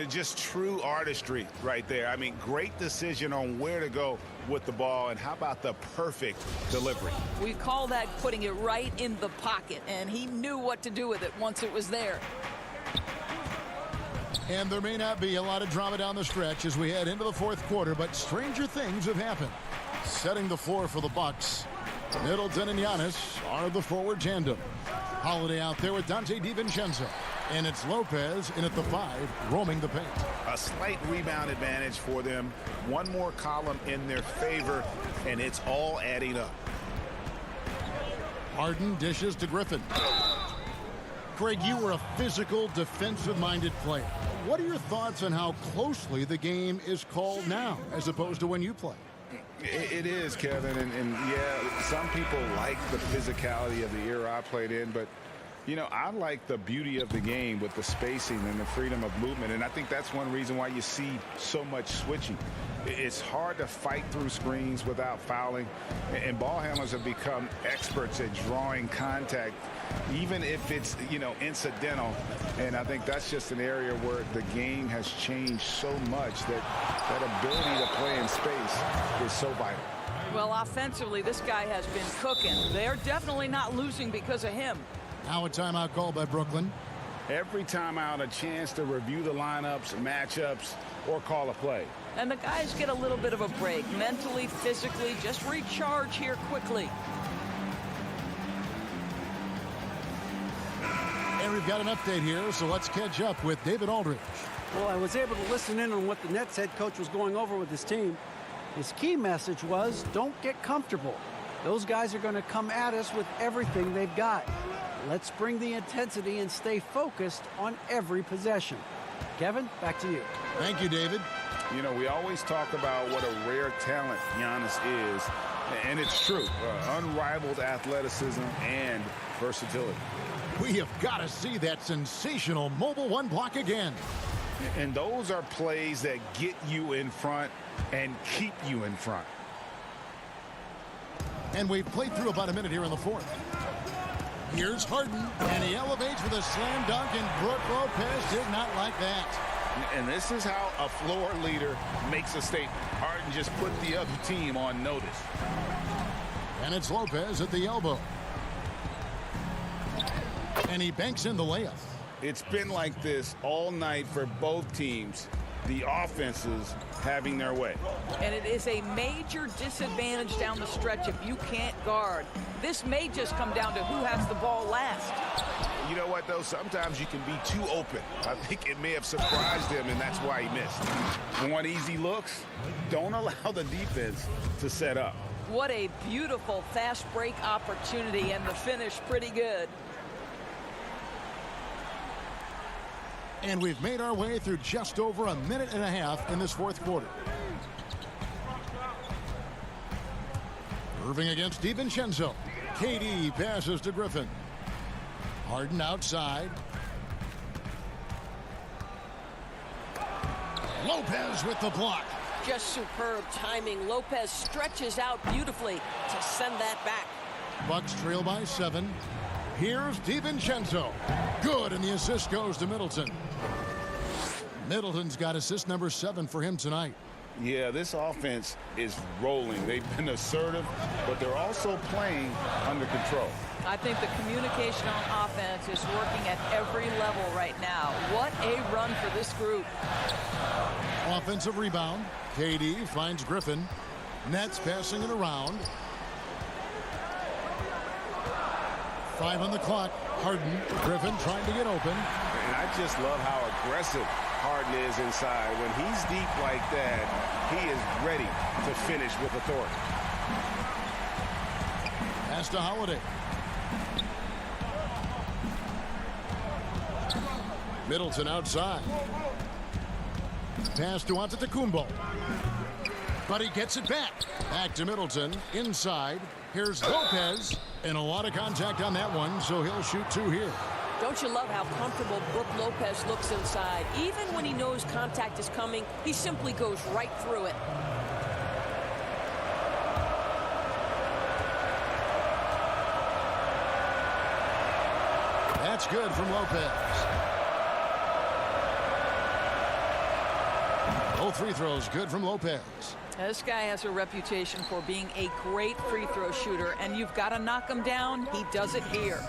Just true artistry right there. I mean, great decision on where to go with the ball, and how about the perfect delivery? We call that putting it right in the pocket, and he knew what to do with it once it was there. And there may not be a lot of drama down the stretch as we head into the fourth quarter, but stranger things have happened. Setting the floor for the Bucks. Middleton and Giannis are the forward tandem. Holiday out there with Dante DiVincenzo. And it's Lopez in at the 5, roaming the paint. A slight rebound advantage for them. One more column in their favor, and it's all adding up. Harden dishes to Griffin. Greg, you were a physical, defensive-minded player. What are your thoughts on how closely the game is called now, as opposed to when you play? It is, Kevin, and yeah, some people like the physicality of the era I played in, but you know, I like the beauty of the game with the spacing and the freedom of movement, and I think that's one reason why you see so much switching. It's hard to fight through screens without fouling, and ball handlers have become experts at drawing contact, even if it's, you know, incidental. And I think that's just an area where the game has changed so much that that ability to play in space is so vital. Well, offensively, this guy has been cooking. They're definitely not losing because of him. Now a timeout call by Brooklyn. Every timeout, a chance to review the lineups, matchups, or call a play. And the guys get a little bit of a break, mentally, physically, just recharge here quickly. And we've got an update here, so let's catch up with David Aldridge. Well, I was able to listen in on what the Nets head coach was going over with his team. His key message was, don't get comfortable. Those guys are going to come at us with everything they've got. Let's bring the intensity and stay focused on every possession. Kevin, back to you. Thank you, David. You know, we always talk about what a rare talent Giannis is, And it's true. Unrivaled athleticism and versatility. We have got to see that sensational mobile one block again. And those are plays that get you in front and keep you in front. And we've played through about a minute here in the fourth. Here's Harden, and he elevates with a slam dunk, and Brook Lopez did not like that. And this is how a floor leader makes a statement. Harden just put the other team on notice. And it's Lopez at the elbow. And he banks in the layup. It's been like this all night for both teams. The offenses having their way. And it is a major disadvantage down the stretch if you can't guard. This may just come down to who has the ball last. You know what, though? Sometimes you can be too open. I think it may have surprised him, and that's why he missed. Want easy looks? Don't allow the defense to set up. What a beautiful fast break opportunity, and the finish pretty good. And we've made our way through just over a minute and a half in this fourth quarter. Irving against DiVincenzo. KD passes to Griffin. Harden outside. Lopez with the block. Just superb timing. Lopez stretches out beautifully to send that back. Bucks trail by 7. Here's DiVincenzo. Good, and the assist goes to Middleton. Middleton's got assist number 7 for him tonight. Yeah, this offense is rolling. They've been assertive, but they're also playing under control. I think the communication on offense is working at every level right now. What a run for this group. Offensive rebound. KD finds Griffin. Nets passing it around. 5 on the clock. Harden. Griffin trying to get open. And I just love how aggressive Harden is inside. When he's deep like that, he is ready to finish with authority. Pass to Holiday. Middleton outside. Pass to Antetokounmpo. But he gets it back. Back to Middleton. Inside. Here's Lopez. And a lot of contact on that one, so he'll shoot 2 here. Don't you love how comfortable Brook Lopez looks inside? Even when he knows contact is coming, he simply goes right through it. That's good from Lopez. Both free throws good from Lopez. This guy has a reputation for being a great free throw shooter, and you've got to knock him down. He does it here.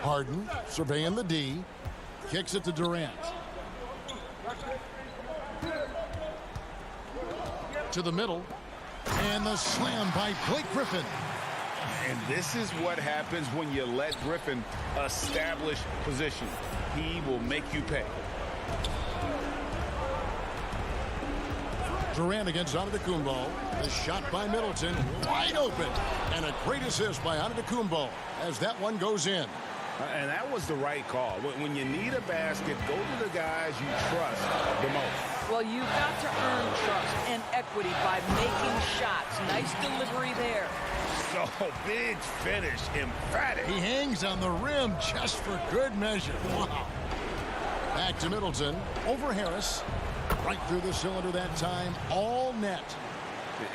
Harden surveying the D. Kicks it to Durant. To the middle. And the slam by Blake Griffin. And this is what happens when you let Griffin establish position. He will make you pay. Durant against Antetokounmpo. The shot by Middleton. Wide open. And a great assist by Antetokounmpo as that one goes in. And that was the right call. When you need a basket, go to the guys you trust the most. Well, you've got to earn trust and equity by making shots. Nice delivery there. So big finish, emphatic. He hangs on the rim just for good measure. Wow. Back to Middleton. Over Harris. Right through the cylinder that time. All net.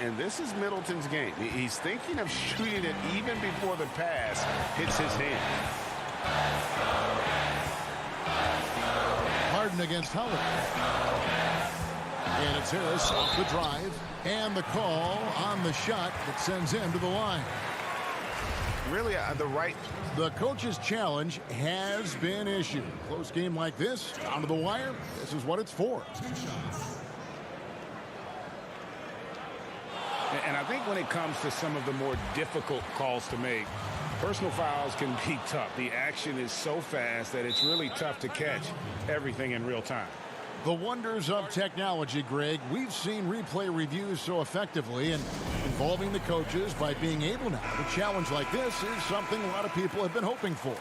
And this is Middleton's game. He's thinking of shooting it even before the pass hits his hand. Harden against Howard. And it's Harris off the drive. And the call on the shot that sends him to the line. Really, The coach's challenge has been issued. Close game like this, down to the wire, this is what it's for. And I think when it comes to some of the more difficult calls to make, personal fouls can be tough. The action is so fast that it's really tough to catch everything in real time. The wonders of technology, Greg. We've seen replay reviews so effectively, and involving the coaches by being able now to challenge like this is something a lot of people have been hoping for.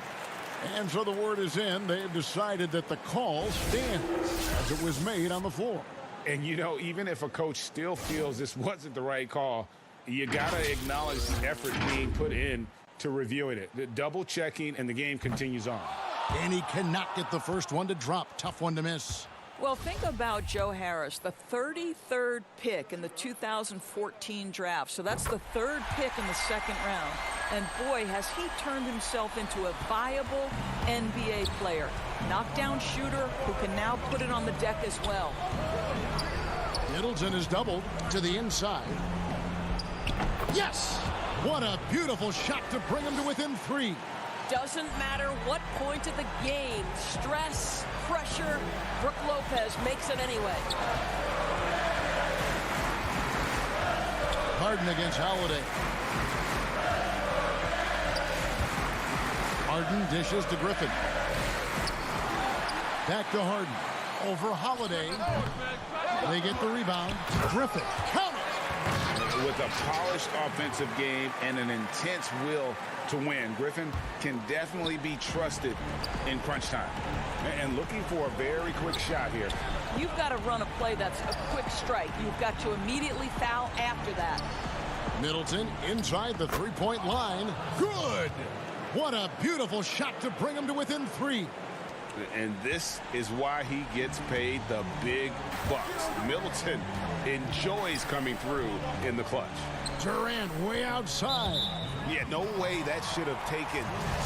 And so the word is in. They've decided that the call stands as it was made on the floor. And, you know, even if a coach still feels this wasn't the right call, you got to acknowledge the effort being put in to reviewing it. The double checking, and the game continues on. And he cannot get the first one to drop. Tough one to miss. Well, think about Joe Harris, the 33rd pick in the 2014 draft. So that's the third pick in the second round. And boy, has he turned himself into a viable NBA player. Knockdown shooter who can now put it on the deck as well. Middleton is doubled to the inside. Yes! What a beautiful shot to bring him to within 3. Doesn't matter what point of the game, stress, pressure, Brook Lopez makes it anyway. Harden against Holiday. Harden dishes to Griffin. Back to Harden. Over Holiday. They get the rebound. Griffin. Count it! With a polished offensive game and an intense will to win, Griffin can definitely be trusted in crunch time. And looking for a very quick shot here. You've got to run a play that's a quick strike. You've got to immediately foul after that. Middleton inside the three-point line. Good! What a beautiful shot to bring him to within 3. And this is why he gets paid the big bucks. Middleton enjoys coming through in the clutch. Durant way outside. Yeah, no way that should have taken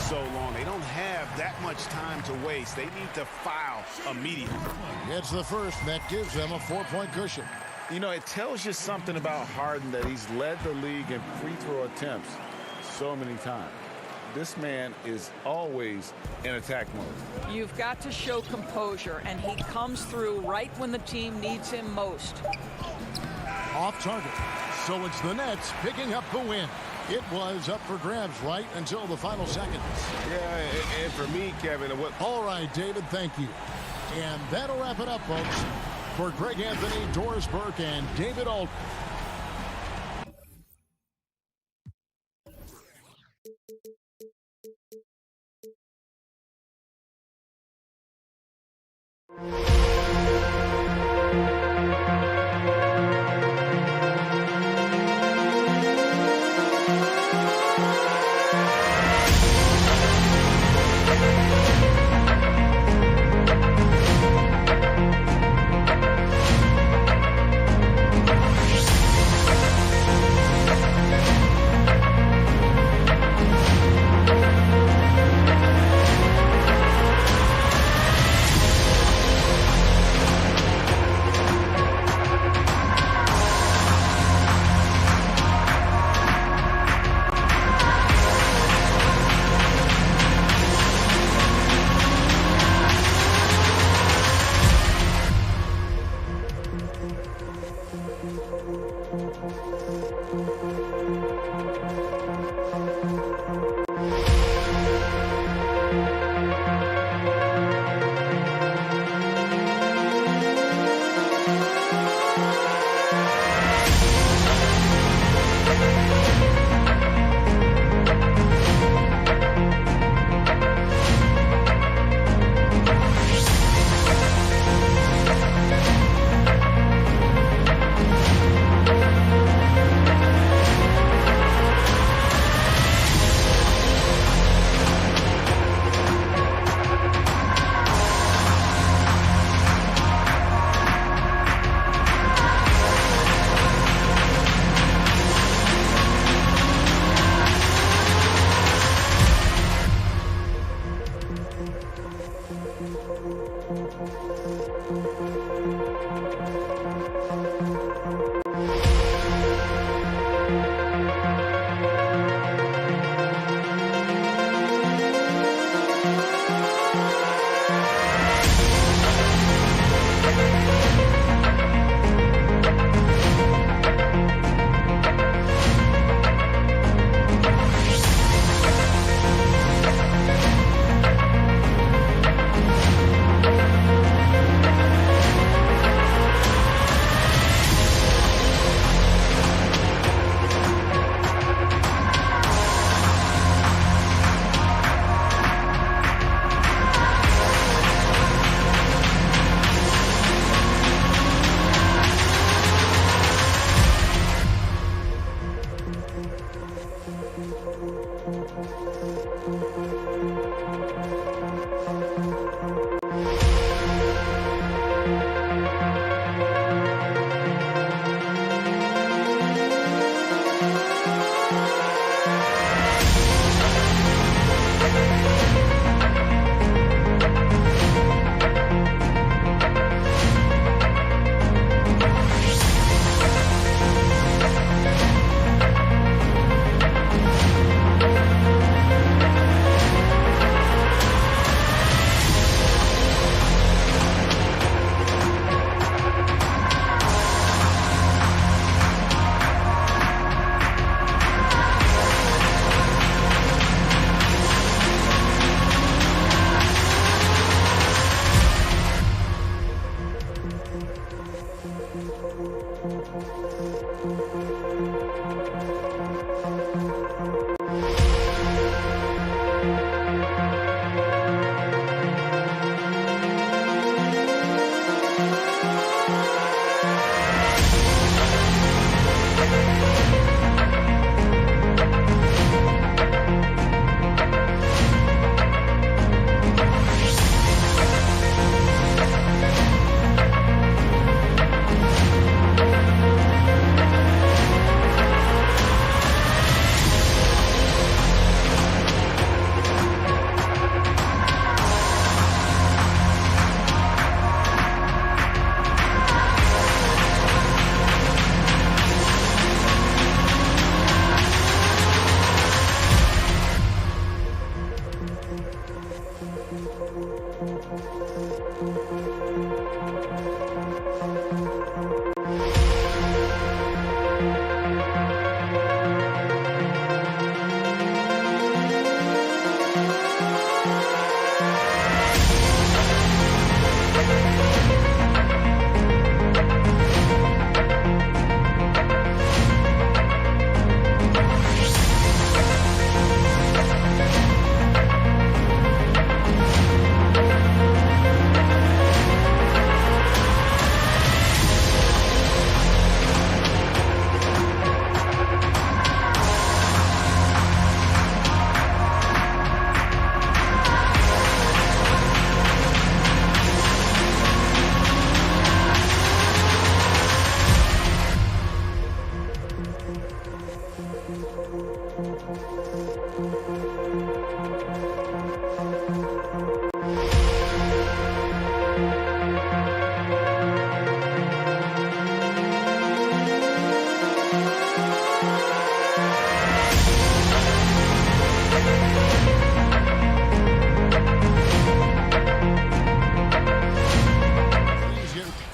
so long. They don't have that much time to waste. They need to foul immediately. Gets the first, and that gives them a 4-point cushion. You know, it tells you something about Harden that he's led the league in free throw attempts so many times. This man is always in attack mode. You've got to show composure, and he comes through right when the team needs him most. Off target. So it's the Nets picking up the win. It was up for grabs right until the final seconds. Yeah, and for me, Kevin, all right, David, thank you. And that'll wrap it up, folks. For Greg Anthony, Doris Burke, and David Alt.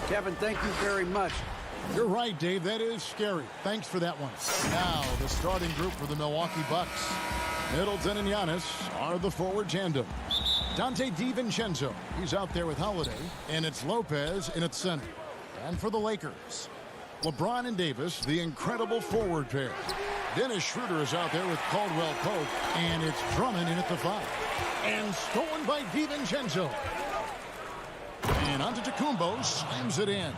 Kevin, thank you very much. You're right, Dave. That is scary. Thanks for that one. Now, the starting group for the Milwaukee Bucks. Middleton and Giannis are the forward tandem. Dante DiVincenzo, he's out there with Holiday. And it's Lopez in its center. And for the Lakers, LeBron and Davis, the incredible forward pair. Dennis Schroeder is out there with Caldwell Pope. And it's Drummond in at the 5. And stolen by DiVincenzo. And Antetokounmpo slams it in.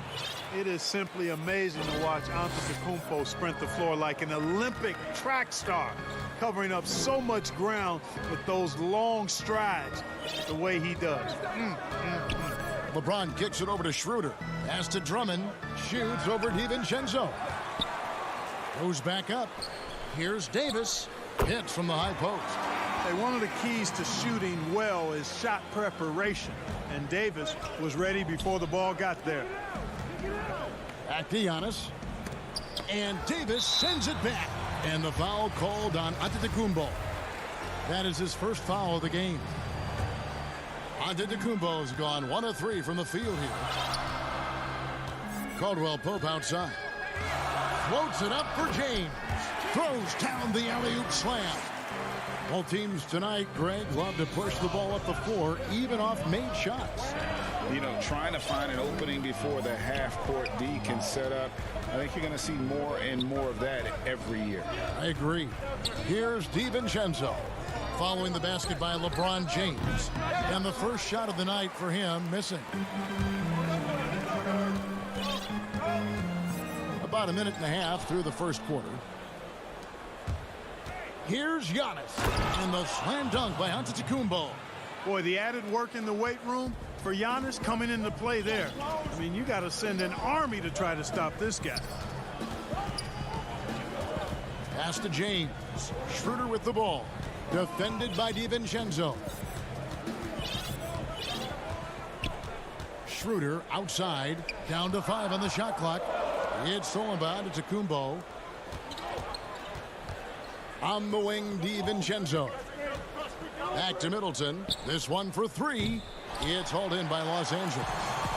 It is simply amazing to watch Antetokounmpo sprint the floor like an Olympic track star, covering up so much ground with those long strides the way he does. LeBron kicks it over to Schroeder. Pass to Drummond. Shoots over DiVincenzo. Goes back up. Here's Davis. Hits from the high post. Hey, one of the keys to shooting well is shot preparation. And Davis was ready before the ball got there. Back to Giannis. And Davis sends it back. And the foul called on Antetokounmpo. That is his first foul of the game. Antetokounmpo has gone 1 of 3 from the field here. Caldwell Pope outside. Floats it up for James. Throws down the alley-oop slam. Both teams tonight, Greg, love to push the ball up the floor, even off made shots. You know, trying to find an opening before the half-court D can set up. I think you're going to see more and more of that every year. I agree. Here's DiVincenzo. Following the basket by LeBron James. And the first shot of the night for him, missing. About a minute and a half through the first quarter. Here's Giannis. And the slam dunk by Antetokounmpo. Boy, the added work in the weight room for Giannis coming into play there. I mean, you got to send an army to try to stop this guy. Pass to James. Schroeder with the ball. Defended by DiVincenzo. Schroeder outside. Down to 5 on the shot clock. It's stolen by Antetokounmpo. On the wing, DiVincenzo. Back to Middleton. This one for 3. It's hauled in by Los Angeles.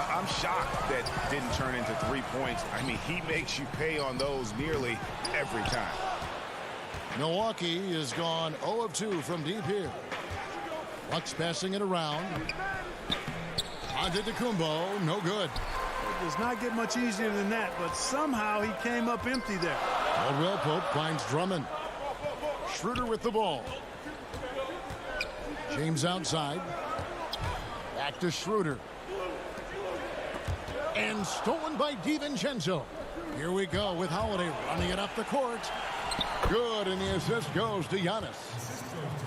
I'm shocked that didn't turn into 3 points. I mean, he makes you pay on those nearly every time. Milwaukee has gone 0 of 2 from deep here. Bucks passing it around. Antetokounmpo, no good. It does not get much easier than that, but somehow he came up empty there. Caldwell Pope finds Drummond. Schroeder with the ball. James outside. Back to Schroeder. And stolen by DiVincenzo. Here we go with Holiday running it up the court. Good, and the assist goes to Giannis.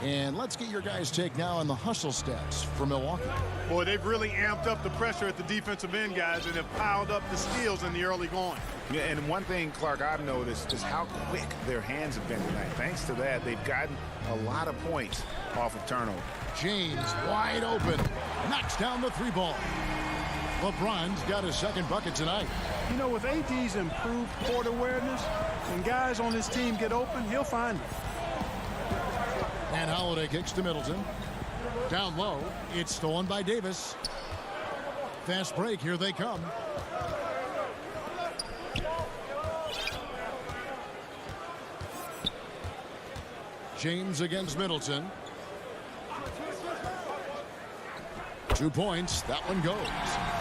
And let's get your guys' take now on the hustle stats for Milwaukee. Boy, they've really amped up the pressure at the defensive end, guys, and have piled up the steals in the early going. Yeah, and one thing, Clark, I've noticed is how quick their hands have been tonight. Thanks to that, they've gotten a lot of points off of turnover. James wide open. Knocks down the 3 ball. LeBron's got his second bucket tonight. You know, with AD's improved court awareness, when guys on his team get open, he'll find them. And Holiday kicks to Middleton. Down low. It's stolen by Davis. Fast break. Here they come. James against Middleton. 2 points. That one goes.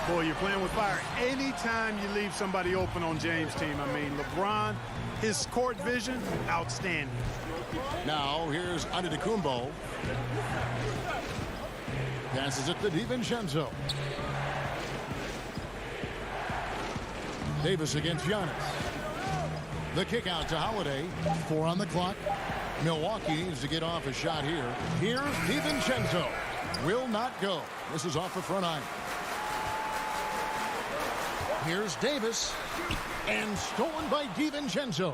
Boy, you're playing with fire. Anytime you leave somebody open on James' team, I mean, LeBron, his court vision, outstanding. Now, here's Antetokounmpo. Passes it to DiVincenzo. Davis against Giannis. The kick out to Holiday. 4 on the clock. Milwaukee needs to get off a shot here. Here's DiVincenzo. Will not go. This is off the front iron. Here's Davis. And stolen by DiVincenzo.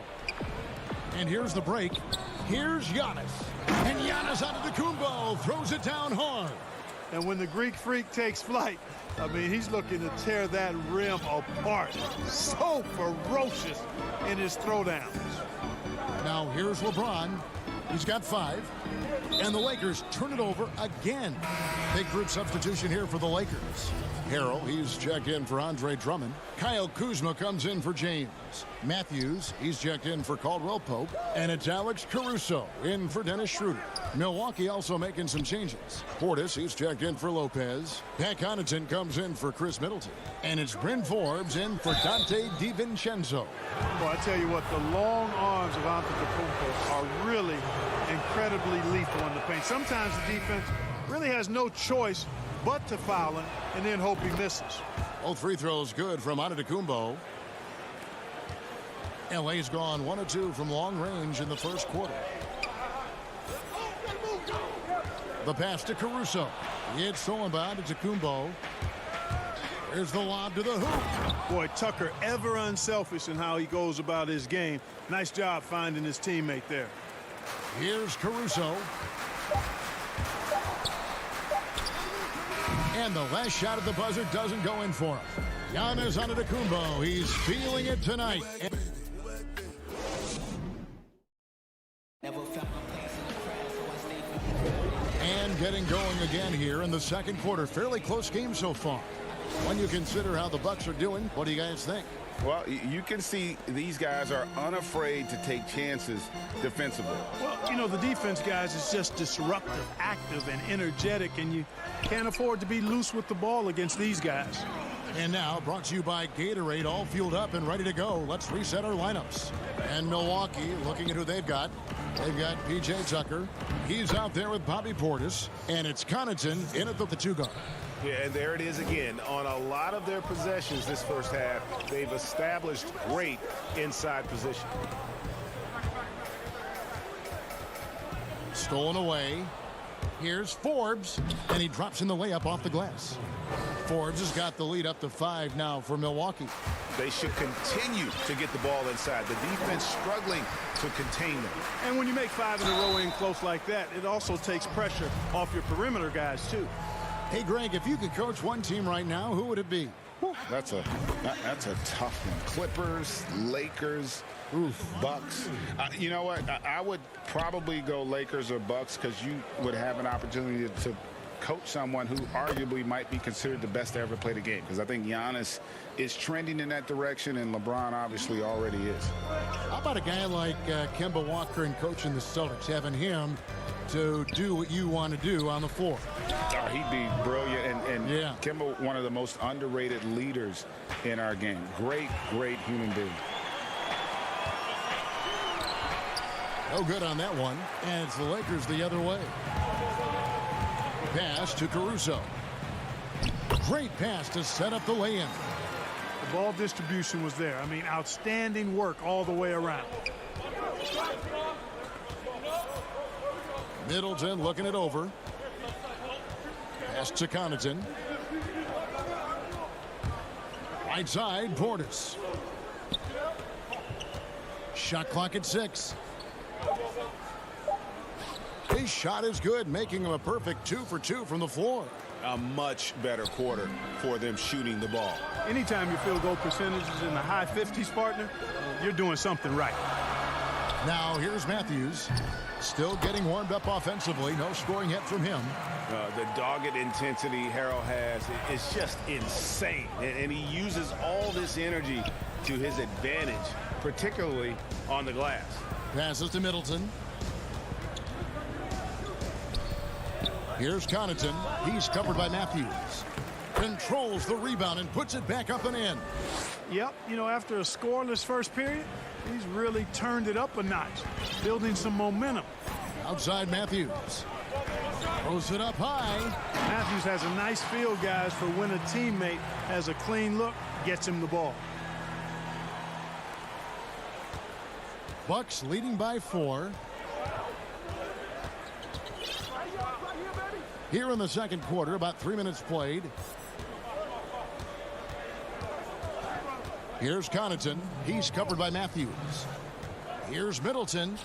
And here's the break. Here's Giannis. And Giannis Antetokounmpo throws it down hard. And when the Greek Freak takes flight, I mean, he's looking to tear that rim apart. So ferocious in his throwdowns. Now here's LeBron. He's got 5. And the Lakers turn it over again. Big group substitution here for the Lakers. Harrell, he's checked in for Andre Drummond. Kyle Kuzma comes in for James. Matthews, he's checked in for Caldwell Pope. And it's Alex Caruso in for Dennis Schroeder. Milwaukee also making some changes. Portis, he's checked in for Lopez. Pat Connaughton comes in for Chris Middleton. And it's Bryn Forbes in for Dante DiVincenzo. Well, I tell you what, the long arms of Antetokounmpo are really incredibly lethal in the paint. Sometimes the defense really has no choice but to foul him and then hope he misses. Both free throws good from Antetokounmpo. LA's gone 1 of 2 from long range in the first quarter. The pass to Caruso. It's stolen by Antetokounmpo. Here's the lob to the hoop. Boy, Tucker ever unselfish in how he goes about his game. Nice job finding his teammate there. Here's Caruso. And the last shot at the buzzer doesn't go in for him. Giannis Antetokounmpo, he's feeling it tonight. And getting going again here in the second quarter. Fairly close game so far. When you consider how the Bucks are doing, what do you guys think? Well, you can see these guys are unafraid to take chances defensively. Well, you know, the defense, guys, is just disruptive, active, and energetic, and you can't afford to be loose with the ball against these guys. And now, brought to you by Gatorade, all fueled up and ready to go. Let's reset our lineups. And Milwaukee, looking at who they've got. They've got P.J. Tucker. He's out there with Bobby Portis. And it's Connaughton in at the 2-guard. Yeah, and there it is again. On a lot of their possessions this first half, they've established great inside position. Stolen away. Here's Forbes, and he drops in the layup off the glass. Forbes has got the lead up to 5 now for Milwaukee. They should continue to get the ball inside. The defense struggling to contain them. And when you make 5 in a row in close like that, it also takes pressure off your perimeter guys, too. Hey, Greg, if you could coach one team right now, who would it be? That's a tough one. Clippers, Lakers, Bucks. You know what? I would probably go Lakers or Bucks because you would have an opportunity to coach someone who arguably might be considered the best to ever play the game, because I think Giannis is trending in that direction, and LeBron obviously already is. How about a guy like Kemba Walker and coaching the Celtics, having him to do what you want to do on the floor? Oh, he'd be brilliant, and yeah. Kemba, one of the most underrated leaders in our game. Great human being. No good on that one, and it's the Lakers the other way. Pass to Caruso. Great pass to set up the lay-in. The ball distribution was there. I mean, outstanding work all the way around. Middleton looking it over. Pass to Connaughton. Right side, Portis. Shot clock at 6. His shot is good, making him a perfect 2 for 2 from the floor. A much better quarter for them shooting the ball. Anytime your field goal percentage is in the high 50s, partner, you're doing something right. Now here's Matthews. Still getting warmed up offensively. No scoring hit from him. The dogged intensity Harrell has is just insane. And he uses all this energy to his advantage, particularly on the glass. Passes to Middleton. Here's Connaughton. He's covered by Matthews. Controls the rebound and puts it back up and in. Yep, you know, after a scoreless first period, he's really turned it up a notch, building some momentum. Outside Matthews. Throws it up high. Matthews has a nice feel, guys, for when a teammate has a clean look, gets him the ball. Bucks leading by 4. Here in the second quarter, about 3 minutes played. Here's Connaughton. He's covered by Matthews. Here's Middleton.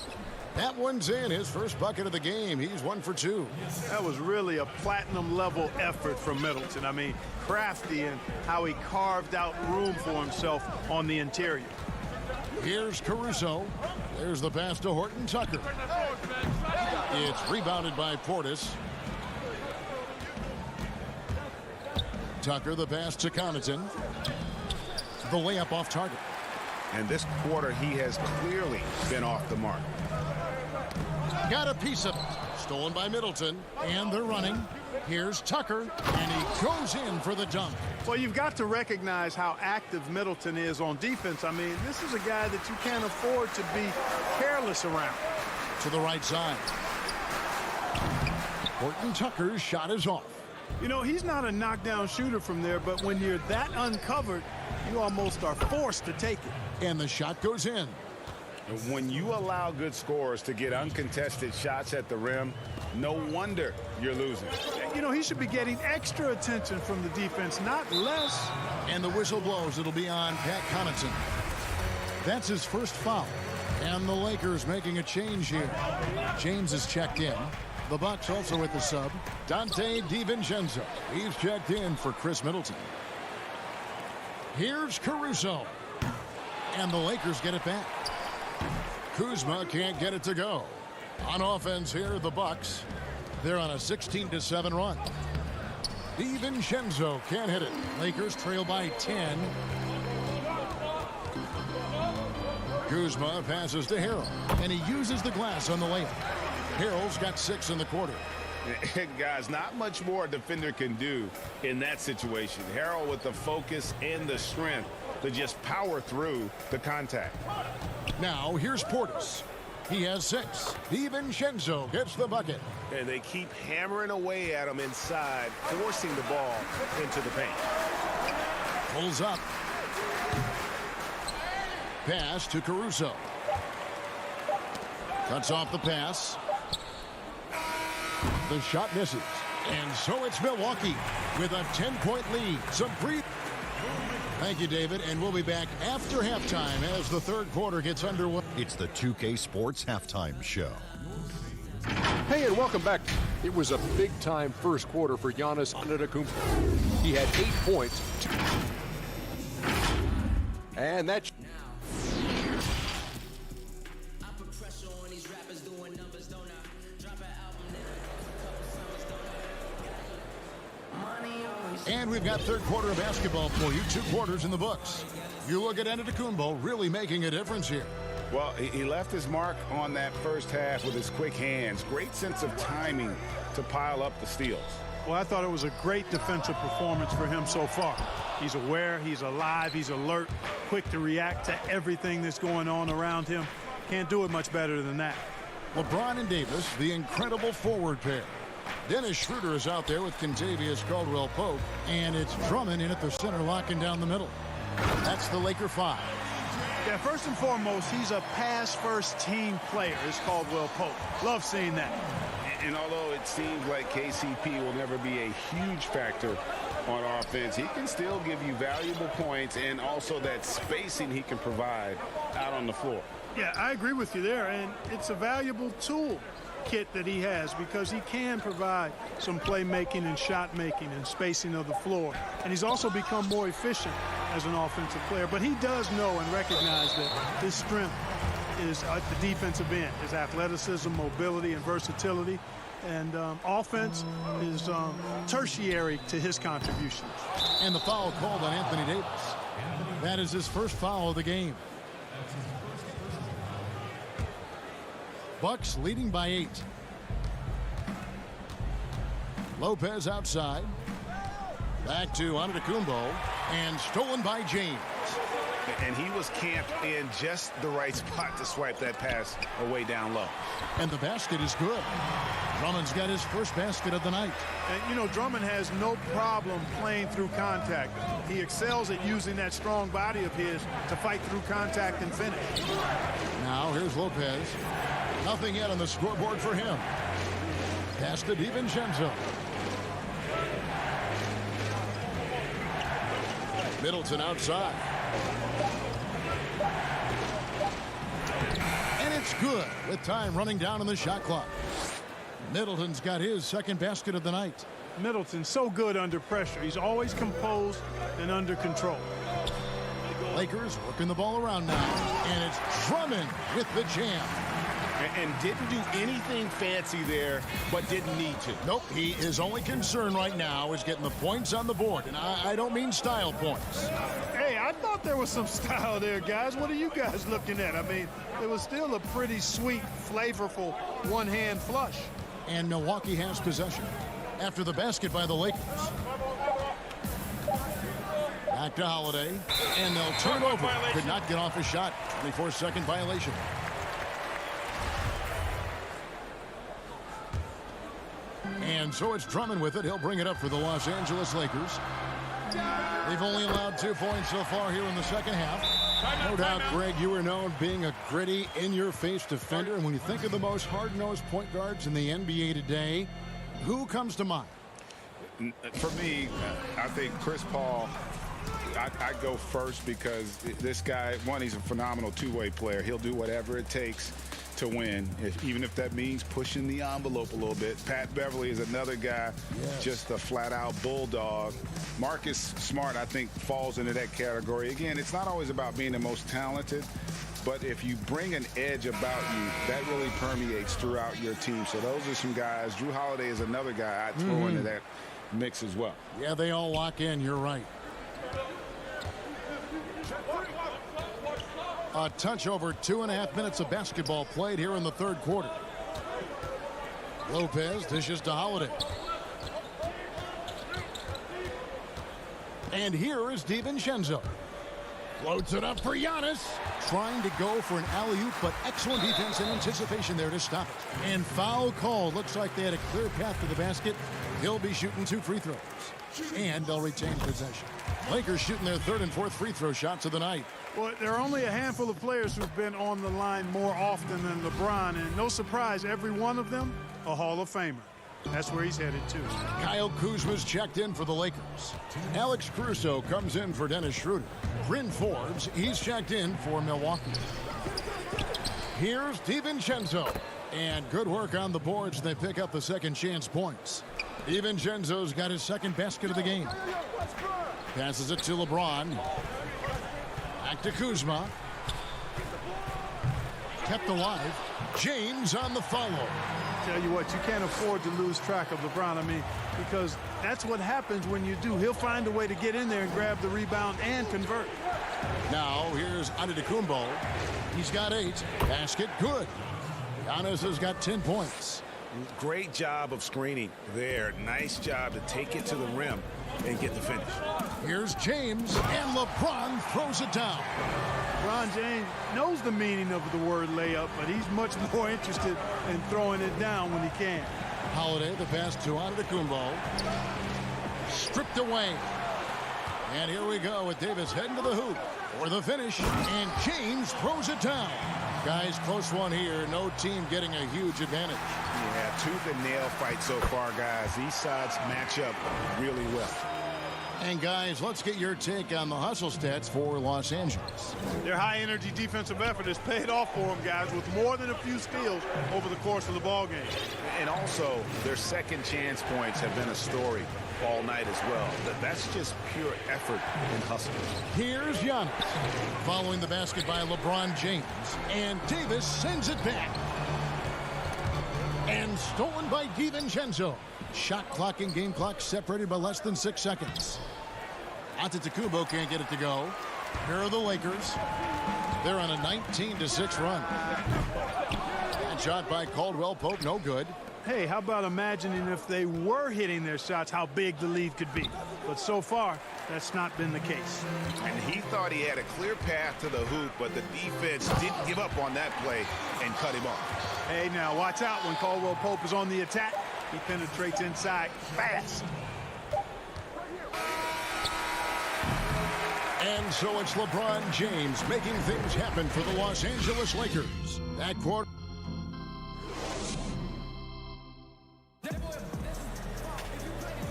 That one's in. His first bucket of the game. He's 1 for 2. That was really a platinum-level effort from Middleton. I mean, crafty in how he carved out room for himself on the interior. Here's Caruso. There's the pass to Horton Tucker. It's rebounded by Portis. Tucker, the pass to Connaughton. The layup off target. And this quarter, he has clearly been off the mark. Got a piece of it. Stolen by Middleton. And they're running. Here's Tucker. And he goes in for the dunk. Well, you've got to recognize how active Middleton is on defense. I mean, this is a guy that you can't afford to be careless around. To the right side. Horton Tucker's shot is off. You know, he's not a knockdown shooter from there, but when you're that uncovered, you almost are forced to take it. And the shot goes in. When you allow good scorers to get uncontested shots at the rim, no wonder you're losing. You know, he should be getting extra attention from the defense, not less. And the whistle blows. It'll be on Pat Connaughton. That's his first foul. And the Lakers making a change here. James is checked in. The Bucks also with the sub. Dante DiVincenzo. He's checked in for Chris Middleton. Here's Caruso. And the Lakers get it back. Kuzma can't get it to go. On offense here, the Bucks. They're on a 16-7 run. DiVincenzo can't hit it. Lakers trail by 10. Kuzma passes to Harrell. And he uses the glass on the layup. Harrell's got 6 in the quarter. Guys, not much more a defender can do in that situation. Harrell with the focus and the strength to just power through the contact. Now here's Portis. He has 6. DiVincenzo gets the bucket. And they keep hammering away at him inside, forcing the ball into the paint. Pulls up. Pass to Caruso. Cuts off the pass. The shot misses. And so it's Milwaukee with a 10-point lead. Thank you, David. And we'll be back after halftime as the third quarter gets underway. It's the 2K Sports Halftime Show. Hey, and welcome back. It was a big-time first quarter for Giannis Antetokounmpo. He had 8 points. And that's... And we've got third quarter of basketball for you. 2 quarters in the books. You look at Antetokounmpo really making a difference here. Well, he left his mark on that first half with his quick hands. Great sense of timing to pile up the steals. Well, I thought it was a great defensive performance for him so far. He's aware, he's alive, he's alert, quick to react to everything that's going on around him. Can't do it much better than that. LeBron and Davis, the incredible forward pair. Dennis Schroeder is out there with Kentavious Caldwell-Pope, and it's Drummond in at the center, locking down the middle. That's the Laker 5. Yeah, first and foremost, he's a pass-first team player, is Caldwell-Pope. Love seeing that. And although it seems like KCP will never be a huge factor on offense, he can still give you valuable points and also that spacing he can provide out on the floor. Yeah, I agree with you there, and it's a valuable tool kit that he has because he can provide some playmaking and shot making and spacing of the floor, and he's also become more efficient as an offensive player. But he does know and recognize that his strength is at the defensive end, his athleticism, mobility, and versatility, and offense is tertiary to his contributions. And the foul called on Anthony Davis. That is his first foul of the game. Bucks leading by 8. Lopez outside. Back to Antetokounmpo, and stolen by James. And he was camped in just the right spot to swipe that pass away down low. And the basket is good. Drummond's got his first basket of the night. And, you know, Drummond has no problem playing through contact. He excels at using that strong body of his to fight through contact and finish. Now here's Lopez. Nothing yet on the scoreboard for him. Pass to DiVincenzo. Middleton outside. And it's good with time running down on the shot clock. Middleton's got his second basket of the night. Middleton's so good under pressure. He's always composed and under control. Lakers working the ball around now. And it's Drummond with the jam. And didn't do anything fancy there, but didn't need to. Nope, his only concern right now is getting the points on the board. And I don't mean style points. Hey, I thought there was some style there, guys. What are you guys looking at? I mean, it was still a pretty sweet, flavorful one-hand flush. And Milwaukee has possession after the basket by the Lakers. Back to Holiday, and they'll turn it over. Could not get off his shot. 24-second violation. And so it's Drummond with it. He'll bring it up for the Los Angeles Lakers. They've only allowed 2 points so far here in the second half. No doubt, Greg, you are known being a gritty, in-your-face defender. And when you think of the most hard-nosed point guards in the NBA today, who comes to mind? For me, I think Chris Paul, I go first because this guy, one, he's a phenomenal two-way player. He'll do whatever it takes to win, even if that means pushing the envelope a little bit. Pat Beverly is another guy, just a flat-out bulldog. Marcus Smart, I think, falls into that category. Again, it's not always about being the most talented, but if you bring an edge about you, that really permeates throughout your team. So those are some guys. Drew Holiday is another guy I'd throw into that mix as well. Yeah, they all lock in. You're right. A touch over 2.5 minutes of basketball played here in the third quarter. Lopez dishes to Holiday. And here is DiVincenzo. Floats it up for Giannis. Trying to go for an alley-oop, but excellent defense and anticipation there to stop it. And foul call. Looks like they had a clear path to the basket. He'll be shooting 2 free throws. And they'll retain possession. Lakers shooting their third and fourth free throw shots of the night. Well, there are only a handful of players who've been on the line more often than LeBron, and no surprise, every one of them a Hall of Famer. That's where he's headed to. Kyle Kuzma's checked in for the Lakers. Alex Caruso comes in for Dennis Schroeder. Bryn Forbes, he's checked in for Milwaukee. Here's DiVincenzo. And good work on the boards. They pick up the second chance points. DiVincenzo's got his second basket of the game. Passes it to LeBron. Back to Kuzma. Kept alive. James on the follow. Tell you what, you can't afford to lose track of LeBron. I mean, because that's what happens when you do. He'll find a way to get in there and grab the rebound and convert. Now here's Antetokounmpo. He's got 8. Basket good. Giannis has got 10 points. Great job of screening there. Nice job to take it to the rim and get the finish. Here's James, and LeBron throws it down. LeBron James knows the meaning of the word layup, but he's much more interested in throwing it down when he can. Holiday, the pass to Antetokounmpo. Stripped away. And here we go with Davis heading to the hoop for the finish. And James throws it down. Guys, close one here. No team getting a huge advantage. Yeah, tooth and nail fight so far, guys. These sides match up really well. And guys, let's get your take on the hustle stats for Los Angeles. Their high-energy defensive effort has paid off for them, guys, with more than a few steals over the course of the ball game. And also, their second chance points have been a story all night as well. That's just pure effort and hustle. Here's Giannis. Following the basket by LeBron James. And Davis sends it back. And stolen by DiVincenzo. Shot clock and game clock separated by less than 6 seconds. Antetokounmpo can't get it to go. Here are the Lakers. They're on a 19-6 run. And shot by Caldwell Pope, no good. Hey, how about imagining if they were hitting their shots, how big the lead could be. But so far, that's not been the case. And he thought he had a clear path to the hoop, but the defense didn't give up on that play and cut him off. Hey, now watch out when Caldwell Pope is on the attack. He penetrates inside fast. And so it's LeBron James making things happen for the Los Angeles Lakers. That quarter.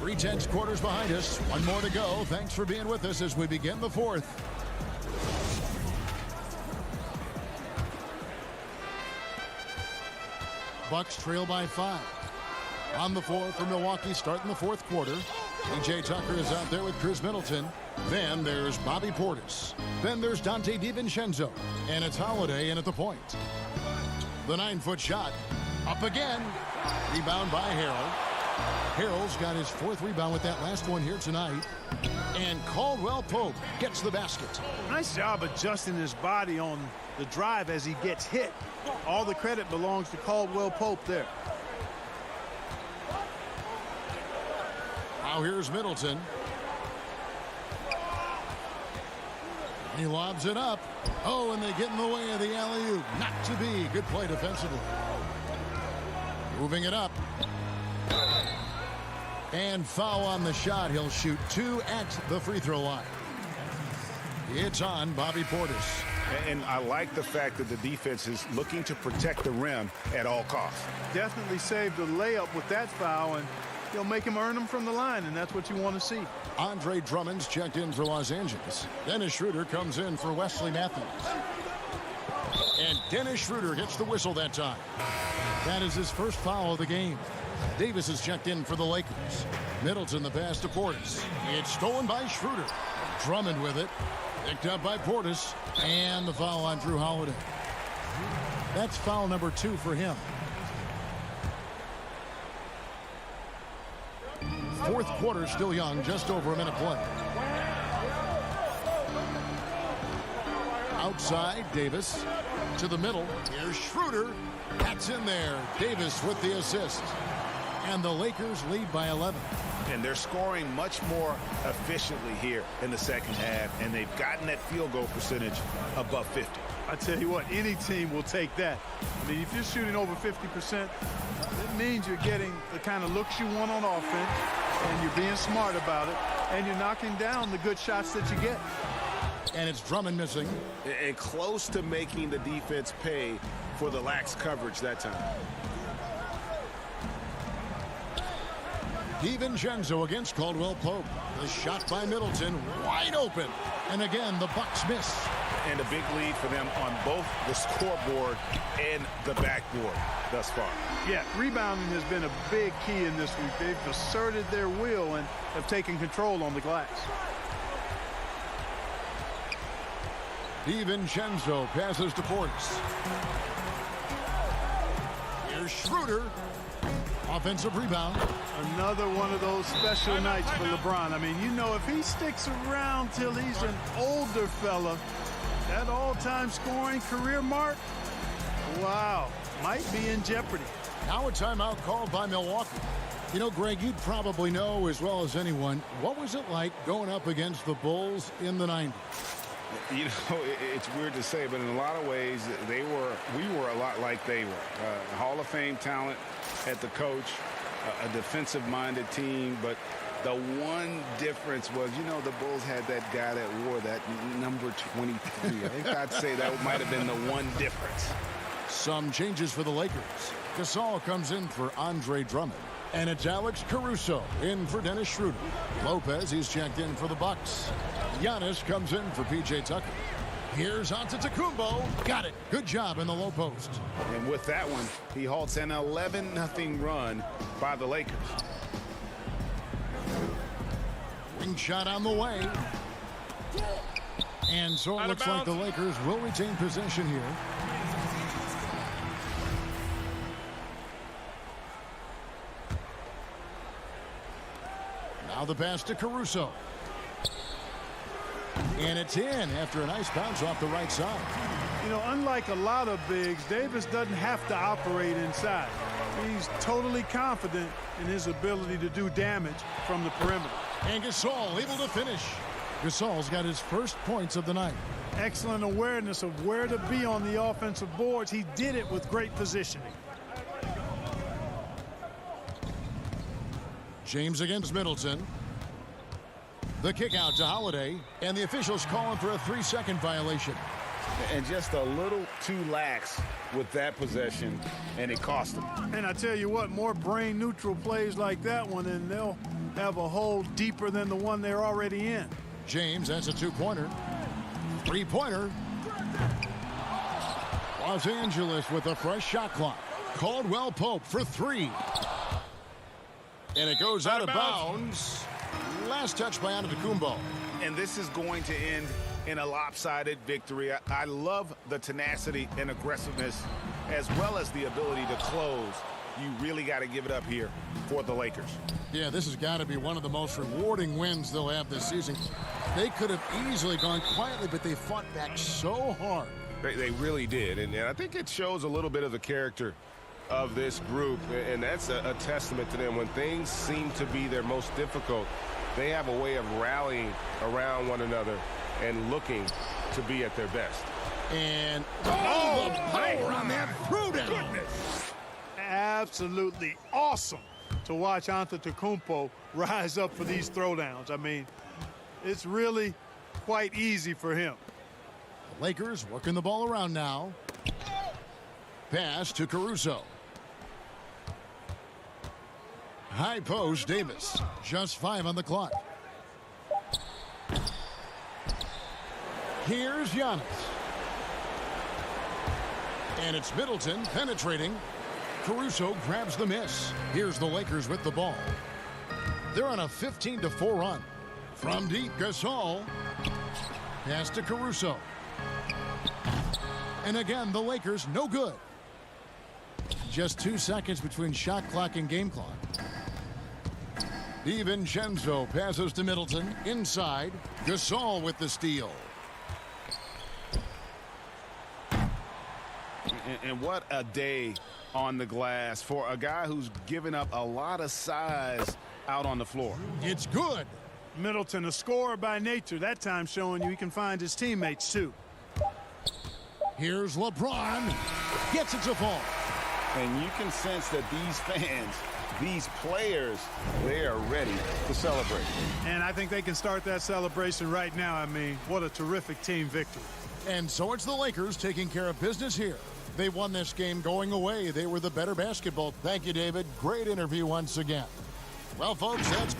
3/10 quarters behind us. One more to go. Thanks for being with us as we begin the fourth. Bucks trail by 5. On the floor for Milwaukee starting the fourth quarter. PJ Tucker is out there with Chris Middleton. Then there's Bobby Portis. Then there's Dante DiVincenzo. And it's Holiday in at the point. The 9-foot shot. Up again. Rebound by Harrell. Harrell's got his 4th rebound with that last one here tonight. And Caldwell Pope gets the basket. Nice job adjusting his body on the drive as he gets hit. All the credit belongs to Caldwell Pope there. Now here's Middleton. He lobs it up. Oh, and they get in the way of the alley-oop. Not to be. Good play defensively. Moving it up. And foul on the shot. He'll shoot 2 at the free throw line. It's on Bobby Portis. And I like the fact that the defense is looking to protect the rim at all costs. Definitely saved a layup with that foul, and he'll make him earn them from the line, and that's what you want to see. Andre Drummond's checked in for Los Angeles. Dennis Schroeder comes in for Wesley Matthews. And Dennis Schroeder gets the whistle that time. That is his first foul of the game. Davis is checked in for the Lakers. Middleton the pass to Portis. It's stolen by Schroeder. Drummond with it. Picked up by Portis. And the foul on Drew Holiday. That's foul number 2 for him. Fourth quarter still young, just over a minute play. Outside, Davis to the middle. Here's Schroeder. That's in there. Davis with the assist. And the Lakers lead by 11. And they're scoring much more efficiently here in the second half, and they've gotten that field goal percentage above 50. I tell you what, any team will take that. I mean, if you're shooting over 50%, it means you're getting the kind of looks you want on offense, and you're being smart about it, and you're knocking down the good shots that you get. And it's Drummond missing. And close to making the defense pay for the lax coverage that time. DiVincenzo against Caldwell Pope. The shot by Middleton, wide open. And again, the Bucks miss. And a big lead for them on both the scoreboard and the backboard thus far. Yeah, rebounding has been a big key in this week. They've asserted their will and have taken control on the glass. DiVincenzo passes to Portis. Here's Schroeder. Offensive rebound. Another one of those special nights for LeBron. I mean, you know, if he sticks around till he's an older fella, that all-time scoring career mark, wow, might be in jeopardy. Now a timeout called by Milwaukee. You know, Greg, you'd probably know as well as anyone, what was it like going up against the Bulls in the 90s? You know, it's weird to say, but in a lot of ways, we were a lot like they were. Hall of Fame talent at the coach, a defensive-minded team, but the one difference was, you know, the Bulls had that guy that wore that number 23. I think I'd say that might have been the one difference. Some changes for the Lakers. Gasol comes in for Andre Drummond. And it's Alex Caruso in for Dennis Schroeder. Lopez, he's checked in for the Bucks. Giannis comes in for P.J. Tucker. Here's Antetokounmpo. Got it. Good job in the low post. And with that one, he halts an 11-0 run by the Lakers. Ring shot on the way. And so it looks like the Lakers will retain possession here. Now the pass to Caruso. And it's in after a nice bounce off the right side. You know, unlike a lot of bigs, Davis doesn't have to operate inside. He's totally confident in his ability to do damage from the perimeter. And Gasol able to finish. Gasol's got his first points of the night. Excellent awareness of where to be on the offensive boards. He did it with great positioning. James against Middleton. The kick out to Holiday, and the officials calling for a 3-second violation. And just a little too lax with that possession, and it cost them. And I tell you what, more brain-neutral plays like that one, and they'll have a hole deeper than the one they're already in. James, that's a two-pointer. Three-pointer. Los Angeles with a fresh shot clock. Caldwell Pope for three. And it goes out of bounds. Last touch by Antetokounmpo. And this is going to end in a lopsided victory. I love the tenacity and aggressiveness as well as the ability to close. You really got to give it up here for the Lakers. Yeah, this has got to be one of the most rewarding wins they'll have this season. They could have easily gone quietly, but they fought back so hard. They really did. And I think it shows a little bit of the character of this group. And that's a testament to them. When things seem to be their most difficult, they have a way of rallying around one another and looking to be at their best. And the power on that throwdown. Absolutely awesome to watch Antetokounmpo rise up for these throwdowns. I mean, it's really quite easy for him. The Lakers working the ball around now. Pass to Caruso. High post, Davis. Just 5 on the clock. Here's Giannis. And it's Middleton penetrating. Caruso grabs the miss. Here's the Lakers with the ball. They're on a 15-4 run. From deep, Gasol. Pass to Caruso. And again, the Lakers no good. Just 2 seconds between shot clock and game clock. DiVincenzo passes to Middleton. Inside. Gasol with the steal. And what a day on the glass for a guy who's given up a lot of size out on the floor. It's good. Middleton, a scorer by nature, that time showing you he can find his teammates too. Here's LeBron. Gets it to fall. And you can sense that these fans, these players, they are ready to celebrate. And I think they can start that celebration right now. I mean, what a terrific team victory. And so it's the Lakers taking care of business here. They won this game going away. They were the better basketball. Thank you, David. Great interview once again. Well, folks, that's